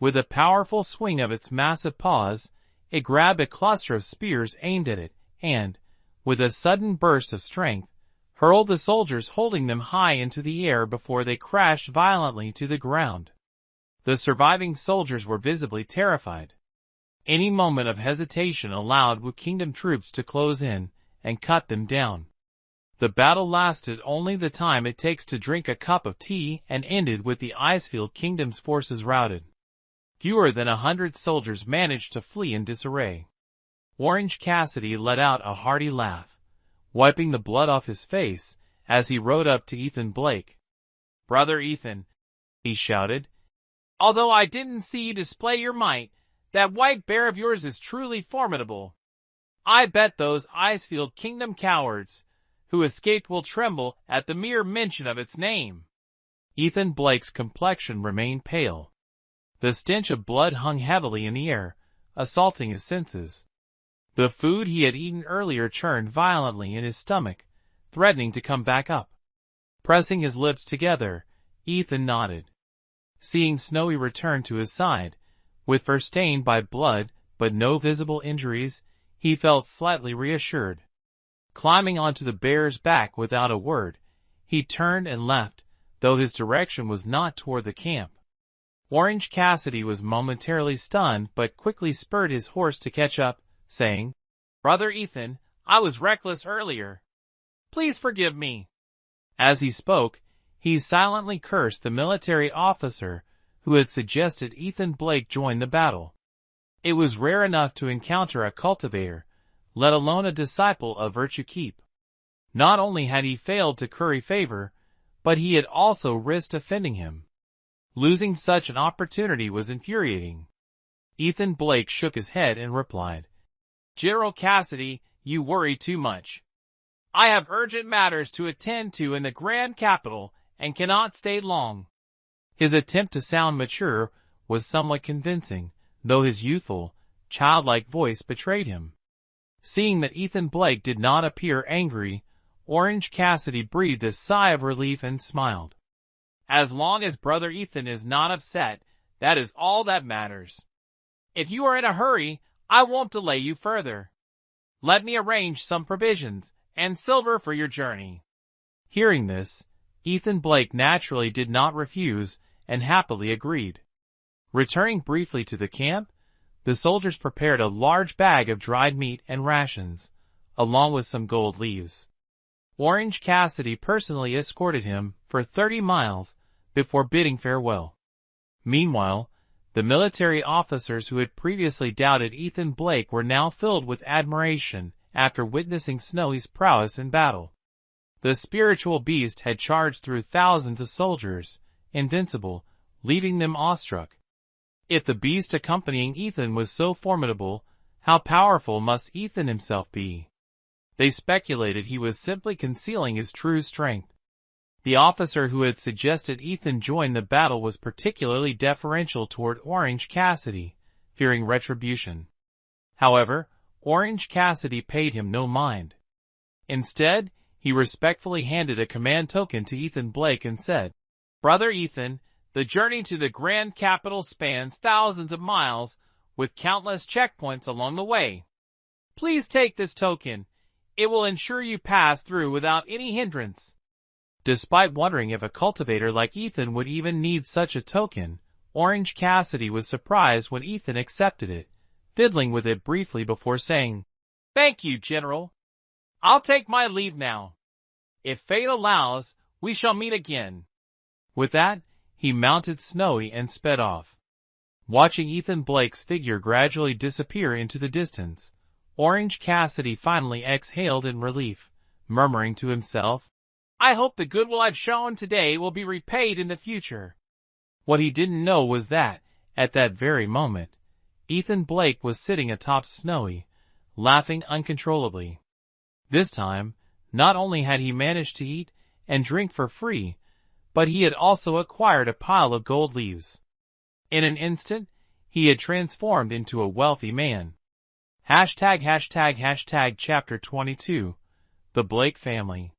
With a powerful swing of its massive paws, it grabbed a cluster of spears aimed at it, and, with a sudden burst of strength, hurled the soldiers holding them high into the air before they crashed violently to the ground. The surviving soldiers were visibly terrified. Any moment of hesitation allowed Wu Kingdom troops to close in and cut them down. The battle lasted only the time it takes to drink a cup of tea and ended with the Icefield Kingdom's forces routed. Fewer than 100 soldiers managed to flee in disarray. Orange Cassidy let out a hearty laugh, wiping the blood off his face as he rode up to Ethan Blake. "Brother Ethan," he shouted, "although I didn't see you display your might, that white bear of yours is truly formidable. I bet those Icefield Kingdom cowards who escaped will tremble at the mere mention of its name." Ethan Blake's complexion remained pale. The stench of blood hung heavily in the air, assaulting his senses. The food he had eaten earlier churned violently in his stomach, threatening to come back up. Pressing his lips together, Ethan nodded. Seeing Snowy return to his side, with fur stained by blood but no visible injuries, he felt slightly reassured. Climbing onto the bear's back without a word, he turned and left, though his direction was not toward the camp. Orange Cassidy was momentarily stunned but quickly spurred his horse to catch up, saying, "Brother Ethan, I was reckless earlier. Please forgive me." As he spoke, he silently cursed the military officer who had suggested Ethan Blake join the battle. It was rare enough to encounter a cultivator, let alone a disciple of virtue keep. Not only had he failed to curry favor, but he had also risked offending him. Losing such an opportunity was infuriating. Ethan Blake shook his head and replied, "General Cassidy, you worry too much. I have urgent matters to attend to in the Grand Capital and cannot stay long." His attempt to sound mature was somewhat convincing, though his youthful, childlike voice betrayed him. Seeing that Ethan Blake did not appear angry, Orange Cassidy breathed a sigh of relief and smiled. "As long as Brother Ethan is not upset, that is all that matters. If you are in a hurry, I won't delay you further. Let me arrange some provisions and silver for your journey." Hearing this, Ethan Blake naturally did not refuse and happily agreed. Returning briefly to the camp, the soldiers prepared a large bag of dried meat and rations, along with some gold leaves. Orange Cassidy personally escorted him for 30 miles before bidding farewell. Meanwhile, the military officers who had previously doubted Ethan Blake were now filled with admiration after witnessing Snowy's prowess in battle. The spiritual beast had charged through thousands of soldiers, invincible, leaving them awestruck. If the beast accompanying Ethan was so formidable, how powerful must Ethan himself be? They speculated he was simply concealing his true strength. The officer who had suggested Ethan join the battle was particularly deferential toward Orange Cassidy, fearing retribution. However, Orange Cassidy paid him no mind. Instead, he respectfully handed a command token to Ethan Blake and said, "Brother Ethan, The journey to the grand capital spans thousands of miles, with countless checkpoints along the way. Please take this token. It will ensure you pass through without any hindrance. Despite wondering if a cultivator like Ethan would even need such a token, Orange Cassidy was surprised when Ethan accepted it, fiddling with it briefly before saying, "Thank you, General. I'll take my leave now. If fate allows, we shall meet again." With that, he mounted Snowy and sped off. Watching Ethan Blake's figure gradually disappear into the distance, Orange Cassidy finally exhaled in relief, murmuring to himself, "I hope the goodwill I've shown today will be repaid in the future." What he didn't know was that, at that very moment, Ethan Blake was sitting atop Snowy, laughing uncontrollably. This time, not only had he managed to eat and drink for free, but he had also acquired a pile of gold leaves. In an instant, he had transformed into a wealthy man. Chapter 22. The Blake Family.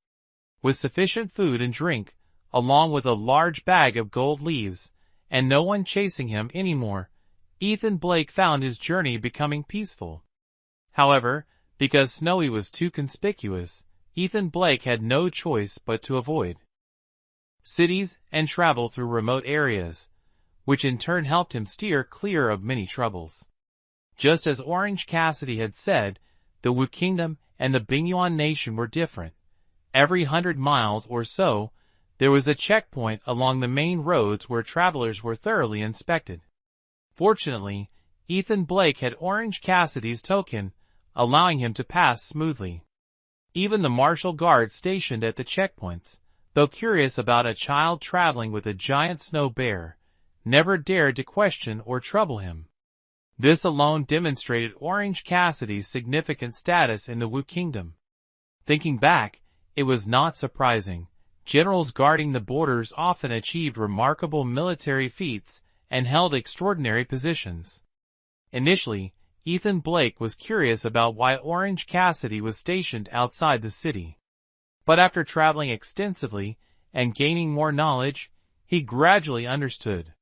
With sufficient food and drink, along with a large bag of gold leaves, and no one chasing him anymore, Ethan Blake found his journey becoming peaceful. However, because Snowy was too conspicuous, Ethan Blake had no choice but to avoid cities and travel through remote areas, which in turn helped him steer clear of many troubles. Just as Orange Cassidy had said, the Wu Kingdom and the Bingyuan Nation were different. Every 100 miles or so, there was a checkpoint along the main roads where travelers were thoroughly inspected. Fortunately, Ethan Blake had Orange Cassidy's token, allowing him to pass smoothly. Even the martial guards stationed at the checkpoints, though curious about a child traveling with a giant snow bear, never dared to question or trouble him. This alone demonstrated Orange Cassidy's significant status in the Wu Kingdom. Thinking back, it was not surprising. Generals guarding the borders often achieved remarkable military feats and held extraordinary positions. Initially, Ethan Blake was curious about why Orange Cassidy was stationed outside the city. But after traveling extensively and gaining more knowledge, he gradually understood.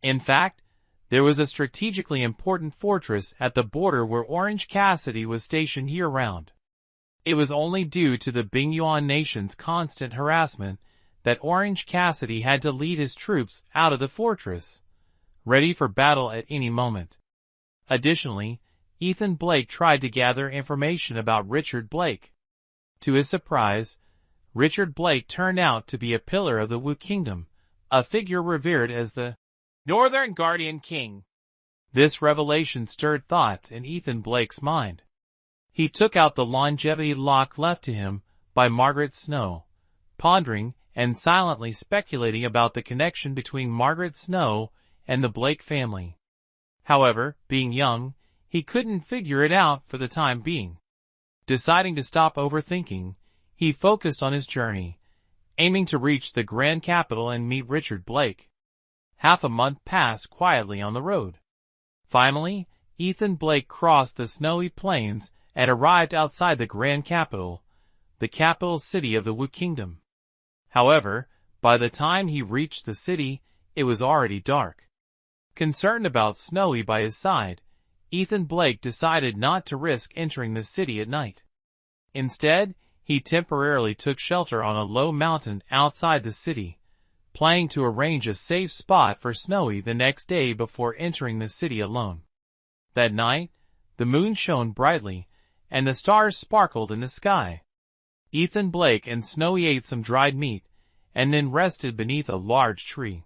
In fact, there was a strategically important fortress at the border where Orange Cassidy was stationed year-round. It was only due to the Bingyuan Nation's constant harassment that Orange Cassidy had to lead his troops out of the fortress, ready for battle at any moment. Additionally, Ethan Blake tried to gather information about Richard Blake. To his surprise, Richard Blake turned out to be a pillar of the Wu Kingdom, a figure revered as the Northern Guardian King. This revelation stirred thoughts in Ethan Blake's mind. He took out the longevity lock left to him by Margaret Snow, pondering and silently speculating about the connection between Margaret Snow and the Blake family. However, being young, he couldn't figure it out for the time being. Deciding to stop overthinking, he focused on his journey, aiming to reach the grand capital and meet Richard Blake. Half a month passed quietly on the road. Finally, Ethan Blake crossed the snowy plains and arrived outside the grand capital, the capital city of the Wu Kingdom. However, by the time he reached the city, it was already dark. Concerned about Snowy by his side, Ethan Blake decided not to risk entering the city at night. Instead, he temporarily took shelter on a low mountain outside the city, planning to arrange a safe spot for Snowy the next day before entering the city alone. That night, the moon shone brightly, and the stars sparkled in the sky. Ethan Blake and Snowy ate some dried meat, and then rested beneath a large tree.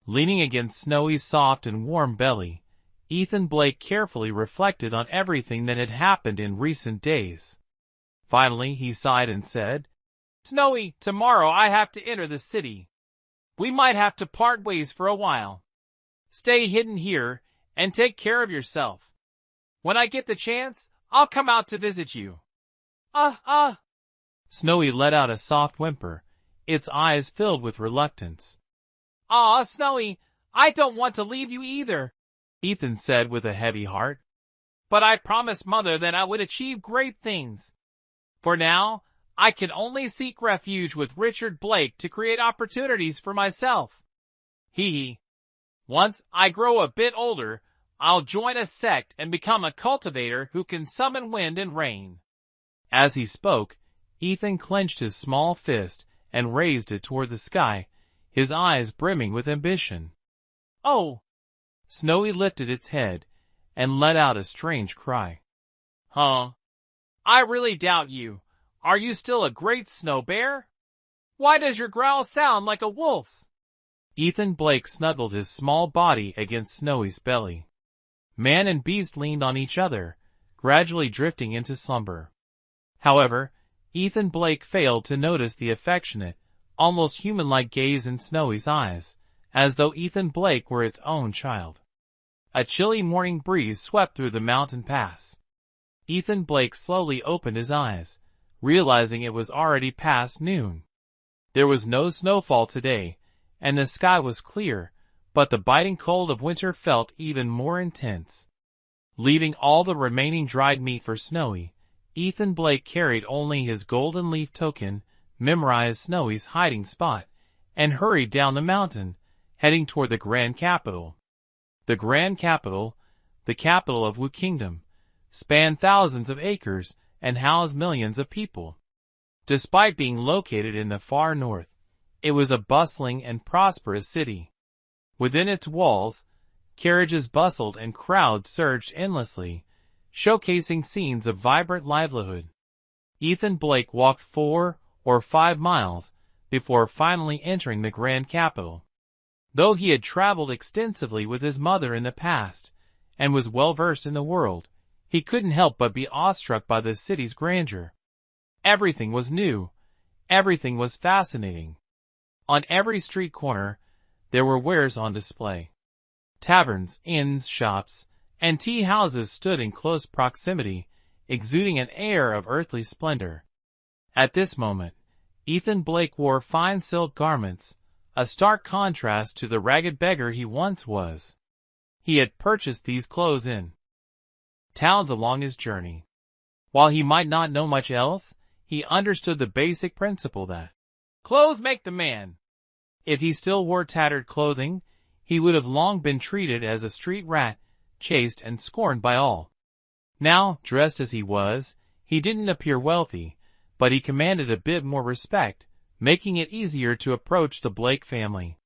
Leaning against Snowy's soft and warm belly, Ethan Blake carefully reflected on everything that had happened in recent days. Finally, he sighed and said, "Snowy, tomorrow I have to enter the city. We might have to part ways for a while. Stay hidden here, and take care of yourself. When I get the chance, I'll come out to visit you." Snowy let out a soft whimper, its eyes filled with reluctance. Snowy, I don't want to leave you either," Ethan said with a heavy heart. "But I promised Mother that I would achieve great things. For now, I can only seek refuge with Richard Blake to create opportunities for myself." Hee hee. Once I grow a bit older, I'll join a sect and become a cultivator who can summon wind and rain. As he spoke, Ethan clenched his small fist and raised it toward the sky, his eyes brimming with ambition. Oh! Snowy lifted its head and let out a strange cry. Huh? I really doubt you. Are you still a great snow bear? Why does your growl sound like a wolf's? Ethan Blake snuggled his small body against Snowy's belly. Man and beast leaned on each other, gradually drifting into slumber. However, Ethan Blake failed to notice the affectionate, almost human-like gaze in Snowy's eyes, as though Ethan Blake were its own child. A chilly morning breeze swept through the mountain pass. Ethan Blake slowly opened his eyes, realizing it was already past noon. There was no snowfall today, and the sky was clear, but the biting cold of winter felt even more intense. Leaving all the remaining dried meat for Snowy, Ethan Blake carried only his golden leaf token, memorized Snowy's hiding spot, and hurried down the mountain, heading toward the Grand Capital. The Grand Capital, the capital of Wu Kingdom, spanned thousands of acres and housed millions of people. Despite being located in the far north, it was a bustling and prosperous city. Within its walls, carriages bustled and crowds surged endlessly, showcasing scenes of vibrant livelihood. Ethan Blake walked 4 or 5 miles before finally entering the Grand Capital. Though he had traveled extensively with his mother in the past and was well versed in the world, he couldn't help but be awestruck by the city's grandeur. Everything was new. Everything was fascinating. On every street corner, there were wares on display. Taverns, inns, shops, and tea houses stood in close proximity, exuding an air of earthly splendor. At this moment, Ethan Blake wore fine silk garments, a stark contrast to the ragged beggar he once was. He had purchased these clothes in towns along his journey. While he might not know much else, he understood the basic principle that clothes make the man. If he still wore tattered clothing, he would have long been treated as a street rat, chased and scorned by all. Now, dressed as he was, he didn't appear wealthy, but he commanded a bit more respect, making it easier to approach the Blake family.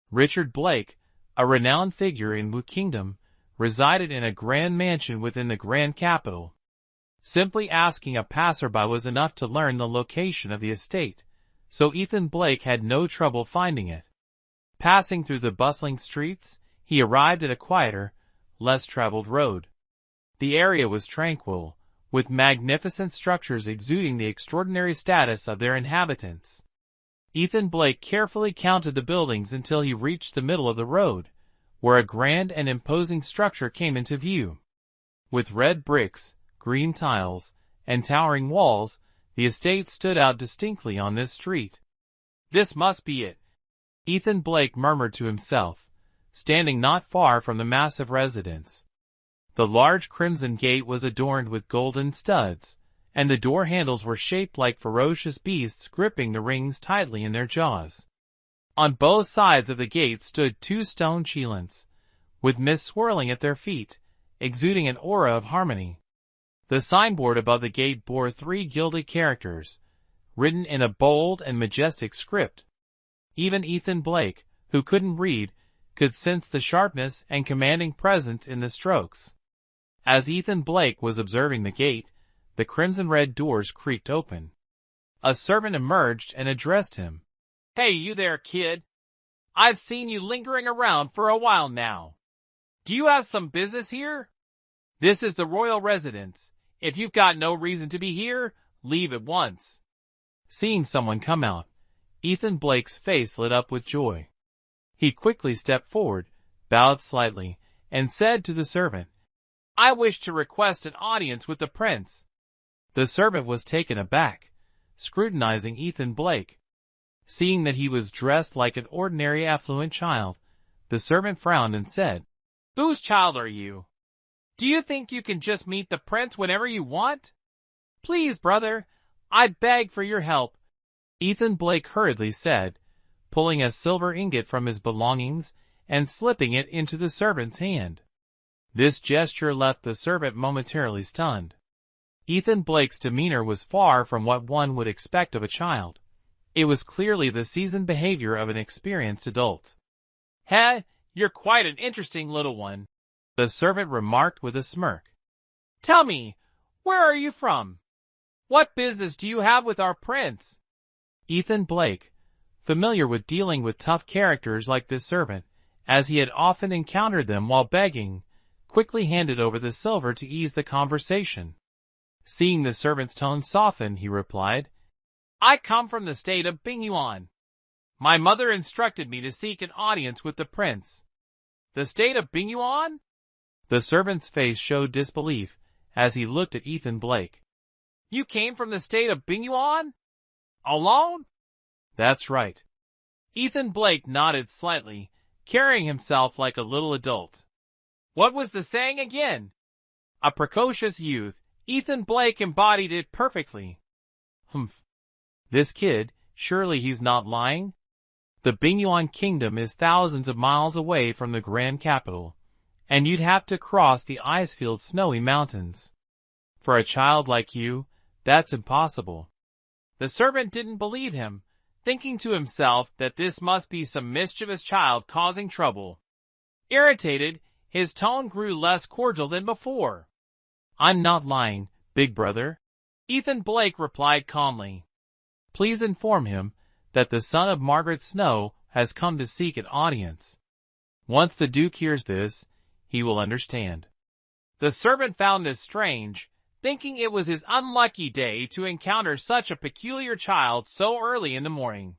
Richard Blake, a renowned figure in Wu Kingdom, resided in a grand mansion within the Grand Capital. Simply asking a passerby was enough to learn the location of the estate, so Ethan Blake had no trouble finding it. Passing through the bustling streets, he arrived at a quieter, less traveled road. The area was tranquil, with magnificent structures exuding the extraordinary status of their inhabitants. Ethan Blake carefully counted the buildings until he reached the middle of the road, where a grand and imposing structure came into view. With red bricks, green tiles, and towering walls, the estate stood out distinctly on this street. This must be it, Ethan Blake murmured to himself, standing not far from the massive residence. The large crimson gate was adorned with golden studs, and the door handles were shaped like ferocious beasts gripping the rings tightly in their jaws. On both sides of the gate stood 2 stone chelins, with mist swirling at their feet, exuding an aura of harmony. The signboard above the gate bore 3 gilded characters, written in a bold and majestic script. Even Ethan Blake, who couldn't read, could sense the sharpness and commanding presence in the strokes. As Ethan Blake was observing the gate, the crimson-red doors creaked open. A servant emerged and addressed him. Hey, you there, kid. I've seen you lingering around for a while now. Do you have some business here? This is the royal residence. If you've got no reason to be here, leave at once. Seeing someone come out, Ethan Blake's face lit up with joy. He quickly stepped forward, bowed slightly, and said to the servant, I wish to request an audience with the prince. The servant was taken aback, scrutinizing Ethan Blake. Seeing that he was dressed like an ordinary affluent child, the servant frowned and said, Whose child are you? Do you think you can just meet the prince whenever you want? Please, brother, I beg for your help. Ethan Blake hurriedly said, pulling a silver ingot from his belongings and slipping it into the servant's hand. This gesture left the servant momentarily stunned. Ethan Blake's demeanor was far from what one would expect of a child. It was clearly the seasoned behavior of an experienced adult. "Heh, you're quite an interesting little one," the servant remarked with a smirk. "Tell me, where are you from? What business do you have with our prince?" Ethan Blake, familiar with dealing with tough characters like this servant, as he had often encountered them while begging, quickly handed over the silver to ease the conversation. Seeing the servant's tone soften, he replied, "I come from the state of Bingyuan. My mother instructed me to seek an audience with the prince." "The state of Bingyuan?" The servant's face showed disbelief as he looked at Ethan Blake. "You came from the state of Bingyuan? Alone?" "That's right." Ethan Blake nodded slightly, carrying himself like a little adult. "What was the saying again?" A precocious youth, Ethan Blake embodied it perfectly. "Humph. This kid, surely he's not lying? The Bingyuan Kingdom is thousands of miles away from the grand capital, and you'd have to cross the ice-filled snowy mountains. For a child like you, that's impossible." The servant didn't believe him, thinking to himself that this must be some mischievous child causing trouble. Irritated, his tone grew less cordial than before. "I'm not lying, big brother," Ethan Blake replied calmly. "Please inform him that the son of Margaret Snow has come to seek an audience. Once the Duke hears this, he will understand." The servant found this strange, thinking it was his unlucky day to encounter such a peculiar child so early in the morning.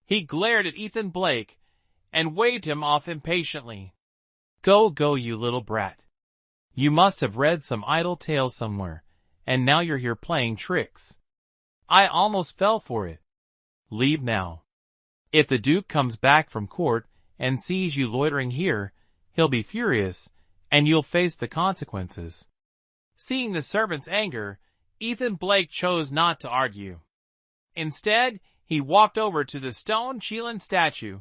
He glared at Ethan Blake and waved him off impatiently. Go, you little brat. You must have read some idle tale somewhere, and now you're here playing tricks. I almost fell for it. Leave now. If the Duke comes back from court and sees you loitering here, he'll be furious, and you'll face the consequences." Seeing the servant's anger, Ethan Blake chose not to argue. Instead, he walked over to the stone Qilin statue,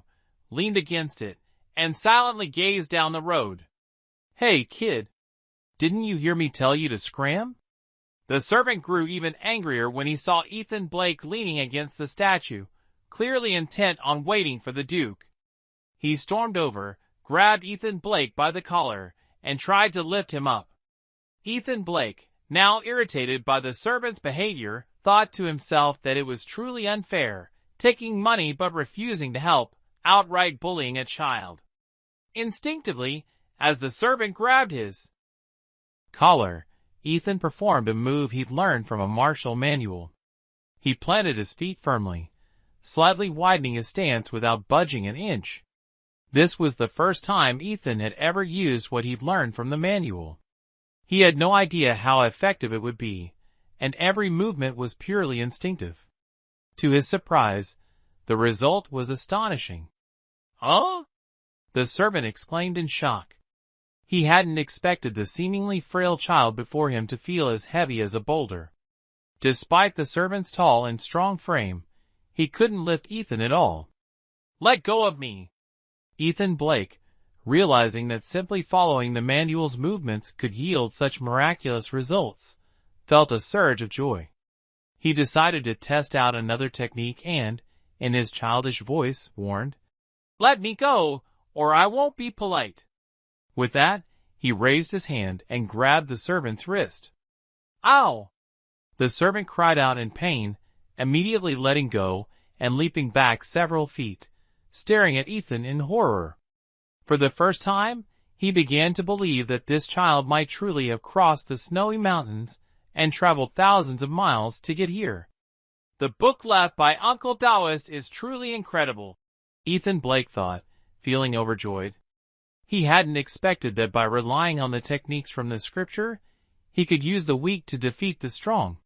leaned against it, and silently gazed down the road. "Hey, kid. Didn't you hear me tell you to scram?" The servant grew even angrier when he saw Ethan Blake leaning against the statue, clearly intent on waiting for the Duke. He stormed over, grabbed Ethan Blake by the collar, and tried to lift him up. Ethan Blake, now irritated by the servant's behavior, thought to himself that it was truly unfair, taking money but refusing to help, outright bullying a child. Instinctively, as the servant grabbed his collar, Ethan performed a move he'd learned from a martial manual. He planted his feet firmly, slightly widening his stance without budging an inch. This was the first time Ethan had ever used what he'd learned from the manual. He had no idea how effective it would be, and every movement was purely instinctive. To his surprise, the result was astonishing. "Huh?" the servant exclaimed in shock. He hadn't expected the seemingly frail child before him to feel as heavy as a boulder. Despite the servant's tall and strong frame, he couldn't lift Ethan at all. "Let go of me." Ethan Blake, realizing that simply following the manual's movements could yield such miraculous results, felt a surge of joy. He decided to test out another technique and, in his childish voice, warned, "Let me go, or I won't be polite." With that, he raised his hand and grabbed the servant's wrist. "Ow!" The servant cried out in pain, immediately letting go and leaping back several feet, staring at Ethan in horror. For the first time, he began to believe that this child might truly have crossed the snowy mountains and traveled thousands of miles to get here. "The book left by Uncle Taoist is truly incredible," Ethan Blake thought, feeling overjoyed. He hadn't expected that by relying on the techniques from the scripture, he could use the weak to defeat the strong.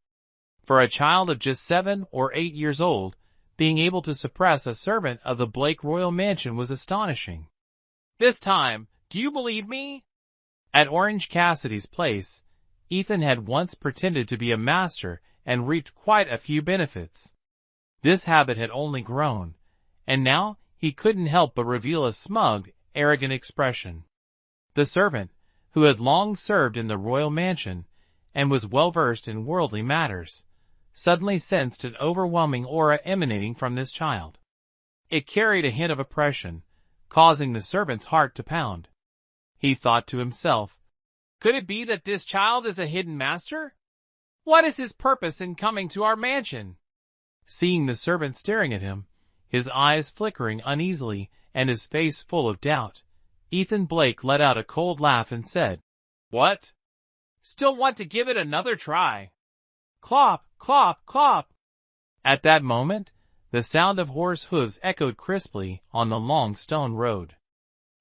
For a child of just 7 or 8 years old, being able to suppress a servant of the Blake royal mansion was astonishing. "This time, do you believe me?" At Orange Cassidy's place, Ethan had once pretended to be a master and reaped quite a few benefits. This habit had only grown, and now he couldn't help but reveal a smug, arrogant expression. The servant, who had long served in the royal mansion and was well versed in worldly matters, suddenly sensed an overwhelming aura emanating from this child. It carried a hint of oppression, causing the servant's heart to pound. He thought to himself, "Could it be that this child is a hidden master? What is his purpose in coming to our mansion?" Seeing the servant staring at him, his eyes flickering uneasily and his face full of doubt, Ethan Blake let out a cold laugh and said, "What? Still want to give it another try?" Clop, clop, clop. At that moment, the sound of horse hooves echoed crisply on the long stone road.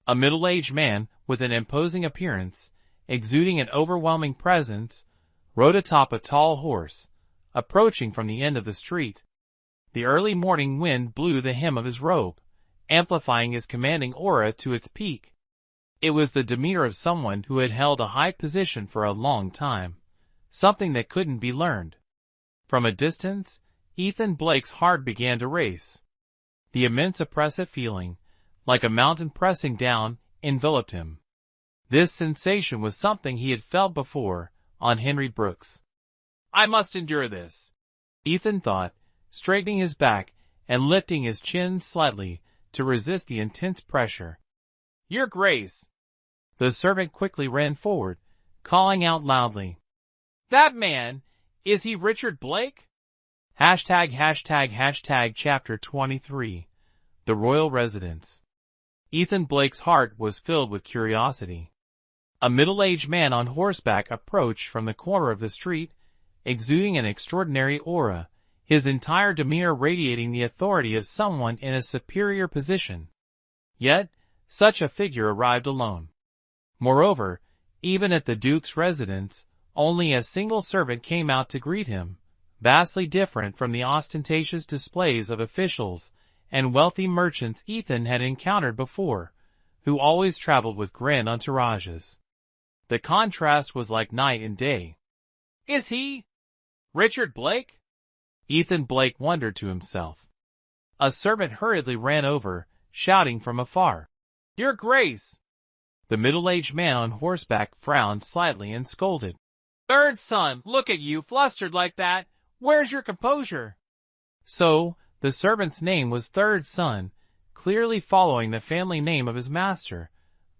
A middle-aged man with an imposing appearance, exuding an overwhelming presence, rode atop a tall horse, approaching from the end of the street. The early morning wind blew the hem of his robe, amplifying his commanding aura to its peak. It was the demeanor of someone who had held a high position for a long time, something that couldn't be learned. From a distance, Ethan Blake's heart began to race. The immense oppressive feeling, like a mountain pressing down, enveloped him. This sensation was something he had felt before on Henry Brooks. "I must endure this," Ethan thought, straightening his back and lifting his chin slightly to resist the intense pressure. "Your Grace." The servant quickly ran forward, calling out loudly, "That man, is he Richard Blake?" Chapter 23. The Royal Residence. Ethan Blake's heart was filled with curiosity. A middle-aged man on horseback approached from the corner of the street, exuding an extraordinary aura, his entire demeanor radiating the authority of someone in a superior position. Yet, such a figure arrived alone. Moreover, even at the Duke's residence, only a single servant came out to greet him, vastly different from the ostentatious displays of officials and wealthy merchants Ethan had encountered before, who always traveled with grand entourages. The contrast was like night and day. "Is he Richard Blake?" Ethan Blake wondered to himself. A servant hurriedly ran over, shouting from afar, "Your Grace!" The middle-aged man on horseback frowned slightly and scolded, "Third son, look at you, flustered like that. Where's your composure?" So, the servant's name was Third Son, clearly following the family name of his master,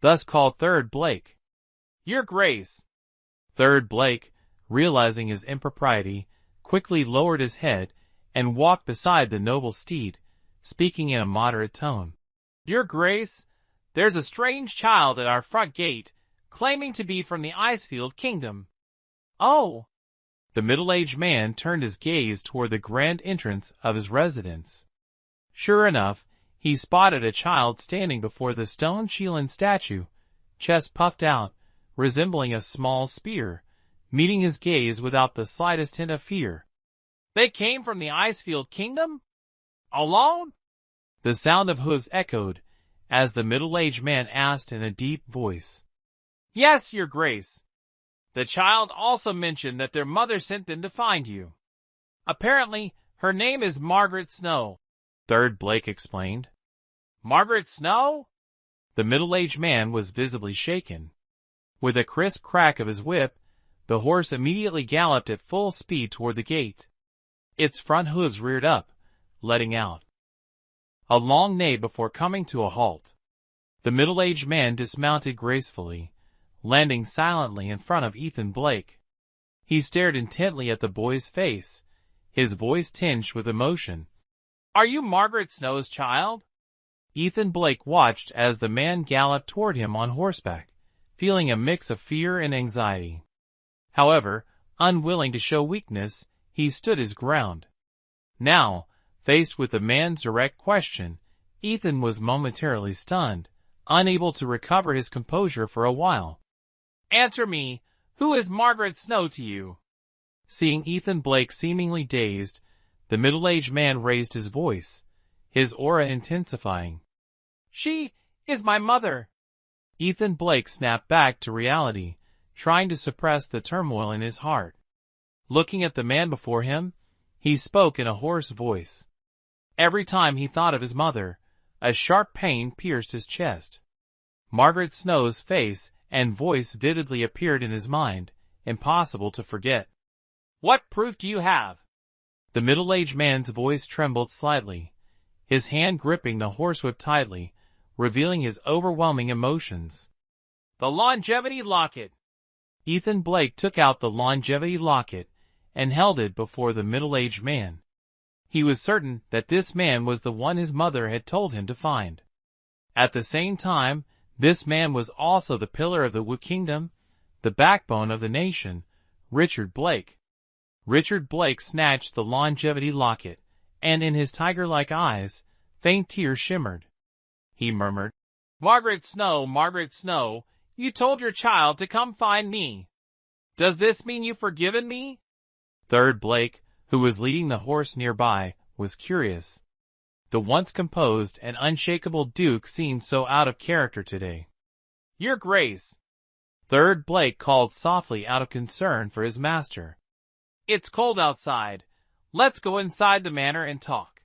thus called Third Blake. "Your Grace." Third Blake, realizing his impropriety, quickly lowered his head and walked beside the noble steed, speaking in a moderate tone. "Your Grace, there's a strange child at our front gate, claiming to be from the Icefield Kingdom." "Oh!" The middle-aged man turned his gaze toward the grand entrance of his residence. Sure enough, he spotted a child standing before the stone Sheelan statue, chest puffed out, resembling a small spear, meeting his gaze without the slightest hint of fear. "They came from the Icefield Kingdom? Alone?" The sound of hooves echoed, as the middle-aged man asked in a deep voice. "Yes, Your Grace. The child also mentioned that their mother sent them to find you. Apparently, her name is Margaret Snow," Third Blake explained. "Margaret Snow?" The middle-aged man was visibly shaken. With a crisp crack of his whip, the horse immediately galloped at full speed toward the gate. Its front hooves reared up, letting out a long neigh before coming to a halt. The middle-aged man dismounted gracefully, landing silently in front of Ethan Blake. He stared intently at the boy's face, his voice tinged with emotion. "Are you Margaret Snow's child?" Ethan Blake watched as the man galloped toward him on horseback, feeling a mix of fear and anxiety. However, unwilling to show weakness, he stood his ground. Now, faced with the man's direct question, Ethan was momentarily stunned, unable to recover his composure for a while. "Answer me, who is Margaret Snow to you?" Seeing Ethan Blake seemingly dazed, the middle-aged man raised his voice, his aura intensifying. "She is my mother." Ethan Blake snapped back to reality, trying to suppress the turmoil in his heart. Looking at the man before him, he spoke in a hoarse voice. Every time he thought of his mother, a sharp pain pierced his chest. Margaret Snow's face and voice vividly appeared in his mind, impossible to forget. "What proof do you have?" The middle-aged man's voice trembled slightly, his hand gripping the horsewhip tightly, revealing his overwhelming emotions. "The longevity locket." Ethan Blake took out the longevity locket and held it before the middle-aged man. He was certain that this man was the one his mother had told him to find. At the same time, this man was also the pillar of the Wu Kingdom, the backbone of the nation, Richard Blake. Richard Blake snatched the longevity locket, and in his tiger-like eyes, faint tears shimmered. He murmured, Margaret Snow, you told your child to come find me. Does this mean you've forgiven me?" Third Blake, who was leading the horse nearby, was curious. The once composed and unshakable Duke seemed so out of character today. "Your Grace." Third Blake called softly out of concern for his master. "It's cold outside. Let's go inside the manor and talk."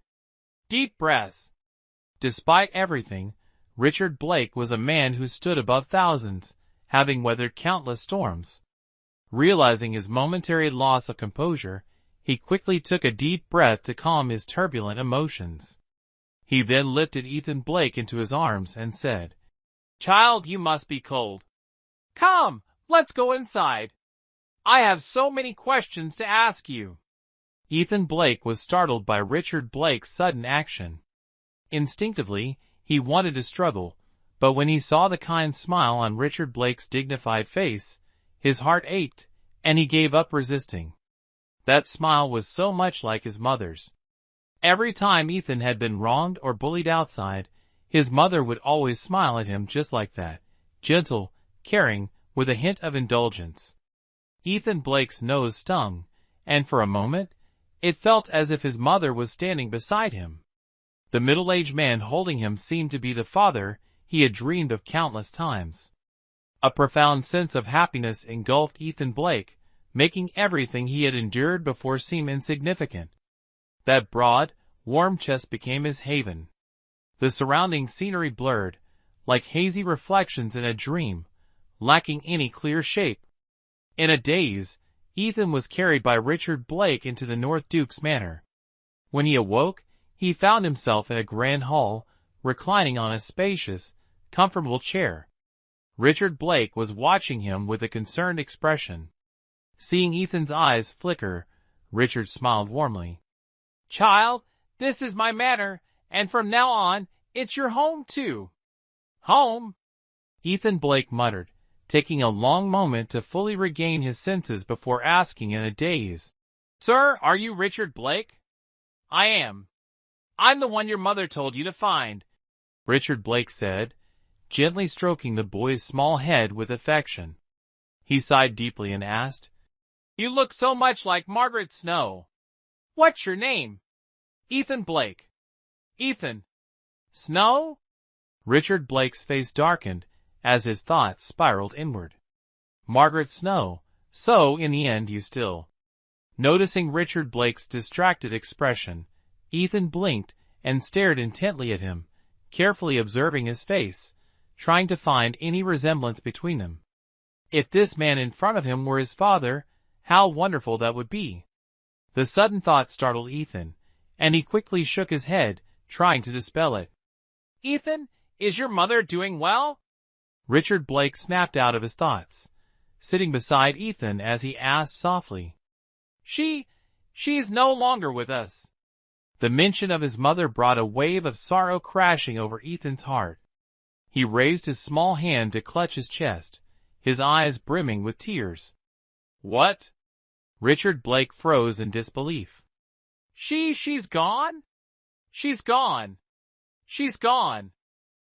Deep breaths. Despite everything, Richard Blake was a man who stood above thousands, having weathered countless storms. Realizing his momentary loss of composure, he quickly took a deep breath to calm his turbulent emotions. He then lifted Ethan Blake into his arms and said, "Child, you must be cold. Come, let's go inside. I have so many questions to ask you." Ethan Blake was startled by Richard Blake's sudden action. Instinctively, he wanted to struggle, but when he saw the kind smile on Richard Blake's dignified face, his heart ached, and he gave up resisting. That smile was so much like his mother's. Every time Ethan had been wronged or bullied outside, his mother would always smile at him just like that, gentle, caring, with a hint of indulgence. Ethan Blake's nose stung, and for a moment, it felt as if his mother was standing beside him. The middle-aged man holding him seemed to be the father he had dreamed of countless times. A profound sense of happiness engulfed Ethan Blake, making everything he had endured before seem insignificant. That broad, warm chest became his haven. The surrounding scenery blurred, like hazy reflections in a dream, lacking any clear shape. In a daze, Ethan was carried by Richard Blake into the North Duke's manor. When he awoke, he found himself in a grand hall, reclining on a spacious, comfortable chair. Richard Blake was watching him with a concerned expression. Seeing Ethan's eyes flicker, Richard smiled warmly. "Child, this is my manor, and from now on, it's your home too." "Home?" Ethan Blake muttered, taking a long moment to fully regain his senses before asking in a daze. "Sir, are you Richard Blake?" "I am. I'm the one your mother told you to find," Richard Blake said, gently stroking the boy's small head with affection. He sighed deeply and asked, "You look so much like Margaret Snow. What's your name?" "Ethan Blake." "Ethan Snow?" Richard Blake's face darkened as his thoughts spiraled inward. Margaret Snow, so in the end you still. Noticing Richard Blake's distracted expression, Ethan blinked and stared intently at him, carefully observing his face, trying to find any resemblance between them. If this man in front of him were his father, how wonderful that would be. The sudden thought startled Ethan, and he quickly shook his head, trying to dispel it. "Ethan, is your mother doing well?" Richard Blake snapped out of his thoughts, sitting beside Ethan as he asked softly. She's no longer with us." The mention of his mother brought a wave of sorrow crashing over Ethan's heart. He raised his small hand to clutch his chest, his eyes brimming with tears. "What?" Richard Blake froze in disbelief. She's gone? She's gone. She's gone."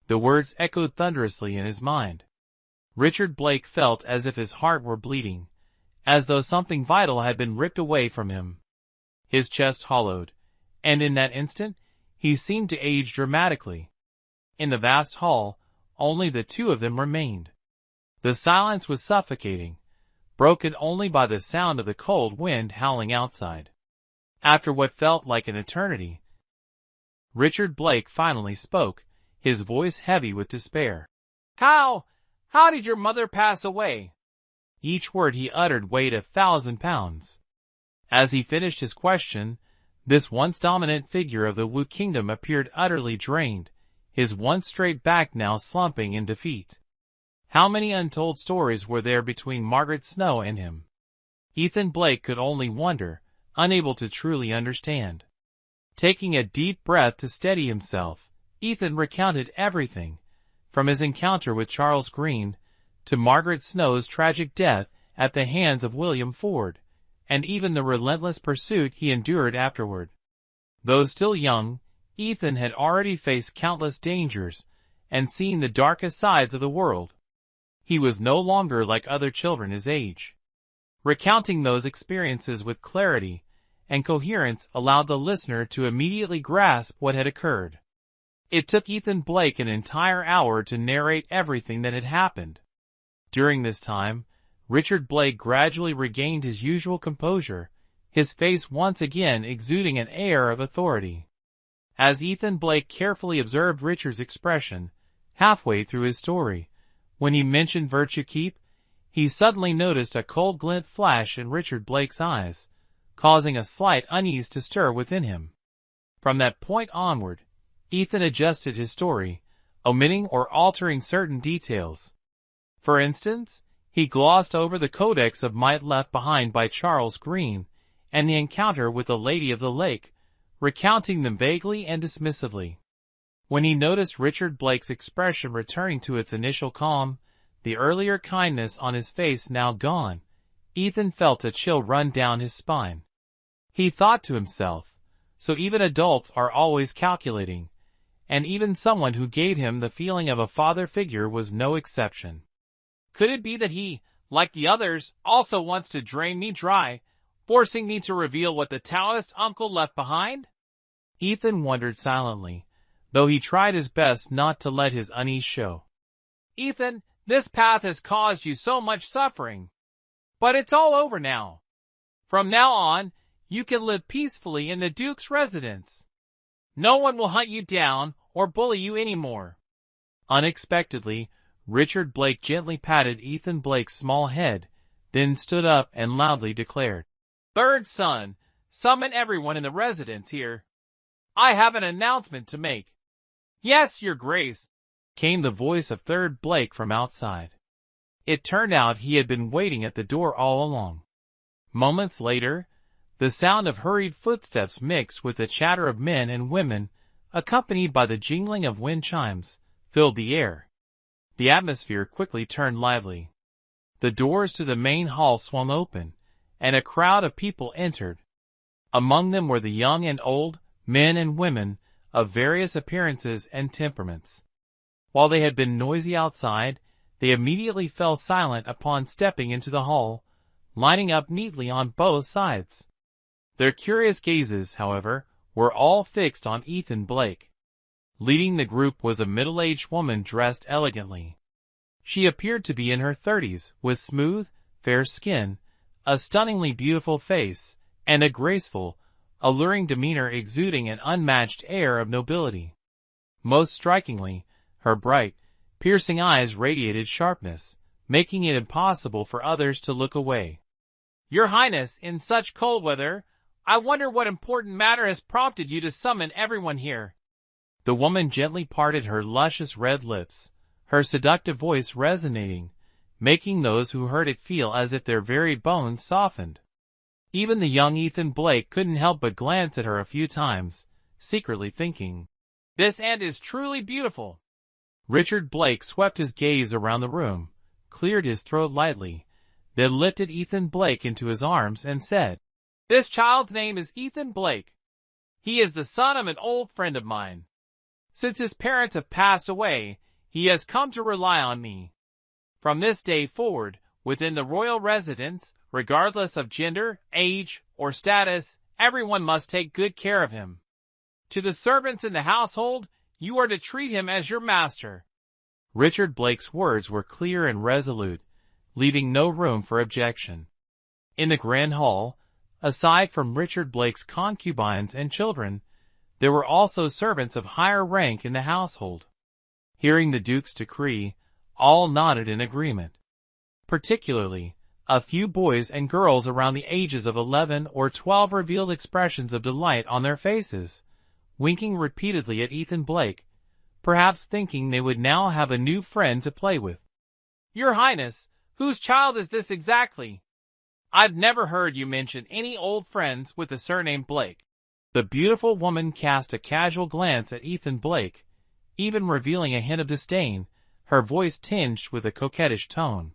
The words echoed thunderously in his mind. Richard Blake felt as if his heart were bleeding, as though something vital had been ripped away from him. His chest hollowed, and in that instant, he seemed to age dramatically. In the vast hall, only the two of them remained. The silence was suffocating, broken only by the sound of the cold wind howling outside. After what felt like an eternity, Richard Blake finally spoke, his voice heavy with despair. How did your mother pass away? Each word he uttered weighed 1,000 pounds. As he finished his question, this once dominant figure of the Wu kingdom appeared utterly drained, his once straight back now slumping in defeat. How many untold stories were there between Margaret Snow and him? Ethan Blake could only wonder, unable to truly understand. Taking a deep breath to steady himself, Ethan recounted everything, from his encounter with Charles Green, to Margaret Snow's tragic death at the hands of William Ford, and even the relentless pursuit he endured afterward. Though still young, Ethan had already faced countless dangers and seen the darkest sides of the world. He was no longer like other children his age. Recounting those experiences with clarity and coherence allowed the listener to immediately grasp what had occurred. It took Ethan Blake an entire hour to narrate everything that had happened. During this time, Richard Blake gradually regained his usual composure, his face once again exuding an air of authority. As Ethan Blake carefully observed Richard's expression, halfway through his story, when he mentioned Virtue Keep, he suddenly noticed a cold glint flash in Richard Blake's eyes, causing a slight unease to stir within him. From that point onward, Ethan adjusted his story, omitting or altering certain details. For instance, he glossed over the Codex of Might left behind by Charles Green and the encounter with the Lady of the Lake, recounting them vaguely and dismissively. When he noticed Richard Blake's expression returning to its initial calm, the earlier kindness on his face now gone, Ethan felt a chill run down his spine. He thought to himself, so even adults are always calculating, and even someone who gave him the feeling of a father figure was no exception. Could it be that he, like the others, also wants to drain me dry, forcing me to reveal what the Taoist uncle left behind? Ethan wondered silently, though he tried his best not to let his unease show. Ethan, this path has caused you so much suffering. But it's all over now. From now on, you can live peacefully in the Duke's residence. No one will hunt you down or bully you anymore. Unexpectedly, Richard Blake gently patted Ethan Blake's small head, then stood up and loudly declared, Third son, summon everyone in the residence here. I have an announcement to make. Yes, your grace, came the voice of Third Blake from outside. It turned out he had been waiting at the door all along. Moments later, the sound of hurried footsteps mixed with the chatter of men and women, accompanied by the jingling of wind chimes, filled the air. The atmosphere quickly turned lively. The doors to the main hall swung open, and a crowd of people entered. Among them were the young and old, men and women, of various appearances and temperaments. While they had been noisy outside, they immediately fell silent upon stepping into the hall, lining up neatly on both sides. Their curious gazes, however, were all fixed on Ethan Blake. Leading the group was a middle-aged woman dressed elegantly. She appeared to be in her 30s, with smooth, fair skin, a stunningly beautiful face, and a graceful, alluring demeanor exuding an unmatched air of nobility. Most strikingly, her bright, piercing eyes radiated sharpness, making it impossible for others to look away. Your Highness, in such cold weather, I wonder what important matter has prompted you to summon everyone here. The woman gently parted her luscious red lips, her seductive voice resonating, making those who heard it feel as if their very bones softened. Even the young Ethan Blake couldn't help but glance at her a few times, secretly thinking, This aunt is truly beautiful. Richard Blake swept his gaze around the room, cleared his throat lightly, then lifted Ethan Blake into his arms and said, This child's name is Ethan Blake. He is the son of an old friend of mine. Since his parents have passed away, he has come to rely on me. From this day forward, within the royal residence, regardless of gender, age, or status, everyone must take good care of him. To the servants in the household, you are to treat him as your master. Richard Blake's words were clear and resolute, leaving no room for objection. In the grand hall, aside from Richard Blake's concubines and children, There were also servants of higher rank in the household. Hearing the Duke's decree, all nodded in agreement. Particularly, a few boys and girls around the ages of 11 or 12 revealed expressions of delight on their faces, winking repeatedly at Ethan Blake, perhaps thinking they would now have a new friend to play with. Your Highness, whose child is this exactly? I've never heard you mention any old friends with the surname Blake. The beautiful woman cast a casual glance at Ethan Blake, even revealing a hint of disdain, her voice tinged with a coquettish tone.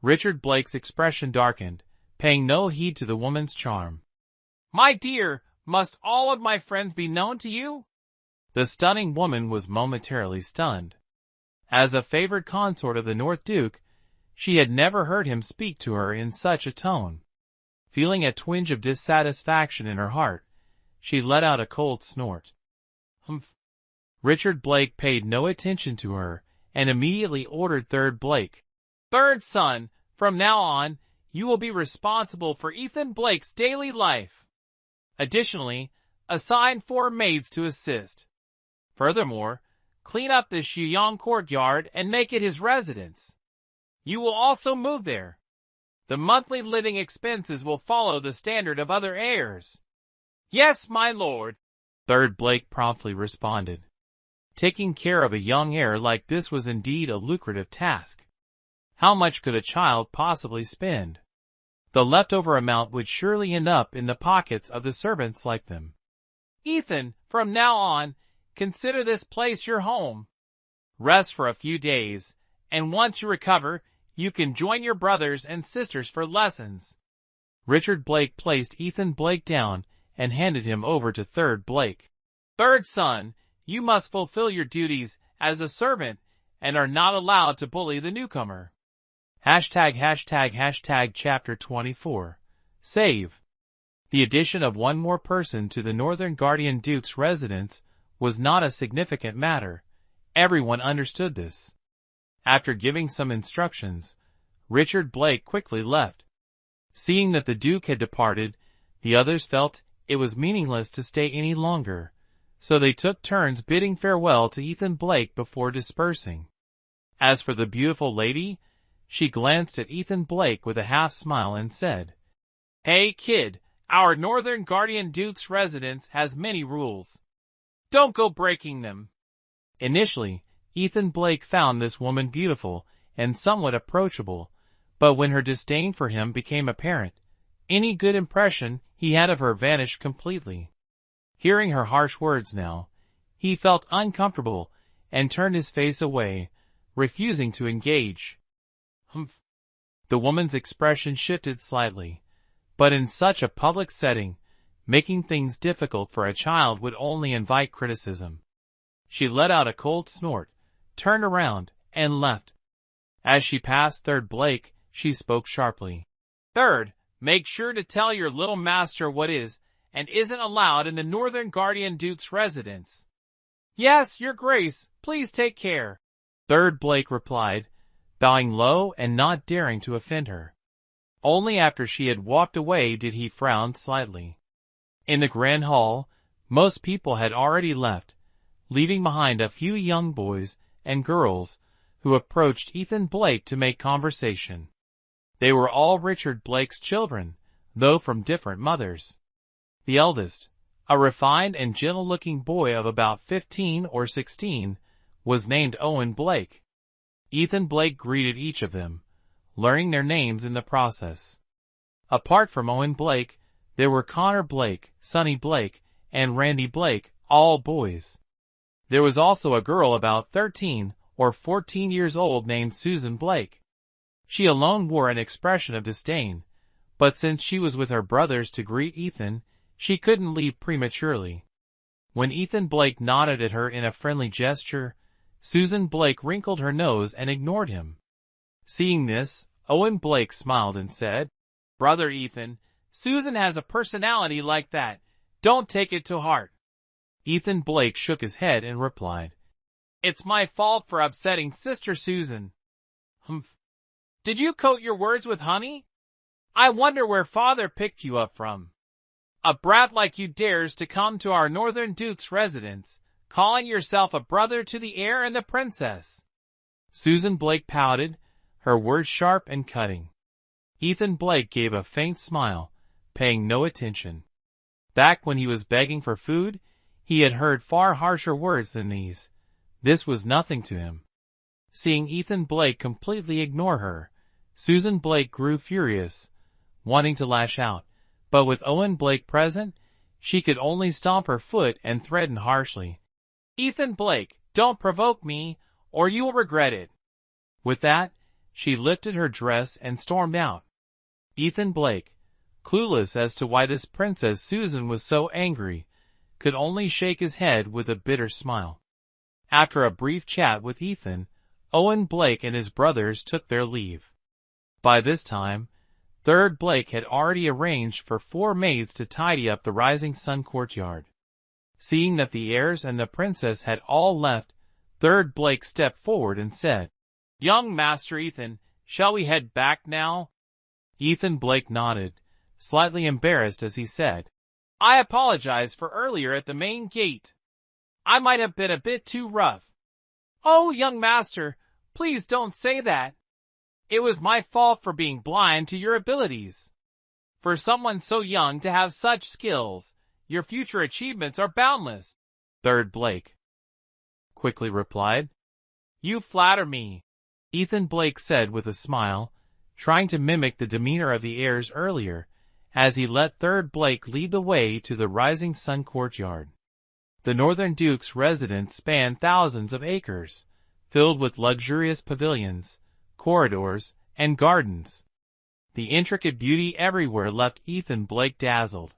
Richard Blake's expression darkened, paying no heed to the woman's charm. My dear, must all of my friends be known to you? The stunning woman was momentarily stunned. As a favored consort of the North Duke, she had never heard him speak to her in such a tone. Feeling a twinge of dissatisfaction in her heart, she let out a cold snort. Humph. Richard Blake paid no attention to her, and immediately ordered Third Blake. Third son, from now on, you will be responsible for Ethan Blake's daily life. Additionally, assign 4 maids to assist. Furthermore, clean up the Shuyang courtyard and make it his residence. You will also move there. The monthly living expenses will follow the standard of other heirs. Yes, my lord, Third Blake promptly responded. Taking care of a young heir like this was indeed a lucrative task. How much could a child possibly spend? The leftover amount would surely end up in the pockets of the servants like them. Ethan, from now on, consider this place your home. Rest for a few days, and once you recover, you can join your brothers and sisters for lessons. Richard Blake placed Ethan Blake down and handed him over to Third Blake. Third son, you must fulfill your duties as a servant and are not allowed to bully the newcomer. Chapter 24. Save. The addition of one more person to the Northern Guardian Duke's residence was not a significant matter. Everyone understood this. After giving some instructions, Richard Blake quickly left. Seeing that the Duke had departed, the others felt it was meaningless to stay any longer, so they took turns bidding farewell to Ethan Blake before dispersing. As for the beautiful lady, she glanced at Ethan Blake with a half-smile and said, Hey kid, our Northern Guardian Duke's residence has many rules. Don't go breaking them. Initially, Ethan Blake found this woman beautiful and somewhat approachable, but when her disdain for him became apparent, any good impression he had of her vanished completely. Hearing her harsh words now, he felt uncomfortable and turned his face away, refusing to engage. The woman's expression shifted slightly, but in such a public setting, making things difficult for a child would only invite criticism. She let out a cold snort, turned around, and left. As she passed Third Blake, she spoke sharply. Third, make sure to tell your little master what is and isn't allowed in the Northern Guardian Duke's residence. Yes, your grace, please take care. Third Blake replied, bowing low and not daring to offend her. Only after she had walked away did he frown slightly. In the grand hall, most people had already left, leaving behind a few young boys and girls who approached Ethan Blake to make conversation. They were all Richard Blake's children, though from different mothers. The eldest, a refined and gentle-looking boy of about 15 or 16, was named Owen Blake. Ethan Blake greeted each of them, learning their names in the process. Apart from Owen Blake, there were Connor Blake, Sonny Blake, and Randy Blake, all boys. There was also a girl about 13 or 14 years old named Susan Blake. She alone wore an expression of disdain, but since she was with her brothers to greet Ethan, she couldn't leave prematurely. When Ethan Blake nodded at her in a friendly gesture, Susan Blake wrinkled her nose and ignored him. Seeing this, Owen Blake smiled and said, Brother Ethan, Susan has a personality like that. Don't take it to heart. Ethan Blake shook his head and replied, It's my fault for upsetting Sister Susan. Did you coat your words with honey? I wonder where Father picked you up from. A brat like you dares to come to our northern duke's residence, calling yourself a brother to the heir and the princess." Susan Blake pouted, her words sharp and cutting. Ethan Blake gave a faint smile, paying no attention. Back when he was begging for food, he had heard far harsher words than these. This was nothing to him. Seeing Ethan Blake completely ignore her, Susan Blake grew furious, wanting to lash out, but with Owen Blake present, she could only stomp her foot and threaten harshly. "Ethan Blake, don't provoke me, or you will regret it." With that, she lifted her dress and stormed out. Ethan Blake, clueless as to why this Princess Susan was so angry, could only shake his head with a bitter smile. After a brief chat with Ethan, Owen Blake and his brothers took their leave. By this time, Third Blake had already arranged for 4 maids to tidy up the Rising Sun courtyard. Seeing that the heirs and the princess had all left, Third Blake stepped forward and said, "Young Master Ethan, shall we head back now?" Ethan Blake nodded, slightly embarrassed as he said, "I apologize for earlier at the main gate. I might have been a bit too rough." "Oh, young master, please don't say that. It was my fault for being blind to your abilities. For someone so young to have such skills, your future achievements are boundless." Third Blake quickly replied. "You flatter me," Ethan Blake said with a smile, trying to mimic the demeanor of the heirs earlier, as he let Third Blake lead the way to the Rising Sun courtyard. The Northern Duke's residence spanned thousands of acres, filled with luxurious pavilions, corridors, and gardens. The intricate beauty everywhere left Ethan Blake dazzled.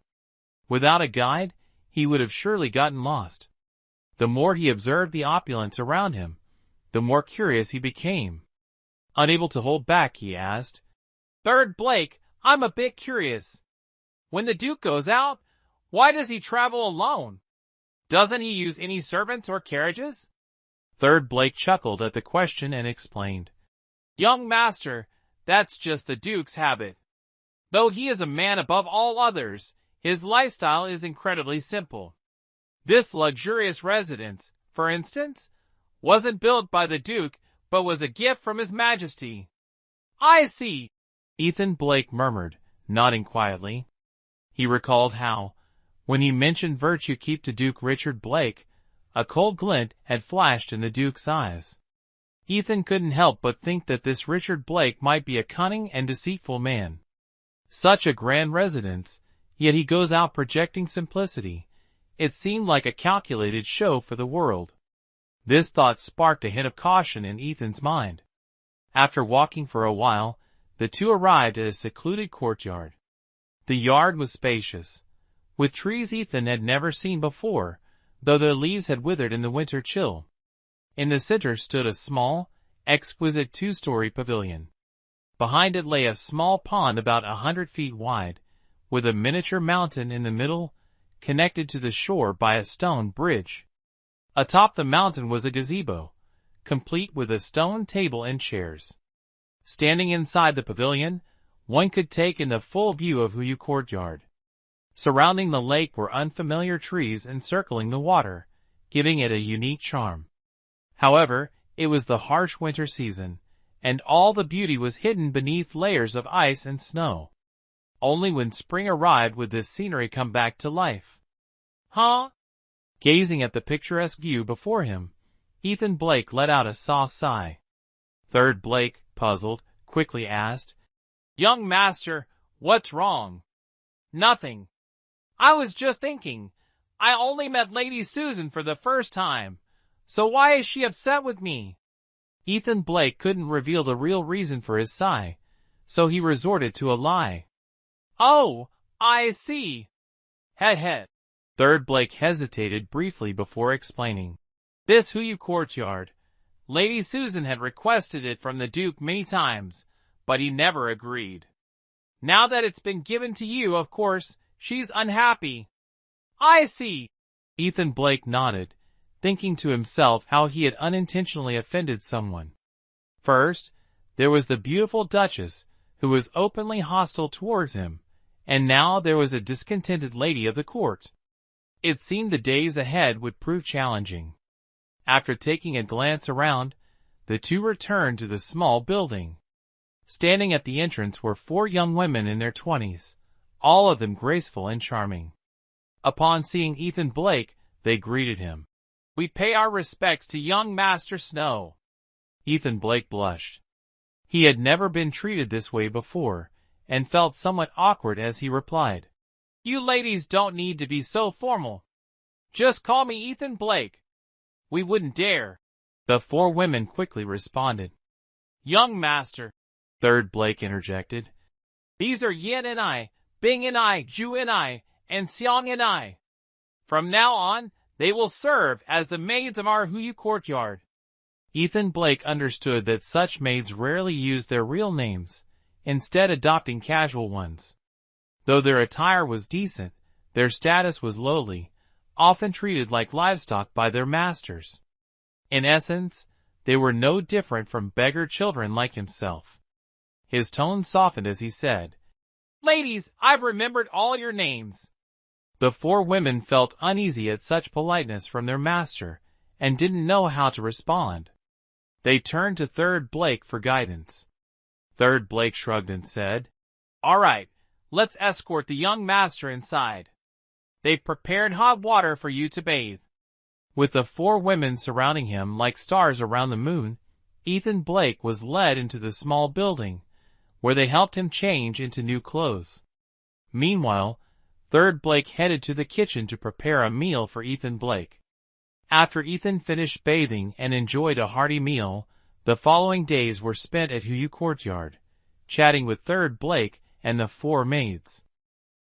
Without a guide, he would have surely gotten lost. The more he observed the opulence around him, the more curious he became. Unable to hold back, he asked, "Third Blake, I'm a bit curious. When the Duke goes out, why does he travel alone? Doesn't he use any servants or carriages?" Third Blake chuckled at the question and explained, "Young master, that's just the Duke's habit. Though he is a man above all others, his lifestyle is incredibly simple. This luxurious residence, for instance, wasn't built by the Duke, but was a gift from His Majesty." "I see," Ethan Blake murmured, nodding quietly. He recalled how, when he mentioned virtue keep to Duke Richard Blake, a cold glint had flashed in the Duke's eyes. Ethan couldn't help but think that this Richard Blake might be a cunning and deceitful man. Such a grand residence, yet he goes out projecting simplicity. It seemed like a calculated show for the world. This thought sparked a hint of caution in Ethan's mind. After walking for a while, the two arrived at a secluded courtyard. The yard was spacious, with trees Ethan had never seen before, though their leaves had withered in the winter chill. In the center stood a small, exquisite 2-story pavilion. Behind it lay a small pond about 100 feet wide, with a miniature mountain in the middle, connected to the shore by a stone bridge. Atop the mountain was a gazebo, complete with a stone table and chairs. Standing inside the pavilion, one could take in the full view of Huyu Courtyard. Surrounding the lake were unfamiliar trees encircling the water, giving it a unique charm. However, it was the harsh winter season, and all the beauty was hidden beneath layers of ice and snow. Only when spring arrived would this scenery come back to life. "Huh?" Gazing at the picturesque view before him, Ethan Blake let out a soft sigh. Third Blake, puzzled, quickly asked, "Young master, what's wrong?" "Nothing. I was just thinking, I only met Lady Susan for the first time, so why is she upset with me?" Ethan Blake couldn't reveal the real reason for his sigh, so he resorted to a lie. "Oh, I see. Heh. Third Blake hesitated briefly before explaining. This Huyu Courtyard, Lady Susan had requested it from the Duke many times, but he never agreed. Now that it's been given to you, of course, she's unhappy." "I see." Ethan Blake nodded, thinking to himself how he had unintentionally offended someone. First, there was the beautiful Duchess, who was openly hostile towards him, and now there was a discontented lady of the court. It seemed the days ahead would prove challenging. After taking a glance around, the two returned to the small building. Standing at the entrance were 4 young women in their 20s, all of them graceful and charming. Upon seeing Ethan Blake, they greeted him. "We pay our respects to young Master Snow." Ethan Blake blushed. He had never been treated this way before, and felt somewhat awkward as he replied, "You ladies don't need to be so formal. Just call me Ethan Blake." "We wouldn't dare," the 4 women quickly responded. "Young Master," Third Blake interjected. "These are Yin and I, Bing and I, Ju and I, and Xiang and I. From now on, they will serve as the maids of our Huyu courtyard." Ethan Blake understood that such maids rarely used their real names, instead adopting casual ones. Though their attire was decent, their status was lowly, often treated like livestock by their masters. In essence, they were no different from beggar children like himself. His tone softened as he said, "Ladies, I've remembered all your names." The 4 women felt uneasy at such politeness from their master, and didn't know how to respond. They turned to Third Blake for guidance. Third Blake shrugged and said, "All right, let's escort the young master inside. They've prepared hot water for you to bathe." With the 4 women surrounding him like stars around the moon, Ethan Blake was led into the small building, where they helped him change into new clothes. Meanwhile, Third Blake headed to the kitchen to prepare a meal for Ethan Blake. After Ethan finished bathing and enjoyed a hearty meal, the following days were spent at Huyu Courtyard, chatting with Third Blake and the 4 maids.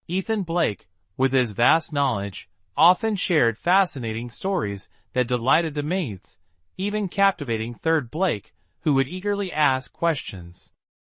Ethan Blake, with his vast knowledge, often shared fascinating stories that delighted the maids, even captivating Third Blake, who would eagerly ask questions.